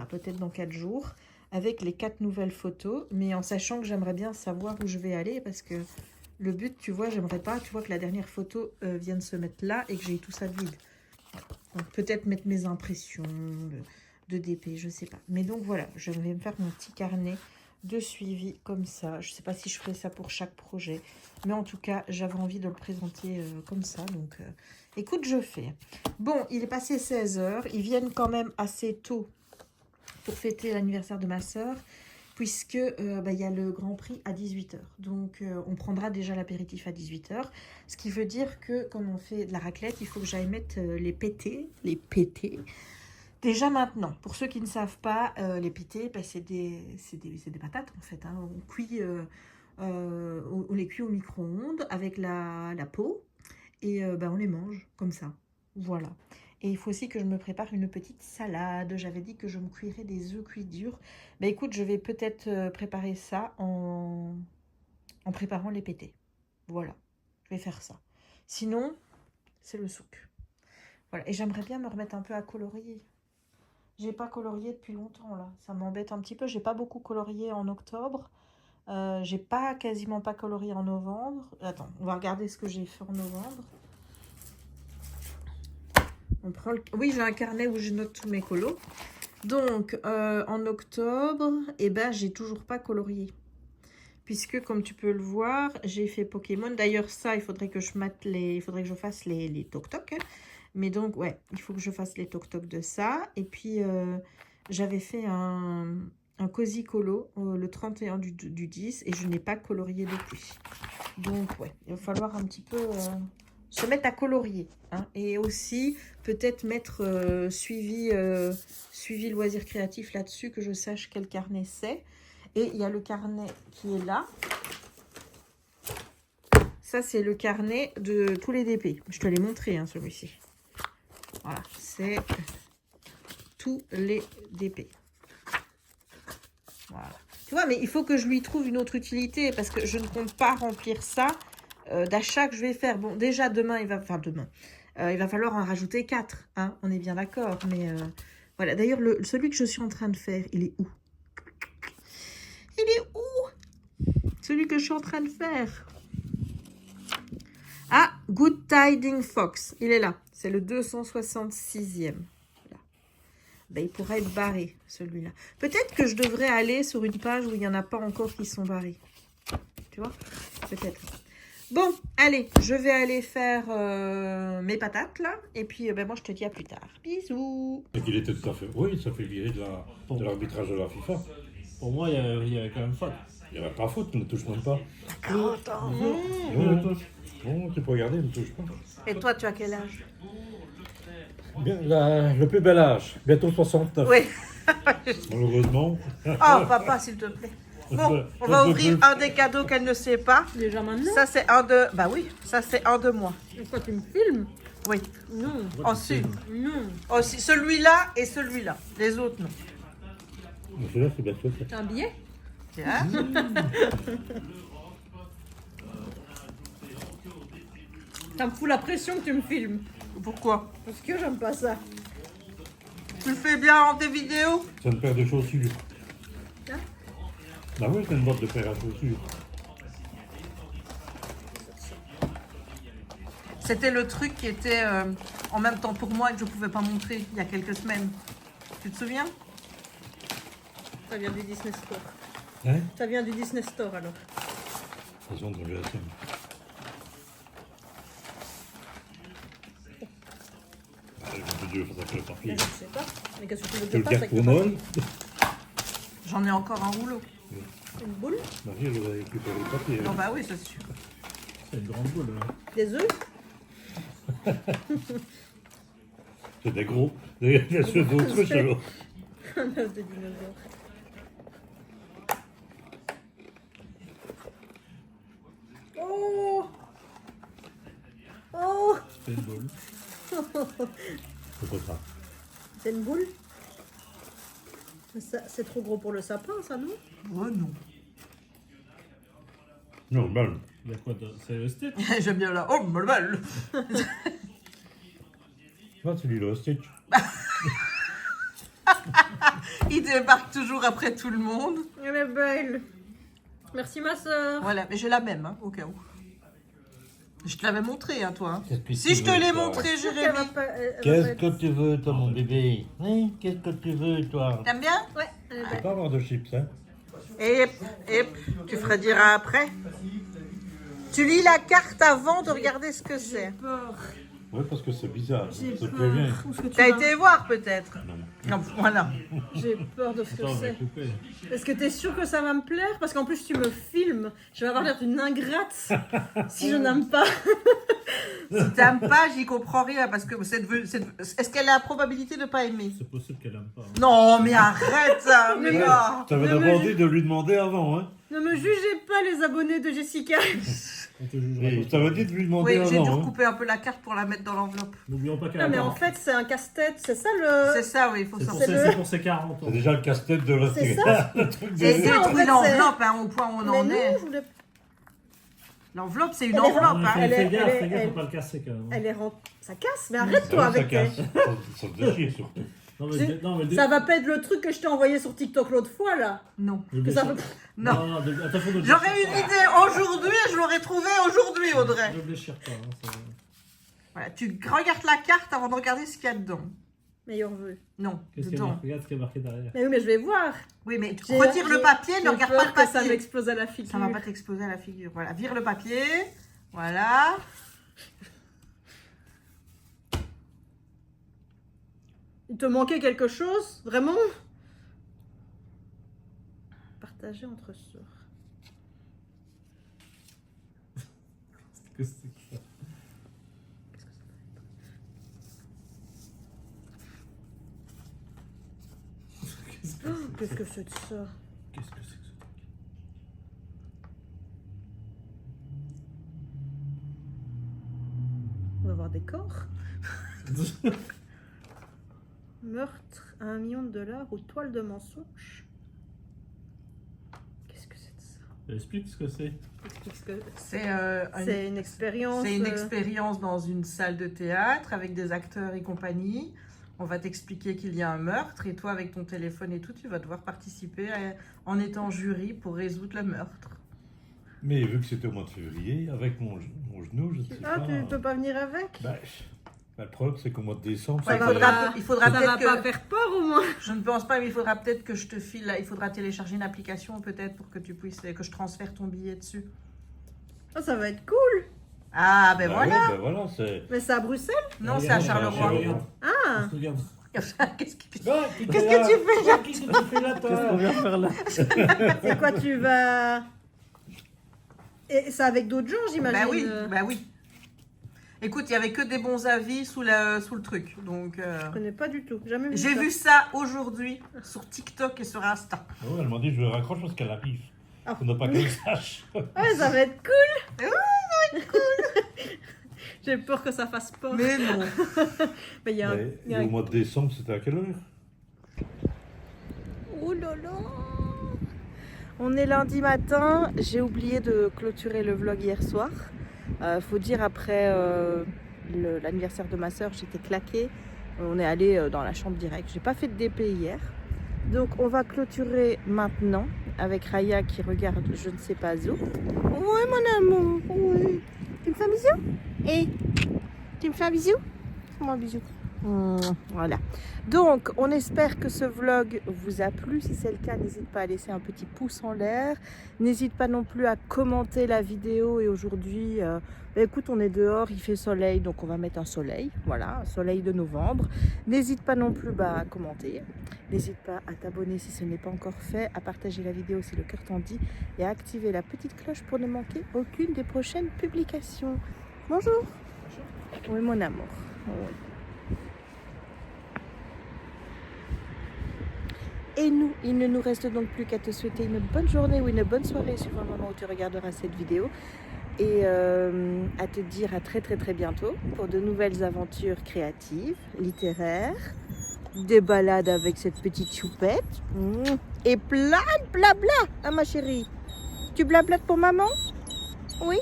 peut-être dans 4 jours avec les 4 nouvelles photos. Mais en sachant que j'aimerais bien savoir où je vais aller parce que le but, tu vois, j'aimerais pas, tu vois, que la dernière photo vienne se mettre là et que j'ai tout ça vide. Donc peut-être mettre mes impressions de DP, je sais pas. Mais donc voilà, je vais me faire mon petit carnet de suivi comme ça. Je sais pas si je ferai ça pour chaque projet. Mais en tout cas, j'avais envie de le présenter comme ça. Donc écoute, je fais. Bon, il est passé 16 h. Ils viennent quand même assez tôt pour fêter l'anniversaire de ma sœur. Puisque il y a le Grand Prix à 18 h. Donc, on prendra déjà l'apéritif à 18 h. Ce qui veut dire que, comme on fait de la raclette, il faut que j'aille mettre les pétés. Déjà maintenant, pour ceux qui ne savent pas, les pétés, c'est des patates en fait. Hein. On cuit, on les cuit au micro-ondes avec la peau et on les mange comme ça. Voilà. Et il faut aussi que je me prépare une petite salade. J'avais dit que je me cuirais des œufs cuits durs. Écoute, je vais peut-être préparer ça en préparant les pétés. Voilà, je vais faire ça. Sinon, c'est le souk. Voilà, et j'aimerais bien me remettre un peu à colorier. J'ai pas colorié depuis longtemps là. Ça m'embête un petit peu. J'ai pas beaucoup colorié en octobre. J'ai quasiment pas colorié en novembre. Attends, on va regarder ce que j'ai fait en novembre. On prend oui, j'ai un carnet où je note tous mes colos. Donc, en octobre, j'ai toujours pas colorié. Puisque, comme tu peux le voir, j'ai fait Pokémon. D'ailleurs, ça, il faudrait que je fasse les toc-toc. Hein. Mais donc, ouais, il faut que je fasse les toc-toc de ça. Et puis, j'avais fait un Cozy Colo le 31 du 10 et je n'ai pas colorié depuis. Donc, ouais, il va falloir un petit peu se mettre à colorier. Hein, et aussi, peut-être mettre suivi loisir créatif là-dessus, que je sache quel carnet c'est. Et il y a le carnet qui est là. Ça, c'est le carnet de tous les DP. Je te l'ai montré, hein, celui-ci. Voilà, c'est tous les DP. Voilà. Tu vois, mais il faut que je lui trouve une autre utilité parce que je ne compte pas remplir ça d'achat que je vais faire. Bon, déjà, demain, il va falloir en rajouter 4. Hein, on est bien d'accord. Mais voilà. D'ailleurs, celui que je suis en train de faire, il est où? Il est où? Celui que je suis en train de faire. Ah, Good Tiding Fox. Il est là. C'est le 266e. Voilà. ben, il pourra être barré, celui-là. Peut-être que je devrais aller sur une page où il n'y en a pas encore qui sont barrés. Tu vois? Peut-être. Bon, allez, je vais aller faire mes patates, là. Et puis, ben, moi, je te dis à plus tard. Bisous. Et qu'il était tout à fait. Oui, ça fait virer de l'arbitrage de la FIFA. Pour moi, il y avait quand même faute. Il n'y avait pas faute, ne touche même pas. Carotte, hein. Non, tu peux regarder, ne touche pas. Et toi, tu as quel âge? Bien, le plus bel âge, bientôt 69. Oui. Malheureusement. Oh, papa, s'il te plaît. Bon, on va ouvrir un des cadeaux qu'elle ne sait pas. Déjà maintenant? Ça, c'est un de... Bah oui, ça, c'est un de moi. Pourquoi tu me filmes? Oui. Non. Ensuite, Non. aussi celui-là et celui-là. Les autres, non. Mais celui-là, c'est bien fait. C'est un billet? Tiens. Ça me fout la pression que tu me filmes. Pourquoi? Parce que j'aime pas ça. Tu le fais bien en tes vidéos? C'est une paire de chaussures. Hein? Bah oui, c'est une boîte de paire à chaussures. C'était le truc qui était en même temps pour moi et que je ne pouvais pas montrer il y a quelques semaines. Tu te souviens? Ça vient du Disney Store. Hein? Ça vient du Disney Store alors. Ça sent de GSM. Je veux Dieu, ça fait le papier. Mais je ne sais pas. Mais qu'est-ce que tu veux que Tu je le fasse gardes avec pour le Noël? papier? J'en ai encore un rouleau. Une boule? Marie, elle va récupérer le papier. Non, bah oui, c'est sûr. C'est une grande boule. Hein. Des œufs? C'est des gros. Des yeux d'autruche alors. Un œuf de dinosaure. Oh! Oh! C'est une boule. C'est pas ça. C'est une boule? C'est trop gros pour le sapin, ça, non? Oh non. Normal. Il y a quoi de... C'est le Stitch? J'aime bien là. Oh, mal. Ah, c'est lui le Stitch. Il débarque toujours après tout le monde. Elle est belle. Merci, ma soeur. Voilà, mais j'ai la même, hein, au cas où. Je te l'avais montré, hein, toi. Qu'est-ce que Si tu je te veux, l'ai toi? montré, Elle va Jérémy. pas- elle va Qu'est-ce pas que tu veux, toi, mon bébé? Hein? Qu'est-ce que tu veux, toi? T'aimes bien? être- Ouais, elle est Tu belle. peux pas avoir de chips, hein? Et tu feras dire après. Tu lis la carte avant de regarder ce que c'est. Peur. Oui, parce que c'est bizarre. J'ai Ça te peur. prévient. Où est-ce que tu T'as vas? été voir peut-être? Non. Non, voilà. J'ai peur de ce que Attends, on va c'est. couper. Est-ce que t'es sûr que ça va me plaire? Parce qu'en plus, tu me filmes. Je vais avoir l'air d'une ingrate si je n'aime pas. Si t'aimes pas, j'y comprends rien parce que est-ce qu'elle a la probabilité de pas aimer? C'est possible qu'elle aime pas. Hein. Non, mais arrête, hein, mais Mais- non. T'avais Ne me d'abord ju- dit de lui demander avant, hein? Ne me jugez pas, les abonnés de Jessica. On te jugera Et pas. je t'avais dit de lui demander Oui, j'ai dû avant, hein? recouper un peu la carte pour la mettre dans l'enveloppe. N'oublions pas qu'elle Non, a mais en 40. fait, c'est un casse-tête. C'est ça le. C'est ça, oui, il faut C'est pour, sortir. C'est c'est le- pour ses 40 ans. C'est déjà le casse-tête de la C'est ça? le truc de... Et ça, en détruit fait, l'enveloppe, hein, au point où on Mais en non, est. je voulais. L'enveloppe, c'est une Elle est enveloppe, Non, hein. fais, Elle fais est- gaffe, elle est- fais gaffe, elle- faut pas le casser quand même. hein. Elle est rent... Ça casse, mais Ah arrête-toi oui, avec ça tes... casse. Ça se déchire surtout. Non, C'est- mais, non, mais Ça va pas être le truc que je t'ai envoyé sur TikTok l'autre fois, là. Non. je Que ça déchire- va... Non. Non, attention de J'aurais une idée aujourd'hui et je l'aurais trouvée aujourd'hui, Audrey. Ne déchire pas. Hein, c'est- Voilà, tu regardes la carte avant de regarder ce qu'il y a dedans. Meilleur vœu. Non, Qu'est-ce qu'il y a dedans. marqué? Regarde ce qu'il y a marqué derrière. Mais oui, mais je vais voir. Oui, mais tu J'ai- retire le j'ai- papier, ne j'ai regarde peur pas le que ça papier. m'explose à la figure. Ça va pas t'exploser à la figure. Voilà, vire le papier. Voilà. Il te manquait quelque chose? Vraiment? Partager entre sœurs. Qu'est-ce que c'est que ça? Qu'est-ce que c'est que ça? Qu'est-ce que c'est que ça? On va voir des corps. Meurtre à 1 million de dollars ou toile de mensonge. Qu'est-ce que c'est de ça? Explique ce que c'est. Explique ce que... C'est une expérience. une expérience dans une salle de théâtre avec des acteurs et compagnie. On va t'expliquer qu'il y a un meurtre et toi, avec ton téléphone et tout, tu vas devoir participer en étant jury pour résoudre le meurtre. Mais vu que c'était au mois de février, avec mon genou, je ne sais Ah, pas... tu peux pas venir avec? Bah, Bah, le problème, c'est qu'au mois de décembre, Ouais, Ça c'est va il faudra Ça va peut-être pas que... faire peur au moins. Je ne pense pas, mais il faudra peut-être que je te file... Il faudra télécharger une application peut-être pour que tu puisses... que je transfère ton billet dessus. Ah, ça va être cool. Ah, ben Bah voilà. ouais, bah voilà, c'est. Mais c'est à Bruxelles. Non, c'est à Charleroi. Charleroi. Ah. Regarde. Qu'est-ce que tu Qu'est-ce que tu fais là? Qu'est-ce que tu fais là, toi? Qu'est-ce qu'on vient faire là? C'est quoi, tu vas... Et c'est avec d'autres gens, j'imagine. Bah oui, bah oui. Écoute, il n'y avait que des bons avis sous le truc. Donc, Je connais pas du tout. Jamais vu j'ai ça. vu ça aujourd'hui sur TikTok et sur Insta. Ah ouais, elle m'a dit je raccroche parce qu'elle arrive. Ah. On n'a pas qu'elle sache. Ouais, ça va être cool. Ouais, ça va être cool. J'ai peur que ça fasse peur. Mais non. Mais il y a un... Mais, il y a et un- au mois de décembre, c'était à quelle heure? Oh là là. On est lundi matin. J'ai oublié de clôturer le vlog hier soir. Faut dire, après l'anniversaire de ma soeur, j'étais claquée. On est allé dans la chambre directe. J'ai pas fait de DP hier. Donc on va clôturer maintenant avec Raya qui regarde je ne sais pas où. Oui mon amour, oui. Tu me fais un bisou? Et tu me fais un bisou? Fais-moi un bisou. Voilà. Donc on espère que ce vlog vous a plu. Si c'est le cas, n'hésite pas à laisser un petit pouce en l'air. N'hésite pas non plus à commenter la vidéo. Et aujourd'hui, écoute, on est dehors, il fait soleil, donc on va mettre un soleil. Voilà, un soleil de novembre. N'hésite pas non plus à commenter. N'hésite pas à t'abonner si ce n'est pas encore fait, à partager la vidéo si le cœur t'en dit et à activer la petite cloche pour ne manquer aucune des prochaines publications. Bonjour. Oui, mon amour. Oui. Et nous, il ne nous reste donc plus qu'à te souhaiter une bonne journée ou une bonne soirée suivant le moment où tu regarderas cette vidéo. Et à te dire à très bientôt pour de nouvelles aventures créatives, littéraires, des balades avec cette petite choupette et plein de blabla, hein, ma chérie. Tu blablates pour maman? Oui.